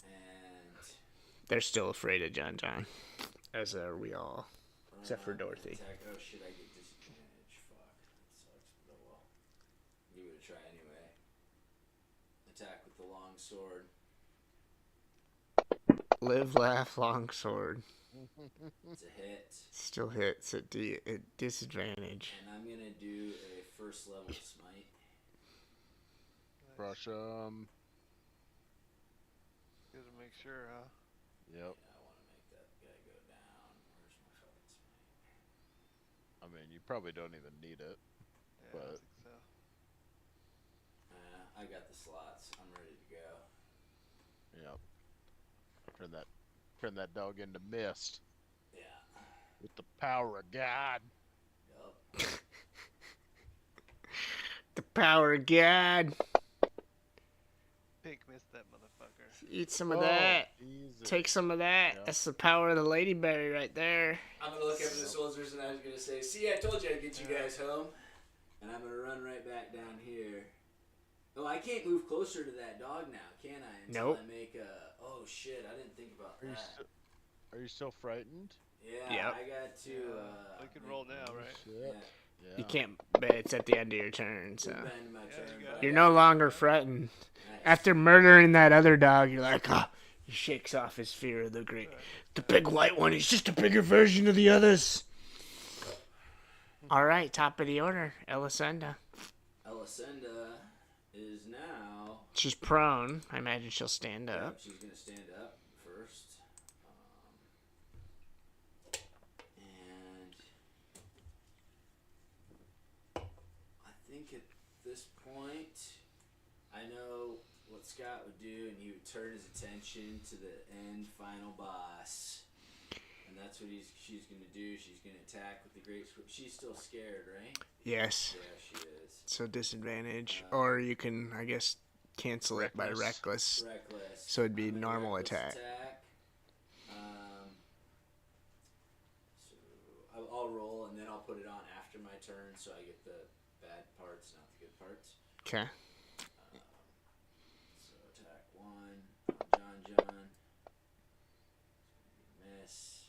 S4: And
S3: They're still afraid of John John, as are we all, except for Dorothy.
S4: attack. Oh shit, I get disadvantage. Fuck, that sucks. But oh well. Give it a try anyway. Attack with the long sword.
S3: Live, laugh, long sword.
S4: It's a hit.
S3: Still hits at disadvantage.
S4: And I'm gonna do a first level smite.
S1: Crush 'em.
S2: Good to make sure, huh?
S1: Yep.
S4: Yeah, I want to make that guy go down. Where's my fucking smite?
S1: I mean, you probably don't even need it.
S2: Yeah, I
S1: But-
S2: don't think so.
S4: I got the slots. I'm ready to go.
S1: Yep. Turn that dog into mist
S4: Yeah.
S1: with the power of God.
S4: Yup.
S3: The power of God.
S2: Pink missed that motherfucker.
S3: Eat some of that.
S1: easy.
S3: Take some of that.
S1: Yep.
S3: That's the power of the ladyberry right there.
S4: I'm gonna look up at the soldiers and I was gonna say, "See, I told you I'd get you guys home." And I'm gonna run right back down here. Oh, I can't move closer to that dog now, can I? Until
S3: Nope.
S4: I make a. Oh shit! I didn't think about
S1: Are you,
S4: that.
S1: are you still frightened?
S4: Yeah,
S3: Yep.
S4: I got to.
S2: We can roll now, right?
S4: Yeah.
S1: Shit. Yeah.
S3: You can't, but it's at the end of your turn, so.
S4: Move into my
S2: Yeah,
S4: turn,
S2: you
S4: but
S2: got
S4: I
S3: You're
S4: got-
S3: no longer frightened.
S4: Nice.
S3: After murdering that other dog, you're like, ah. He shakes off his fear of the great. The big white one is just a bigger version of the others. All right, top of the order, Elisenda.
S4: Elisenda is now.
S3: She's prone. I imagine she'll stand up.
S4: She's gonna stand up first. And I think at this point, I know what Scott would do, and he would turn his attention to the final boss. And that's what she's gonna do. She's gonna attack with the great sword. She's still scared, right?
S3: Yes.
S4: Yeah, she is.
S3: So disadvantage, or you can, I guess, cancel it by reckless.
S4: Reckless.
S3: So it'd be
S4: I'm gonna
S3: normal
S4: reckless
S3: attack.
S4: So I'll roll and then I'll put it on after my turn, so I get the bad parts, not the good parts.
S3: Okay.
S4: So attack 1 on John. Miss.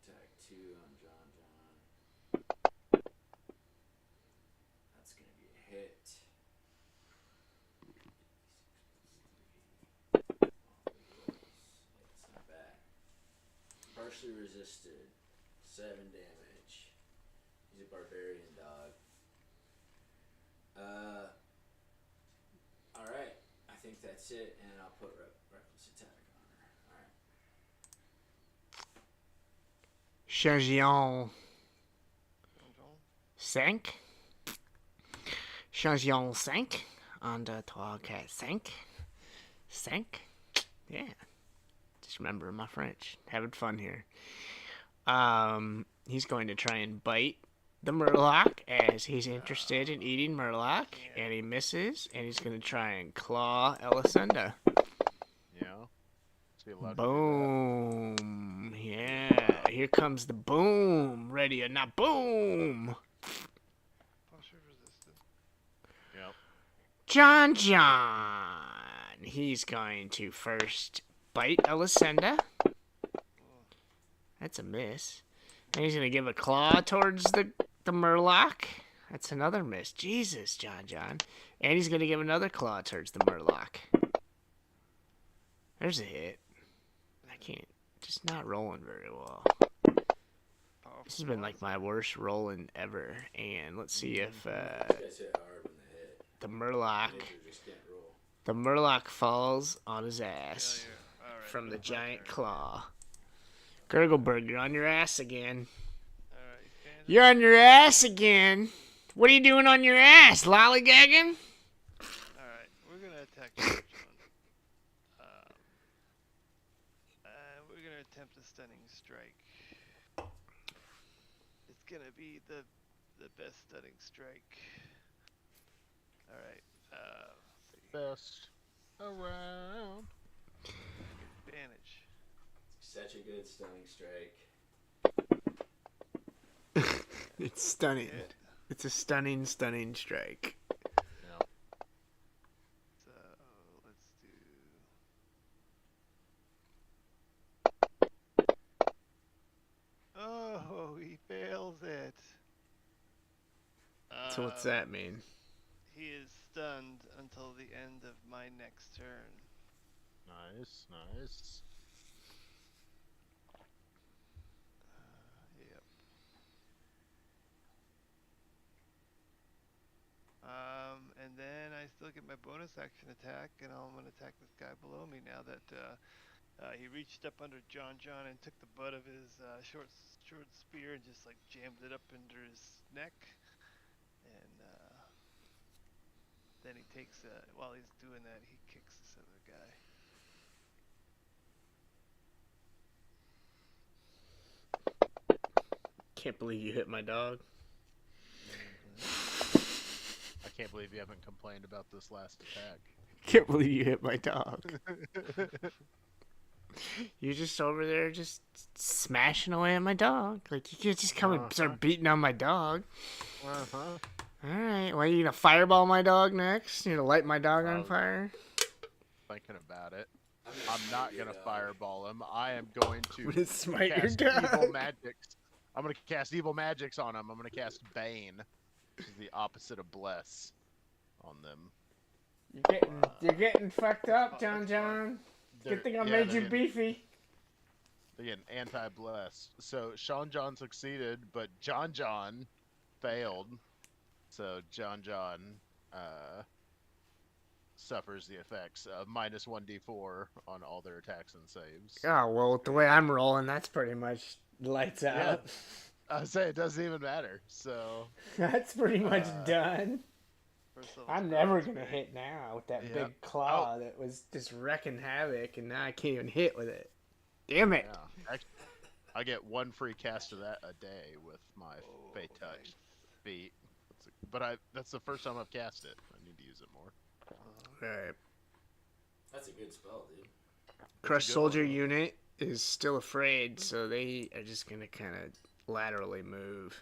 S4: Attack 2 on John. That's gonna be a hit. partially resisted. 7 damage. He's a barbarian dog. Alright. I think that's it, and I'll put reckless attack on her. Alright.
S3: Changeon
S2: Don't
S3: 5. Changeon 5. 1, 2, 3, 4, 5. 5. Yeah. Just remember my French. Having fun here. He's going to try and bite the Murloc as he's interested in eating Murloc, and he misses, and he's going to try and claw Elisenda.
S1: Yeah. Is he allowed to do
S3: Boom. Yeah. Here comes the boom. Ready or not, boom.
S2: Partially resisted.
S1: that? Yep.
S3: John. He's going to first bite Elisenda. That's a miss. And he's going to give a claw towards the Murloc. That's another miss. Jesus, John. And he's going to give another claw towards the Murloc. There's a hit. I can't. Just not rolling very well. This has been like my worst rolling ever. And let's see if
S4: You guys hit hard when they hit.
S3: the Murloc...
S4: Ninja just can't roll.
S3: The Murloc falls on his ass
S2: Failure. Alright.
S3: from the
S2: my
S3: giant
S2: turn.
S3: claw. Gurgleberg, you're on your ass again.
S2: Alright, Kansas.
S3: You're on your ass again. What are you doing on your ass? Lollygagging?
S2: Alright, we're gonna attack George one. We're gonna attempt a stunning strike. It's gonna be the best stunning strike. Alright, let's see.
S1: Best around.
S2: Advantage.
S4: Such a good stunning strike.
S3: It's stunning.
S2: Hit.
S3: It's a stunning strike.
S1: Yeah.
S2: So let's do. Oh, he fails it.
S3: So what's that mean?
S2: He is stunned until the end of my next turn.
S1: Nice.
S2: Yep. And then I still get my bonus action attack, and I'm gonna attack this guy below me now that he reached up under John and took the butt of his short spear and just like jammed it up under his neck, and then he takes while he's doing that, he kicks this other guy.
S3: Can't believe you hit my dog.
S1: I can't believe you haven't complained about this last attack.
S3: Can't believe you hit my dog. You're just over there just smashing away at my dog. Like, you can't just come and start beating on my dog.
S1: Uh-huh.
S3: Alright, well, you gonna fireball my dog next? You gonna light my dog on fire?
S1: Thinking about it. I'm not gonna fireball him. I am going to
S3: I'm gonna smite your
S1: cast evil
S3: dog.
S1: magics. I'm gonna cast evil magics on him. I'm gonna cast Bane, which is the opposite of Bless, on them.
S3: You're getting fucked up, John. Good thing I made you beefy.
S1: They're getting anti-Bless. So Sean John succeeded, but John failed. So John suffers the effects of minus 1d4 on all their attacks and saves.
S3: Oh, well, with the way I'm rolling, that's pretty much lights out.
S1: I would say it doesn't even matter. So
S3: That's pretty much done.
S2: First level
S3: I'm
S2: spell
S3: never
S2: is
S3: going to
S2: great.
S3: hit now with that
S1: Yeah.
S3: big claw that was just wrecking havoc, and now I can't even hit with it. Damn it.
S1: yeah, actually, I get one free cast of that a day with my Fey Touch
S2: nice.
S1: feat. But that's the first time I've cast it. I need to use it more.
S3: Alright.
S4: That's a good spell, dude.
S3: Crushed
S1: good
S3: Soldier
S1: one.
S3: unit is still afraid, so they are just going to kind of laterally move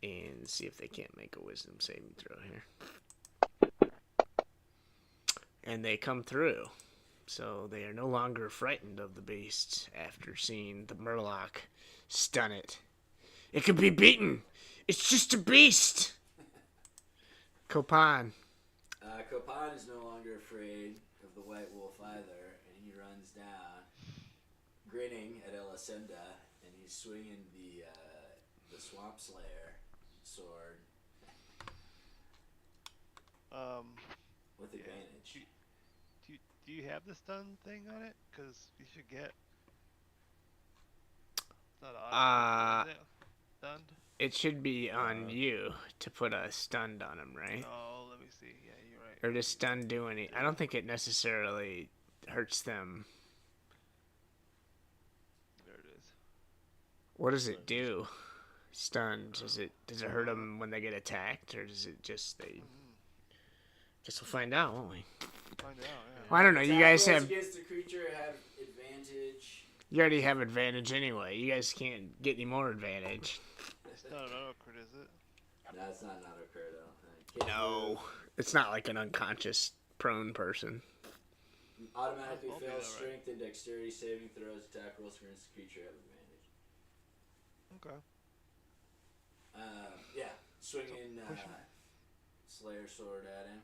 S3: and see if they can't make a wisdom saving throw here. And they come through. So they are no longer frightened of the beast after seeing the Murloc stun it. It can be beaten. It's just a beast. Copan.
S4: Copan is no longer afraid of the white wolf either, and he runs down, grinning at Elisenda, and he's swinging the Swamp Slayer sword with advantage.
S2: Do you have the stun thing on it? Because you should get. It's not auto, is it? Stunned?
S3: It should be on you to put a stunned on him, right?
S2: Oh, let me see. Yeah, you're right.
S3: Or does stun do any? I don't think it necessarily hurts them.
S2: There it is.
S3: What does it do? Stunned. Does it hurt them when they get attacked, or does it just they? Guess we'll find out, won't we?
S2: Find out. Yeah.
S3: Well, I don't know. You guys have.
S4: Against the creature have advantage.
S3: You already have advantage anyway. You guys can't get any more advantage.
S2: It's not an auto crit, is it?
S4: No, it's not an auto crit, I don't think.
S3: No, it's not like an unconscious prone person.
S4: Automatically
S2: That'll be
S4: fails
S2: alright.
S4: strength and dexterity saving throws, attack rolls against the creature have advantage.
S2: Okay.
S4: Yeah, swinging
S2: push him.
S4: Slayer sword at him.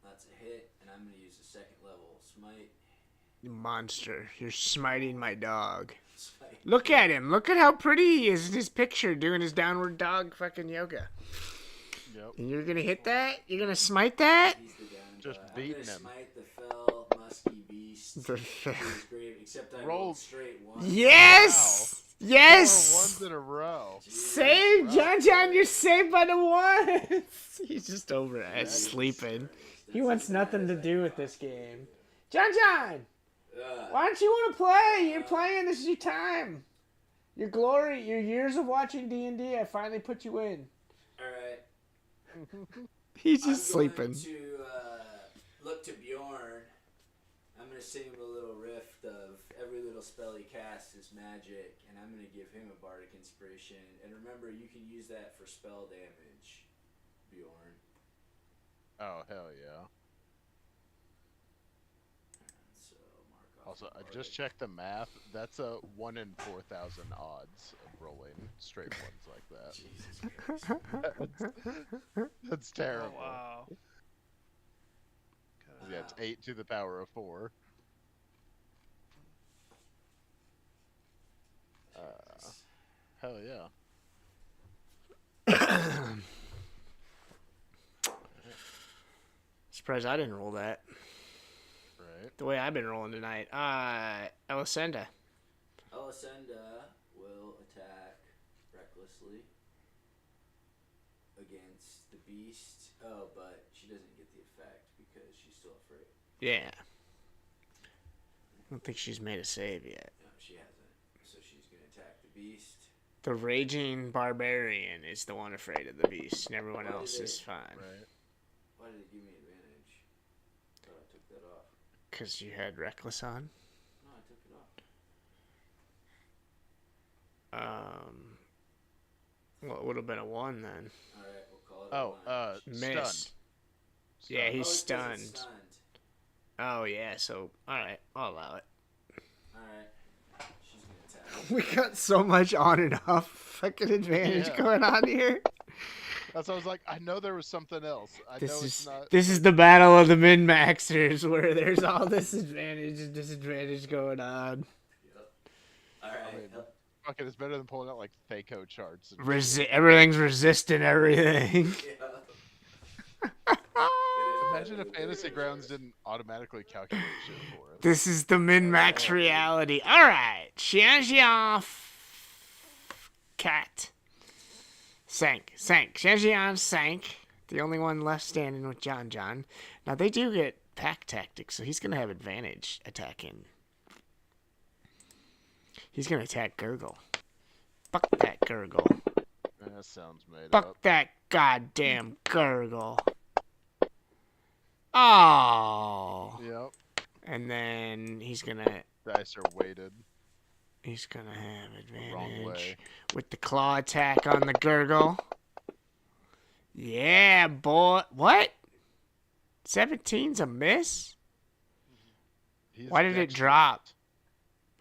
S4: That's a hit, and I'm going to use a second level smite.
S3: You monster. You're smiting my dog.
S4: Smite.
S3: Look at him. Look at how pretty he is in his picture doing his downward dog fucking yoga.
S1: Yep.
S3: And you're gonna hit that? You're gonna smite that?
S4: He's the down
S1: Just
S4: dog.
S1: beating
S4: I'm gonna
S1: him.
S4: smite the fell musky beast to his grave, except I
S1: Roll.
S4: rolled straight one.
S3: Yes!
S1: 4
S3: Yes!
S1: ones in a row.
S3: Saved! John, you're saved by the ones! He's just over at
S4: Jesus
S3: sleeping.
S4: Christ,
S3: He
S4: that's
S3: wants
S4: as
S3: nothing
S4: bad
S3: to
S4: as
S3: do
S4: I
S3: with
S4: thought.
S3: this game. John! Why don't you want to play? You're playing. This is your time. Your glory, your years of watching D&D, I finally put you in.
S4: Alright.
S3: He's just
S4: I'm
S3: sleeping.
S4: going to look to Bjorn. I'm going to sing him a little riff of every little spell he casts is magic, and I'm going to give him a bardic inspiration. And remember, you can use that for spell damage, Bjorn.
S1: Oh, hell yeah.
S4: So, mark off
S1: Also,
S4: the
S1: I just checked the math. That's a 1 in 4,000 odds of rolling straight ones like that.
S4: Jesus Christ.
S1: That's terrible.
S2: Oh, wow.
S1: Yeah, it's 8 to the power of 4. Hell yeah.
S3: Surprised I didn't roll that.
S1: Right.
S3: The way I've been rolling tonight. Elisenda.
S4: Elisenda will attack recklessly against the beast. Oh, but she doesn't get the effect because she's still afraid.
S3: Yeah. I don't think she's made a save yet.
S4: No, she hasn't. So she's going to attack the beast.
S3: The raging barbarian is the one afraid of the beast, and everyone
S4: Why
S3: else
S4: did
S3: is
S4: it-
S3: fine.
S1: Right.
S4: Why did it give me advantage? Thought I took that off.
S3: Because you had reckless on.
S4: No, I took it off.
S3: Well, it would have been a 1 then.
S4: Alright, we'll call it
S1: Oh,
S4: a one.
S3: Miss.
S1: stunned.
S3: Yeah,
S1: Stunned.
S3: he's
S4: Oh, it says
S3: stunned.
S4: it's stunned.
S3: Oh, yeah, so, alright, I'll allow it.
S4: Alright. She's going to attack.
S3: We got so much on and off fucking advantage
S1: Yeah.
S3: going on here.
S1: That's why I was like, I know there was something else. I know it's not.
S3: This is the battle of the min-maxers where there's all this advantage and disadvantage going on.
S4: Yep. Alright.
S1: I mean, fucking, it's better than pulling out like Thaco charts. And
S3: Everything's resisting everything.
S4: Yeah.
S1: Imagine if Fantasy Grounds didn't automatically calculate shit for it.
S3: This is the min-max reality. Alright, Xianxian cat. Sank. Xianxian sank. The only one left standing with John. Now they do get pack tactics, so he's gonna have advantage attacking. He's gonna attack Gurgle. Fuck that Gurgle.
S1: That sounds made
S3: Fuck
S1: up.
S3: that goddamn Gurgle. Oh.
S1: Yep.
S3: And then he's gonna
S1: Dice are weighted
S3: have
S1: the wrong
S3: advantage
S1: way.
S3: with the claw attack on the Gurgle. Yeah, boy. What? 17's a miss?
S1: He's
S3: Why did it
S1: dex
S3: drop?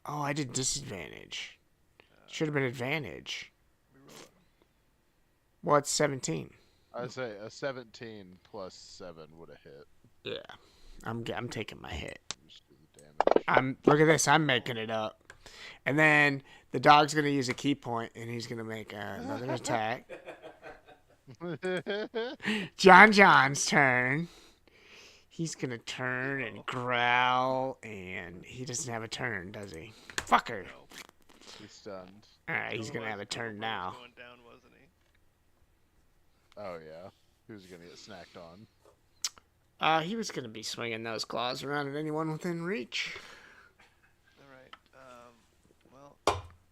S3: Oh, I did disadvantage. Should have been advantage. What's 17?
S1: I'd say a 17 plus 7 would have hit.
S3: Yeah, I'm taking my hit.
S1: Just do the damage.
S3: Look at this. I'm making it up. And then the dog's gonna use a key point, and he's gonna make another attack. John's turn. He's gonna turn and growl, and he doesn't have a turn, does he? Fucker.
S2: No.
S1: He's stunned.
S3: Alright, he's gonna have a turn now.
S2: Going down, wasn't he?
S1: Oh yeah. Who's gonna get snacked on?
S3: He was gonna be swinging those claws around at anyone within reach.
S2: All right. Well,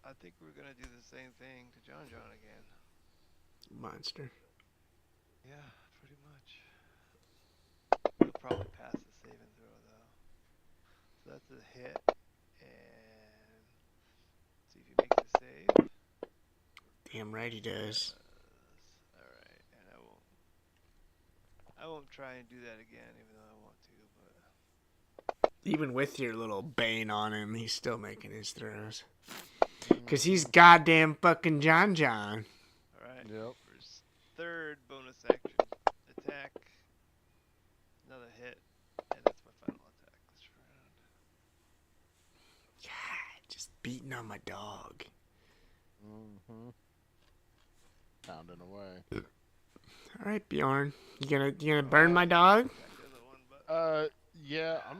S2: I think we're gonna do the same thing to John again.
S3: Monster.
S2: Yeah, pretty much. He'll probably pass the saving throw though. So that's a hit, and see if he makes a save.
S3: Damn right he does.
S2: All right, and I won't try and do that again, even though I want to. But
S3: Even with your little bane on him, he's still making his throws. Cause he's goddamn fucking John.
S2: all right.
S1: Yep.
S2: For his third bonus action attack, another hit, and that's my final attack this round.
S3: God, just beating on my dog.
S1: Mm-hmm. Pounding away.
S3: All right, Bjorn, you gonna burn my dog?
S2: Attack the other one, but
S1: Yeah. I'm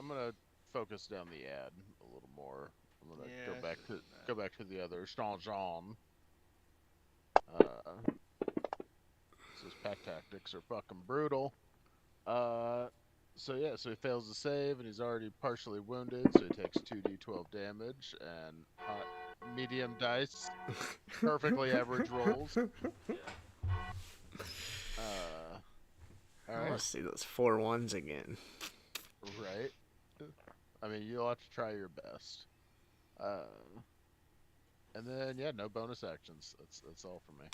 S1: gonna focus down the ad a little more. I'm gonna
S2: Yeah,
S1: go
S2: I
S1: back
S2: should
S1: to
S2: do that.
S1: the other Jean. His pack tactics are fucking brutal. So he fails the save, and he's already partially wounded, so he takes 2d12 damage and medium dice, perfectly average rolls.
S3: I
S1: All
S3: want
S1: right,
S3: to see those 4 1s again.
S1: right. I mean, you'll have to try your best. And then no bonus actions. That's all for me.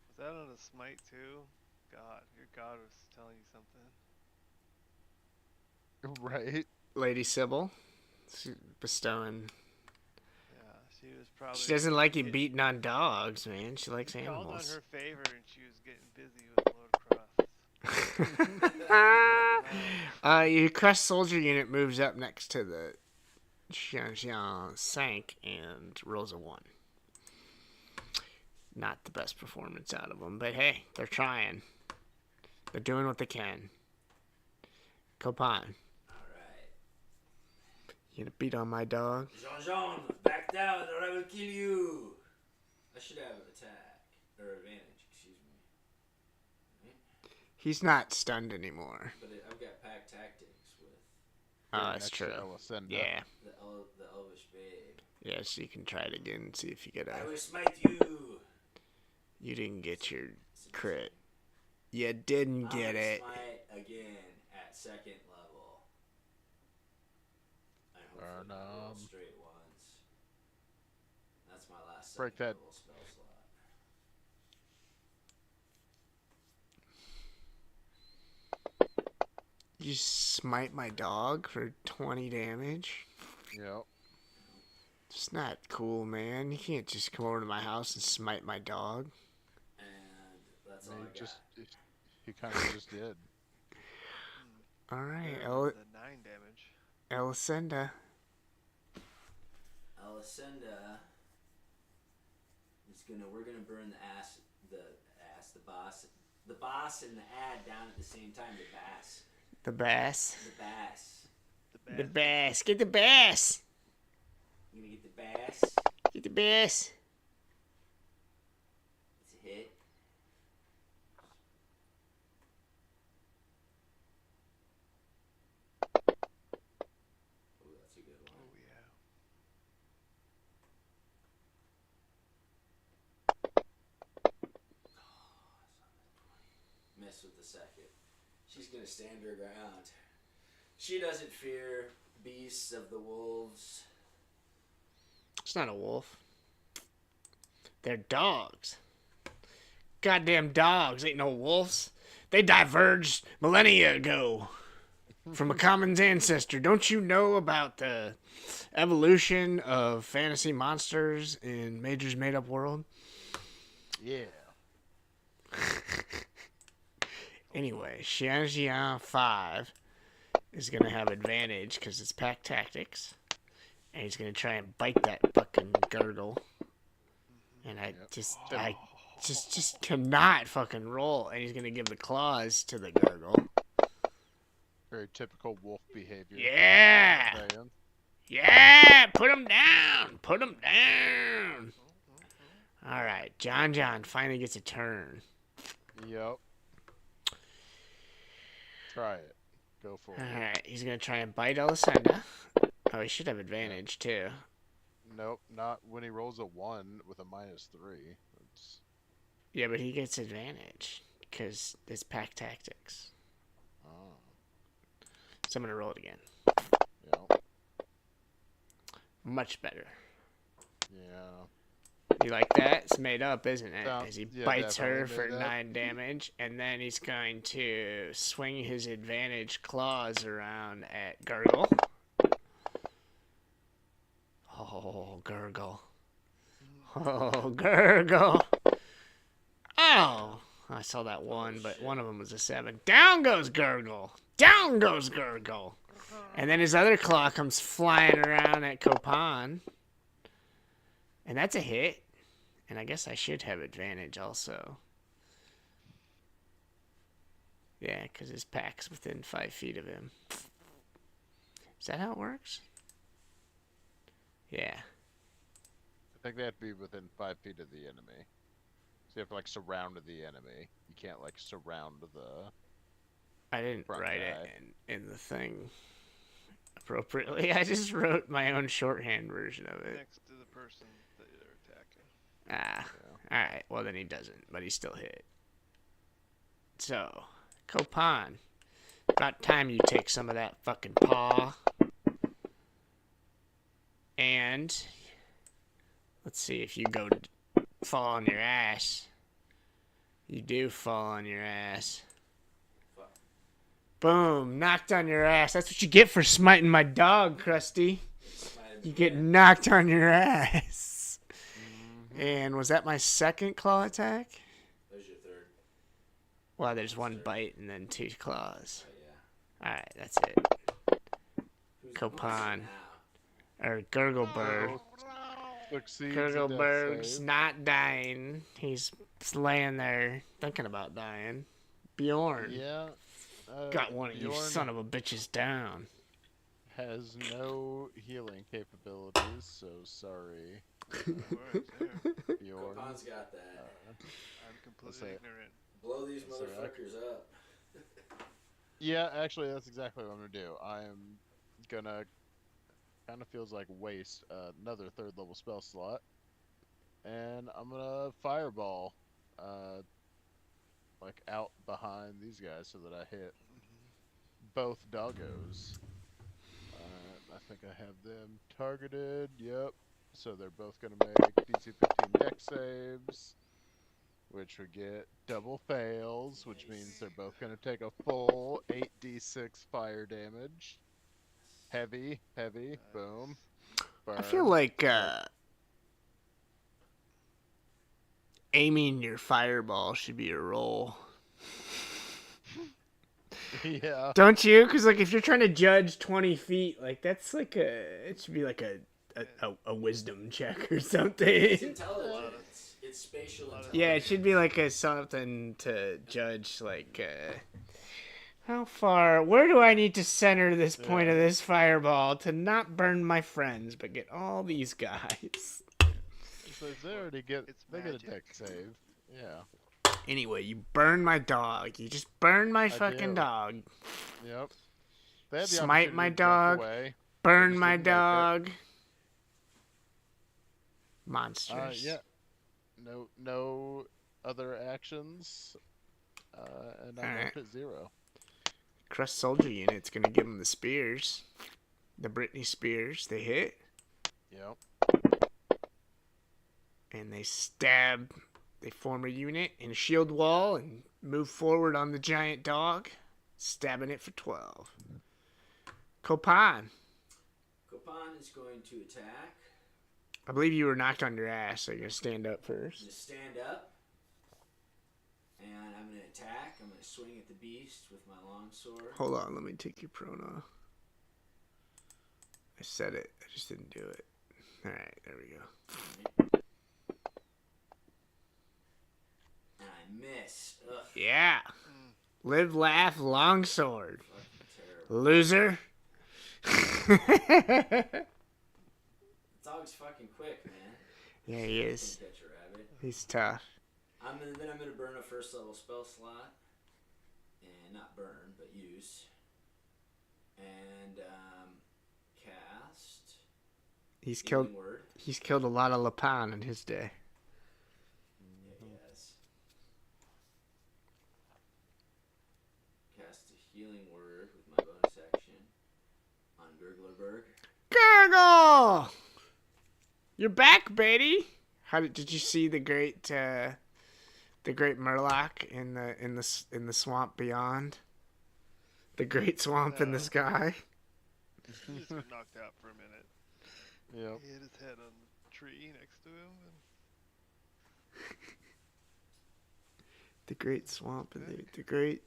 S2: was that on a smite too? God, your god was telling you something.
S1: Right.
S3: Lady Sybil, she's bestowing.
S2: Yeah, she was probably.
S3: She doesn't like you beating on dogs, man. She likes
S2: called on
S3: animals.
S2: her favor, and she was getting busy with Lord Cross.
S3: Your crushed soldier unit moves up next to the Xian Sank and rolls a 1. Not the best performance out of them, but hey, they're trying. They're doing what they can. Copan,
S4: Alright.
S3: you gonna beat on my dog?
S4: Jean, back down or I will kill you. I should have attack. Or advantage, excuse me. Right?
S3: He's not stunned anymore.
S4: But I've got pack tactics with
S3: Oh, that's
S1: Next
S3: true.
S1: to Elisenda.
S3: Yeah.
S4: the elvish babe.
S3: Yeah, so you can try it again and see if you get
S4: I
S3: a...
S4: will smite you.
S3: You didn't get your crit. You didn't get it.
S4: Smite again at second level. I hope I roll straight ones. That's my last
S1: Break
S4: second
S1: that.
S4: level spell slot.
S3: You smite my dog for 20 damage?
S1: Yep.
S3: It's not cool, man. You can't just come over to my house and smite my dog.
S4: And that's all
S1: He
S4: I got.
S1: he kind of just did.
S3: Alright,
S2: the 9 damage.
S3: Elisenda.
S4: Elisenda is we're gonna burn the boss and the ad down at the same time.
S3: The bass.
S4: The bass.
S3: The bass. Get the bass.
S4: You gonna get the bass?
S3: Get the bass.
S4: It's a hit. Oh, that's a good one.
S2: Oh yeah.
S4: Miss with the second. She's gonna stand her ground. She doesn't fear beasts of the wolves.
S3: It's not a wolf. They're dogs. Goddamn dogs ain't no wolves. They diverged millennia ago from a common ancestor. Don't you know about the evolution of fantasy monsters in Major's made-up world?
S1: Yeah.
S3: Anyway, Xianjian 5 is going to have advantage because it's pack tactics. And he's going to try and bite that fucking gurgle. And I just cannot fucking roll. And he's going to give the claws to the gurgle.
S1: Very typical wolf behavior.
S3: Yeah!
S1: Diane.
S3: Yeah! Put him down! Put him down! Alright, John finally gets a turn.
S1: Yep. Try it. Go for it.
S3: Alright, he's going to try and bite Elisenda. Oh, he should have advantage, too.
S1: Nope, not when he rolls a 1 with a -3. It's...
S3: Yeah, but he gets advantage because it's pack tactics.
S1: Oh.
S3: So I'm going to roll it again.
S1: Yep.
S3: Much better.
S1: Yeah.
S3: You like that? It's made up, isn't it?
S1: Yeah,
S3: As he
S1: yeah,
S3: bites her for
S1: definitely made up.
S3: 9 damage, and then he's going to swing his advantage claws around at Gurgle. Oh, Gurgle. Oh, Gurgle. Oh, I saw that one, but one of them was a 7. Down goes Gurgle. Down goes Gurgle. And then his other claw comes flying around at Copan. And that's a hit. And I guess I should have advantage also. Yeah, because his pack's within 5 feet of him. Is that how it works? Yeah.
S1: I think they have to be within 5 feet of the enemy. So you have to, like, surround the enemy. You can't, like, surround the...
S3: I didn't
S1: front
S3: write
S1: guy.
S3: it in the thing appropriately. I just wrote my own shorthand version of it.
S2: Next to the person that they're attacking.
S3: Ah. Alright, well then he doesn't, but he still hit. So, Copan. About time you take some of that fucking paw. And let's see if you go fall on your ass. You do fall on your ass.
S4: Fuck.
S3: Boom, knocked on your ass. That's what you get for smiting my dog, Krusty. You get knocked on your ass. And was that my second claw attack?
S4: That was your third.
S3: Well, there's one bite and then 2 claws.
S4: Oh, yeah.
S3: Alright, that's it.
S4: Who's
S3: Copan.
S4: now?
S3: Or Gurgleberg.
S1: Succeeds a death
S3: Gurgleberg's
S1: save.
S3: not dying. He's laying there thinking about dying. Bjorn.
S1: Yeah.
S3: Got one of you
S1: Bjorn
S3: son of a bitches down.
S1: has no healing capabilities, so sorry,
S2: Words there.
S1: Bjorn.
S4: Copan's got that.
S2: I'm completely
S1: That's it.
S2: ignorant.
S4: Blow these
S1: That's all right.
S4: motherfuckers up.
S1: Yeah, actually, that's exactly what I'm gonna do. I'm gonna kind of feels like waste another 3rd level spell slot, and I'm gonna fireball, like out behind these guys so that I hit both doggos. I think I have them targeted. Yep. So they're both gonna make DC 15 dex saves, which would get double fails, which means they're both gonna take a full 8d6 fire damage. Heavy, boom.
S3: I feel
S1: Burn.
S3: like aiming your fireball should be a roll.
S1: Yeah.
S3: Don't you? Because like if you're trying to judge 20 feet, like that's like it should be like a wisdom check or
S4: It's
S3: something.
S4: intelligence. It's spatial intelligence.
S3: Yeah, it should be like a something to judge like how far, where do I need to center this point of this fireball to not burn my friends but get all these guys.
S1: So they already get
S2: It's
S1: they get a
S2: magic.
S1: dex save. Yeah.
S3: Anyway, you burn my dog. You just burn my fucking
S1: do.
S3: dog.
S1: Yep. They had the
S3: Smite
S1: opportunity
S3: my
S1: to jump
S3: dog.
S1: away.
S3: Burn
S1: just
S3: my
S1: didn't make it.
S3: dog. Monsters.
S1: Yeah. No other actions. And I'm
S3: Alright.
S1: up at 0.
S3: Crust Soldier Unit's gonna give them the spears. The Brittany spears. They hit.
S1: Yep.
S3: And they stab. They form a unit in a shield wall and move forward on the giant dog, stabbing it for 12. Copan.
S4: Copan is going to attack.
S3: I believe you were knocked on your ass, so you're gonna stand up first.
S4: Just stand up. And attack. I'm going to swing at the beast with my longsword.
S3: Hold on, let me take your prone off. I said it, I just didn't do it. Alright, there we go.
S4: And I miss. Ugh.
S3: Yeah. Live, laugh, longsword.
S4: Fucking terrible.
S3: Loser.
S4: Dog's fucking quick, man.
S3: Yeah, he is.
S4: Can't catch a rabbit.
S3: He's tough.
S4: I'm gonna burn a first level spell slot, and not burn, but use, and cast.
S3: He's
S4: Healing
S3: killed.
S4: Word.
S3: He's killed a lot of Lapin in his day.
S4: Yeah, he has. Cast a healing word with my bonus action on Gurglerberg.
S3: Gurgle! You're back, baby. How did you see the great Murloc in the swamp beyond? The great swamp in the sky.
S2: He just got knocked out for a minute.
S1: Yep.
S2: He hit his head on the tree next to him. And...
S3: The great swamp in the great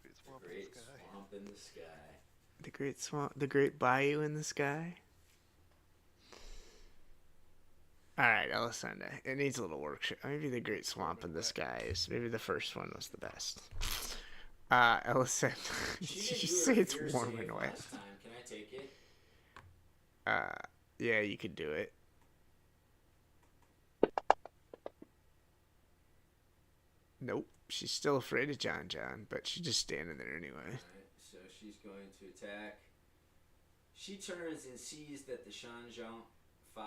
S2: Great swamp
S4: Great
S2: in the sky.
S4: swamp in the sky.
S3: the great swamp, the great bayou in the sky. All right, Elisenda. It needs a little work. Maybe the great swamp in the sky is. Maybe the first one was the best. Elisenda.
S4: She
S3: You
S4: didn't
S3: say
S4: do a
S3: it's
S4: fear
S3: warm
S4: save
S3: and wet.
S4: last time. Can I take it?
S3: Yeah, you could do it. Nope. She's still afraid of John, but she's just standing there anyway.
S4: Alright, so she's going to attack. She turns and sees that the Shanjiang 5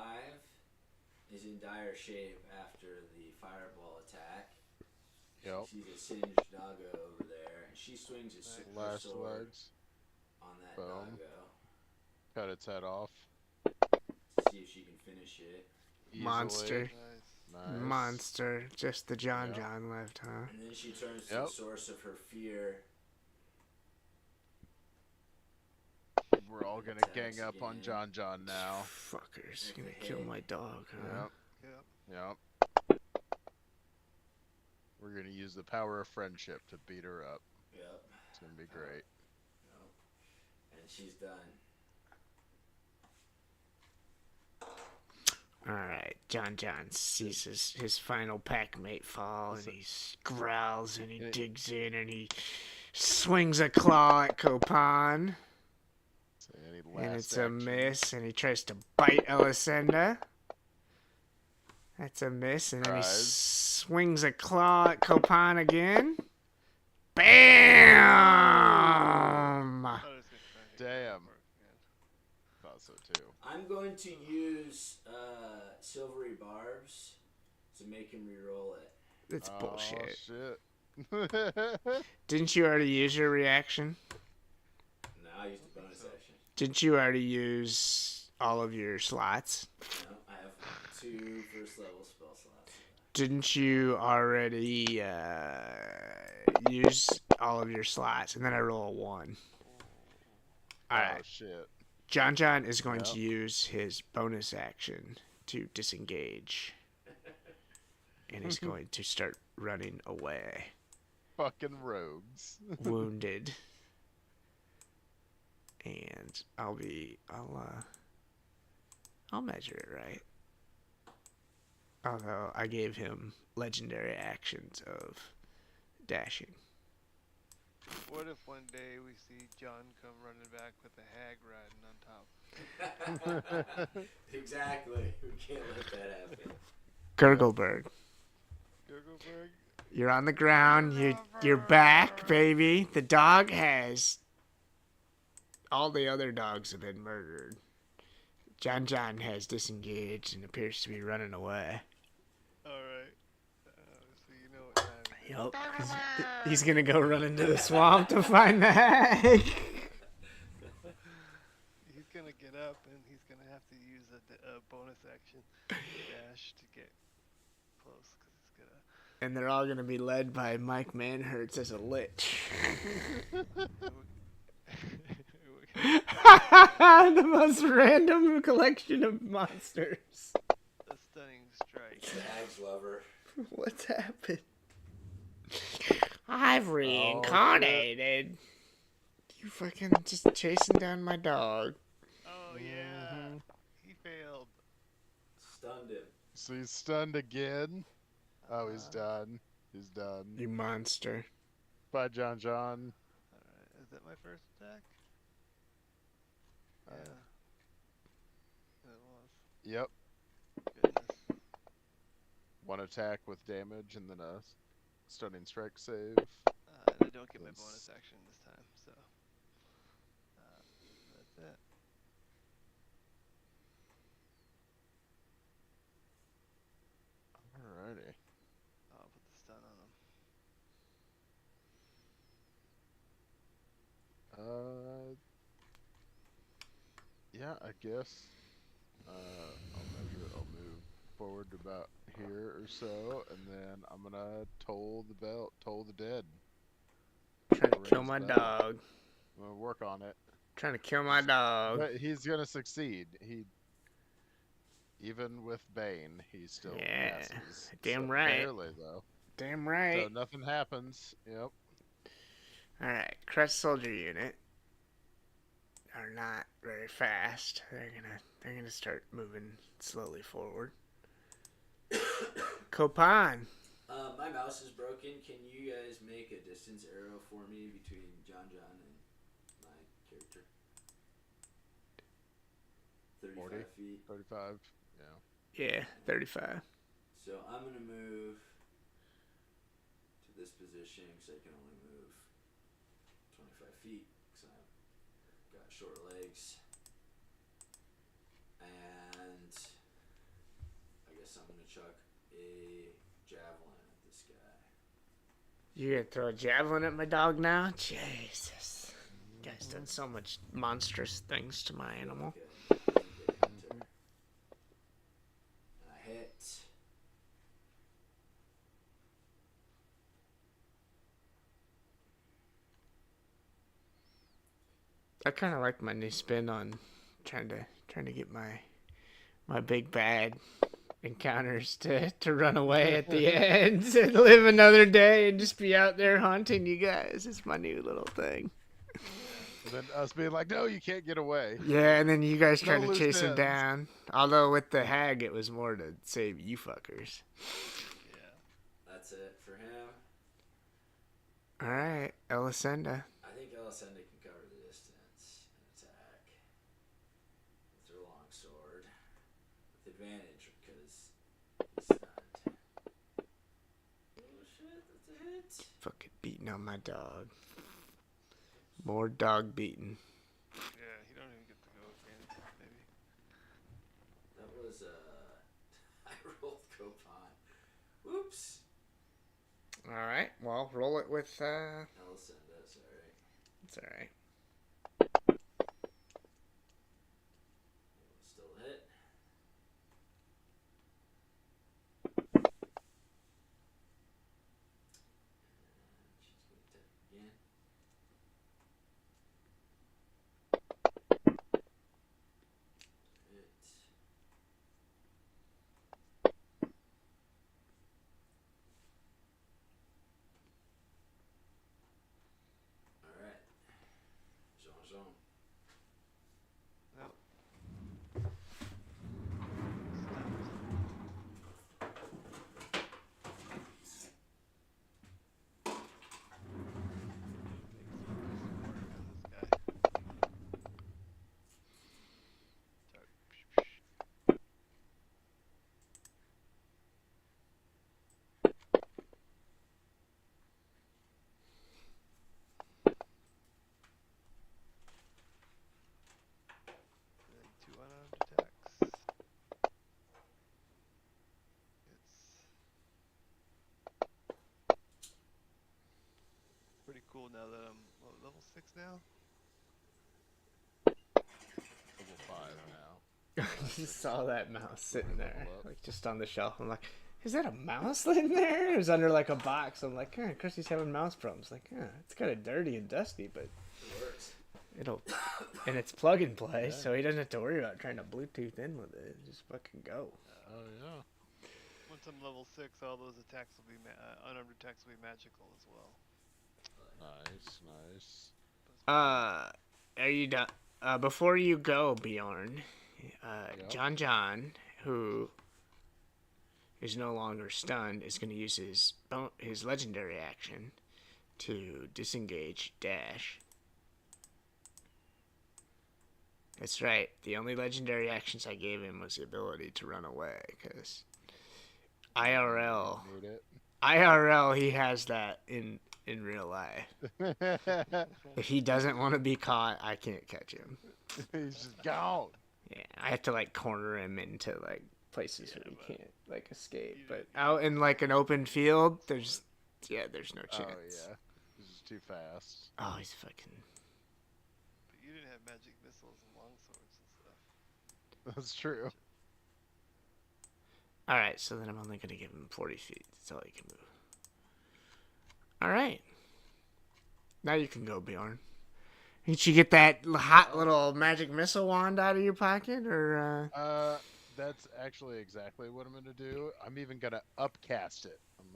S4: is in dire shape after the fireball attack.
S1: Yep.
S4: She sees a singed doggo over there, and she swings a
S1: Last
S4: sword
S1: words.
S4: on that
S1: Boom.
S4: doggo
S1: Cut its head off.
S4: to see if she can finish it.
S1: Easily.
S3: Monster.
S2: Nice.
S1: Nice.
S3: Monster. Just the John
S1: Yep.
S3: left, huh?
S4: And then she turns to
S1: Yep.
S4: the source of her fear.
S1: We're all gonna
S4: Attacks
S1: gang up on
S4: again.
S1: John now.
S3: Fuckers.
S4: With
S3: Gonna
S4: the
S3: kill
S4: head.
S3: my dog, huh?
S1: Yep.
S2: Yep.
S1: Yep. We're gonna use the power of friendship to beat her up.
S4: Yep.
S1: It's gonna be great.
S4: Yep. And she's done.
S3: Alright, John sees his final pack mate fall, and he growls, and he digs in, and he swings a claw at Copan,
S1: So any
S3: and
S1: last
S3: it's a
S1: action.
S3: miss, and he tries to bite Elisenda. That's a miss, and then he
S1: Surprise.
S3: swings a claw at Copan again. BAM!
S2: I thought it was gonna try and hit
S1: Damn.
S2: Gurglerberg, man.
S1: Thought so too.
S4: I'm going to use silvery barbs to make him re-roll it.
S3: That's bullshit.
S1: Oh, shit.
S3: Didn't you already use your reaction?
S4: No, I used the bonus action.
S3: Didn't you already use all of your slots?
S4: No, I have 2 first level spell slots.
S3: Didn't you already use all of your slots? And then I roll a 1.
S1: Oh
S3: Alright.
S1: shit.
S3: John is going
S1: Yep.
S3: to use his bonus action to disengage. And he's going to start running away.
S1: Fucking rogues.
S3: Wounded. And I'll measure it right. Although I gave him legendary actions of dashing.
S2: What if one day we see John come running back with a hag riding on top?
S4: Exactly. We can't let that happen.
S3: Gurgleberg,
S2: Gurglerberg?
S3: you're on the ground. You're back, baby. The dog has. All the other dogs have been murdered. John has disengaged and appears to be running away.
S2: Alright. So you know what time it is.
S3: Yup. He's gonna go run into the swamp to find the hag.
S2: He's gonna get up and he's gonna have to use a bonus action dash to get close because he's gonna.
S3: And they're all gonna be led by Mike Manhertz as a lich. The most random collection of monsters.
S2: A stunning strike.
S4: The hag's lover.
S3: What's happened? I've reincarnated. You fucking just chasing down my dog.
S2: Oh yeah, he failed.
S4: Stunned him.
S1: So he's stunned again. Oh, he's done. He's done.
S3: You monster.
S1: Bye, John.
S2: Alright, is that my first attack? Yeah. It was.
S1: Yep.
S2: Goodness.
S1: One attack with damage and then a stunning strike save.
S2: And I don't get my bonus action this time, so that's it.
S1: Alrighty.
S2: I'll put the stun on him.
S1: Yeah, I guess. I'll move forward to about here or so, and then I'm gonna toll the dead.
S3: Trying to kill
S1: Raise
S3: my
S1: bell.
S3: dog.
S1: I'm gonna work on it.
S3: Trying to kill my dog.
S1: But he's gonna succeed. Even with Bane, he still passes.
S3: damn
S1: So
S3: right.
S1: Barely though.
S3: Damn right.
S1: So nothing happens. Yep.
S3: Alright, Crest Soldier Unit are not very fast. They're gonna start moving slowly forward. Copan.
S4: My mouse is broken. Can you guys make a distance arrow for me between John and my character? 35
S1: 40?
S4: feet.
S1: 35. Yeah.
S3: Yeah, 35.
S4: So I'm going to move to this position because I can only move 25 feet because I've got short legs. And I guess I'm going to chuck a javelin at this guy.
S3: You gonna throw a javelin at my dog now? Jesus. You guys done so much monstrous things to my animal.
S4: Like a big hunter. And I hit.
S3: I kind of like my new spin on trying to get my big bad encounters to run away at the end and live another day and just be out there haunting you guys. It's my new little thing.
S1: And then us being like, no, you can't get away.
S3: Yeah, and then you guys
S1: No
S3: trying to
S1: loose
S3: chase him
S1: ends.
S3: down. Although with the hag, it was more to save you fuckers.
S2: Yeah.
S4: That's it for him.
S3: All right, Elisenda.
S4: I think Elisenda can cover the distance and attack with her longsword with advantage because he's stunned. Oh shit, that's a hit.
S3: Fucking beating on my dog. More dog beating.
S2: Yeah, he don't even get to go again, maybe.
S4: That was I rolled Copan. Whoops.
S3: All right, well, roll it with.
S4: Elisenda, sorry.
S3: It's all right.
S4: Still a hit. And she's gonna attack again. Hit. Alright. Jean.
S2: Nope. Two unarmed attacks. It's pretty cool now that I'm level 6 now.
S1: Level 5 now.
S3: I just saw that mouse sitting there,
S1: Level up.
S3: like just on the shelf. I'm like, is that a mouse sitting there? It was under like a box. I'm like, Christy's having mouse problems. Like, it's kind of dirty and dusty, but
S4: It works.
S3: and it's plug and play, so he doesn't have to worry about trying to Bluetooth in with it. Just fucking go.
S1: Oh yeah.
S2: Once I'm level 6, all those attacks will be unarmed attacks will be magical as well.
S1: Nice, nice.
S3: Are you done? Before you go, Bjorn,
S1: Yep.
S3: John, who is no longer stunned, is going to use his legendary action to disengage dash. That's right. The only legendary actions I gave him was the ability to run away, because IRL, he has that in real life. If he doesn't want to be caught, I can't catch him.
S1: He's just gone.
S3: Yeah, I have to like corner him into like places where he can't like escape. But out in like an open field, there's no chance.
S1: Oh yeah, he's just too fast.
S3: Oh, he's fucking.
S2: But you didn't have magic missiles and longswords and stuff.
S1: That's true.
S3: All right, so then I'm only gonna give him 40 feet. That's all he can move. All right. Now you can go, Bjorn. Did you get that hot little magic missile wand out of your pocket, or?
S1: That's actually exactly what I'm gonna do. I'm even gonna upcast it. I'm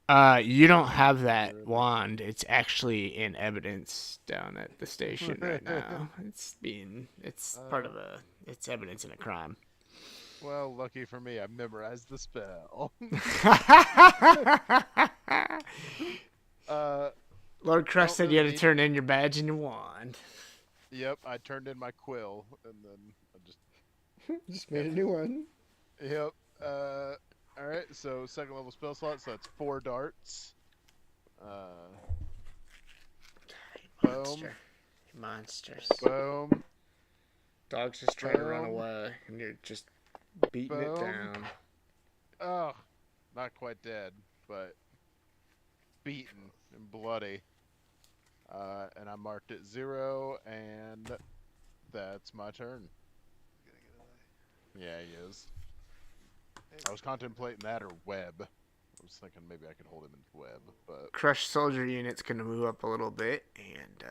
S1: gonna.
S3: You don't have that wand. It's actually in evidence down at the station right now. It's part of it's evidence in a crime.
S1: Well, lucky for me, I memorized the spell.
S3: Lord Crust said you had to turn in your badge and your wand.
S1: Yep, I turned in my quill, and then I
S3: just made a new one.
S1: Yep. Alright, so second level spell slot, so that's 4 darts. Boom.
S3: Monsters.
S1: Boom.
S3: Dog's just trying to run away, and you're just beating it down.
S1: Oh, not quite dead, but beaten and bloody. And I marked it 0, and that's my turn. Yeah, he is. I was contemplating that or web. I was thinking maybe I could hold him in web, but
S3: Crushed soldier unit's gonna move up a little bit, and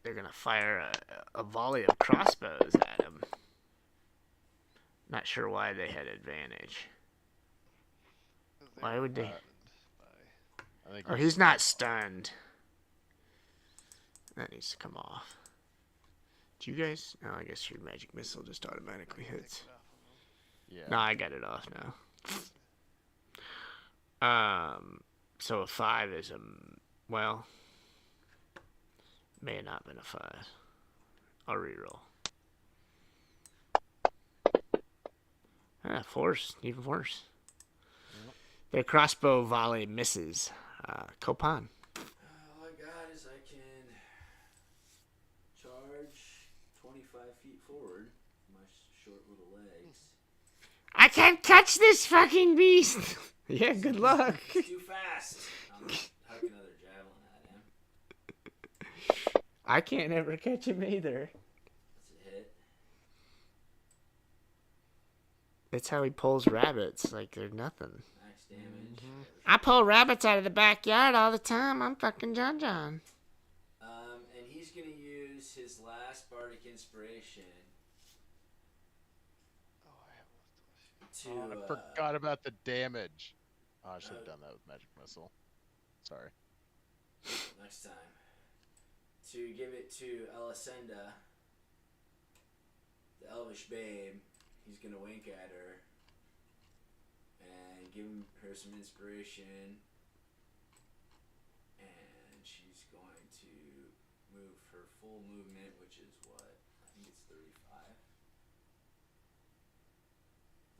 S3: they're gonna fire a volley of crossbows at him. Not sure why they had advantage. Why would they?
S1: I think
S3: Oh, he's not stunned. That needs to come off. Do you guys? Oh, I guess your magic missile just automatically hits.
S1: Yeah.
S3: No, I got it off now. So a 5 is well, may have not been a 5. I'll reroll. Force, even worse.
S1: Yep.
S3: Their crossbow volley misses. Copan.
S4: All I got is I can charge 25 feet forward. My short little legs.
S3: I can't catch this fucking beast. Yeah, good luck.
S4: It's too fast. I'm gonna huck another javelin at him.
S3: I can't ever catch him either.
S4: That's a hit.
S3: That's how he pulls rabbits like they're nothing.
S4: Max damage.
S3: I pull rabbits out of the backyard all the time. I'm fucking John.
S4: And he's gonna use his last bardic inspiration to.
S1: I forgot about the damage. Oh, I should have done that with magic missile. Sorry.
S4: Next time. To give it to Elisenda, the elvish babe. He's gonna wink at her and give her some inspiration, and she's going to move her full movement, which is what? I think it's 35.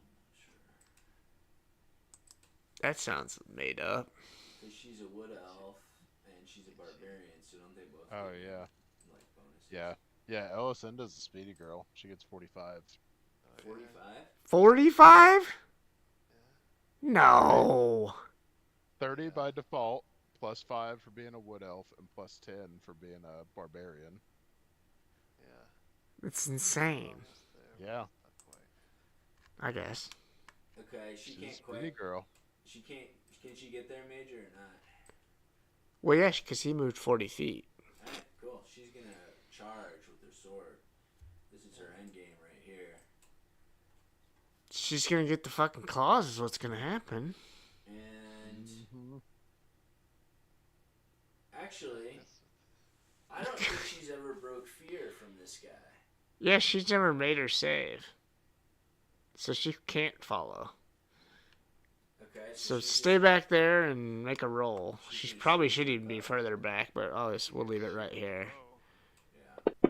S4: I'm not sure.
S3: That sounds made up.
S4: Because she's a wood elf and she's a barbarian, so don't they both?
S1: Oh
S4: get,
S1: yeah.
S4: Like bonuses.
S1: Yeah. Elisenda's a speedy girl. She gets 45.
S4: 45.
S3: 45? No.
S1: 30 by default, plus 5 for being a wood elf, and plus 10 for being a barbarian.
S2: Yeah.
S3: It's insane.
S1: Yeah.
S3: I guess.
S4: Okay, she
S1: She's a
S4: can't
S1: speedy
S4: quite.
S1: girl.
S4: She can't. Can she get there, Major, or not?
S3: Well, yeah, because he moved 40 feet.
S4: Alright, cool. She's gonna charge with her sword. This is her end game right here.
S3: She's gonna get the fucking claws is what's gonna happen.
S4: And
S1: Mhm.
S4: actually, I don't think she's ever broke fear from this guy.
S3: Yeah, she's never made her save. So she can't follow.
S4: Okay,
S3: So
S4: she's
S3: stay back there and make a roll.
S4: She
S3: She
S4: can
S3: probably
S4: shoot
S3: should even
S4: the
S3: be
S4: bow.
S3: further back, but we'll leave it right here.
S2: Oh,
S4: Yeah,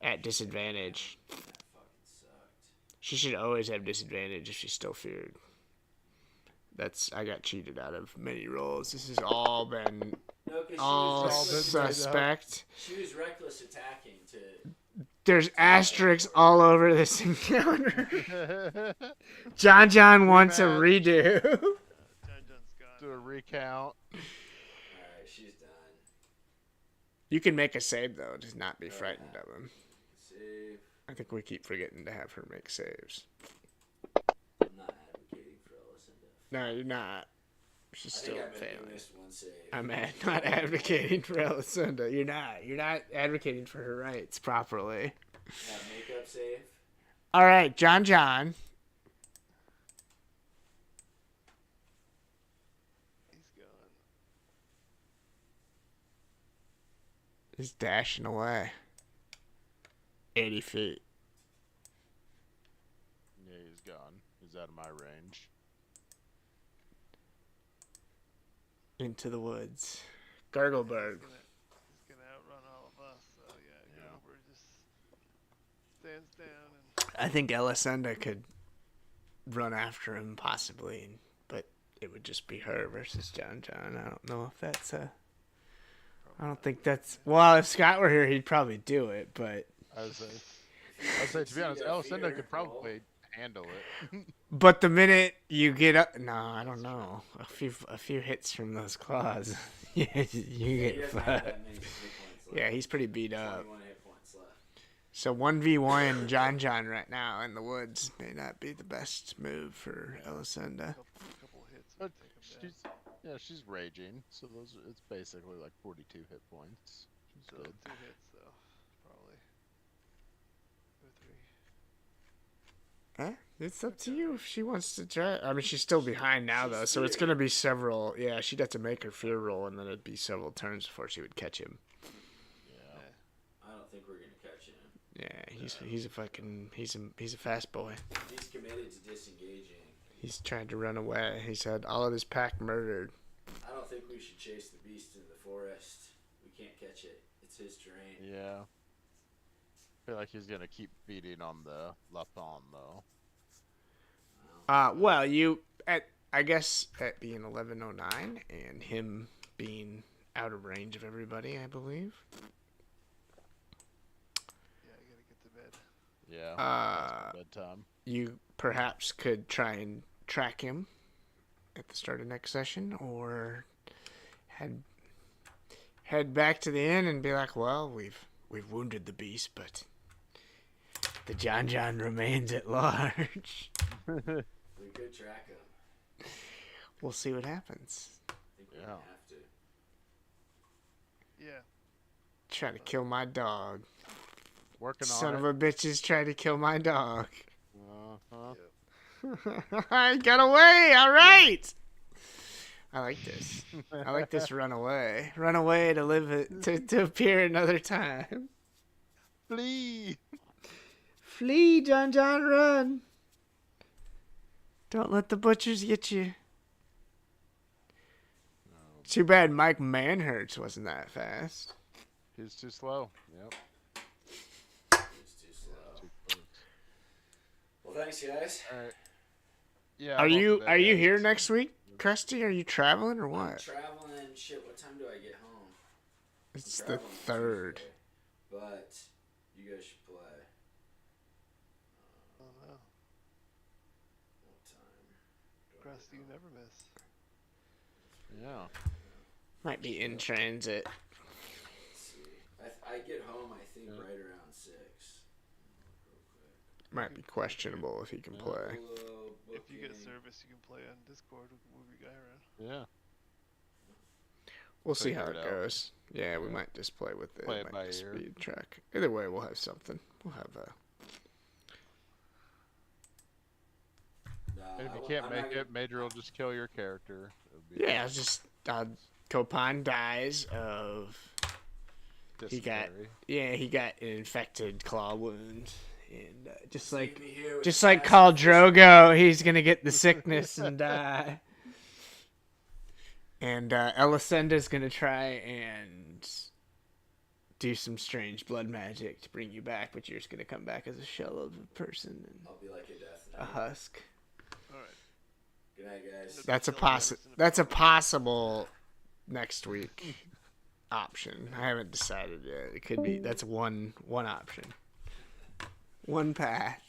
S3: At disadvantage.
S4: that fucking sucked.
S3: She should always have disadvantage if she's still feared. I got cheated out of many rolls. This has all been
S4: No, because
S3: all
S1: all been made up.
S3: suspect.
S4: she was reckless attacking to.
S3: There's asterisks all over this encounter. John wants a redo.
S2: John John's gone.
S1: Do a recount.
S4: Alright, she's done.
S3: You can make a save though, just not be frightened of him.
S4: Save.
S3: I think we keep forgetting to have her make saves.
S4: I'm not advocating for Elisenda.
S3: No, you're not. She's
S4: I
S3: still
S4: think I
S3: failing.
S4: missed one save.
S3: I'm not advocating for Elisenda. You're not. You're not advocating for her rights properly.
S4: Yeah, makeup save.
S3: All right, John.
S2: He's gone.
S3: He's dashing away. 80 feet.
S1: Yeah, he's gone. He's out of my range.
S3: Into the woods. Gargleberg.
S2: He's gonna outrun all of us. So yeah,
S1: Yeah.
S2: Grover just stands down and
S3: I think Elisenda could run after him possibly, but it would just be her versus John. I don't know if that's I don't think that's... Well, if Scott were here, he'd probably do it, but...
S1: I would say, to be honest, Elisenda could probably handle it.
S3: But the minute you get up... No, I don't know. A few hits from those claws. Yeah, you
S4: He
S3: get
S4: doesn't have
S3: fucked.
S4: that many hit points left.
S3: Yeah, he's pretty beat up.
S4: 21 hit points left.
S3: So 1v1 John right now in the woods may not be the best move for Elisenda.
S2: couple hits.
S1: But
S2: Take him down.
S1: she's raging, so it's basically like 42 hit points. She's
S2: So
S1: good.
S2: 2 hits though, probably. 2 or 3.
S3: It's up to you if she wants to try. I mean, she's still behind now, though, so it's going to be several... Yeah, she'd have to make her fear roll, and then it'd be several turns before she would catch him.
S1: Yeah.
S4: I don't think we're gonna catch him.
S3: Yeah, he's a fucking... He's a fast boy.
S4: He's committed to disengaging.
S3: He's trying to run away. He's had all of his pack murdered.
S4: I don't think we should chase the beast into the forest. We can't catch it. It's his terrain.
S1: Yeah. I feel like he's gonna keep feeding on the Lapon though.
S3: Well, I guess at being 11:09 and him being out of range of everybody, I believe.
S2: Yeah, I gotta get to bed.
S1: Yeah. That's bedtime.
S3: You perhaps could try and track him at the start of next session, or head back to the inn and be like, well, we've wounded the beast, but the John remains at large.
S4: We could track him.
S3: We'll see what happens.
S4: I think we're gonna have to.
S2: Yeah.
S3: Try to kill my dog.
S1: Working on
S3: Son
S1: it.
S3: of a bitches try to kill my dog.
S1: Uh-huh.
S3: I got away. All right. I like this. I like this run away. Run away to live it to appear another time.
S1: Flee.
S3: Flee, John, run. Don't let the butchers get you. Too bad Mike Manhurts wasn't that fast.
S1: He's too slow. Yep.
S4: It's too slow.
S1: Too close.
S4: Well, thanks, guys.
S1: All right. Yeah.
S3: Are
S1: I'm off
S3: you
S1: to bed,
S3: are you
S1: guys.
S3: here next week, Krusty? Are you traveling or
S4: I'm
S3: what?
S4: traveling. Shit, what time do I get home?
S3: It's
S4: I'm
S3: the
S4: traveling
S3: 3rd.
S4: Tuesday, but you guys should play.
S2: Oh no.
S4: What time? do I
S2: Krusty,
S4: get
S2: you
S4: home?
S2: never miss.
S1: Yeah.
S3: Might be in transit.
S4: Let's see. I get home, I think,
S1: Yeah.
S4: right around 6. Real quick.
S3: Might be questionable if he can play.
S4: Hello,
S2: If you get
S4: booking.
S2: service, you can play on Discord. We can move your guy around.
S1: Yeah.
S3: We'll see how
S1: Figure
S3: it
S1: it out.
S3: goes. Yeah, we
S1: Yeah.
S3: might just play with
S1: Play it
S3: might
S1: by
S3: be
S1: ear.
S3: speed track. Either way, we'll have something. We'll have a
S1: And if you can't make it, Major will just kill your character.
S3: Yeah, it's just Copan dies of. He got an infected claw wound, and just like Khal Drogo, he's gonna get the sickness and die. And Elisенda's gonna try and do some strange blood magic to bring you back, but you're just gonna come back as a shell of a person and
S4: I'll be like a Death
S3: a
S4: Knight.
S3: husk.
S2: All right.
S4: Good night, guys.
S3: That's a possible next week option. I haven't decided yet. It could be. That's one option. One path.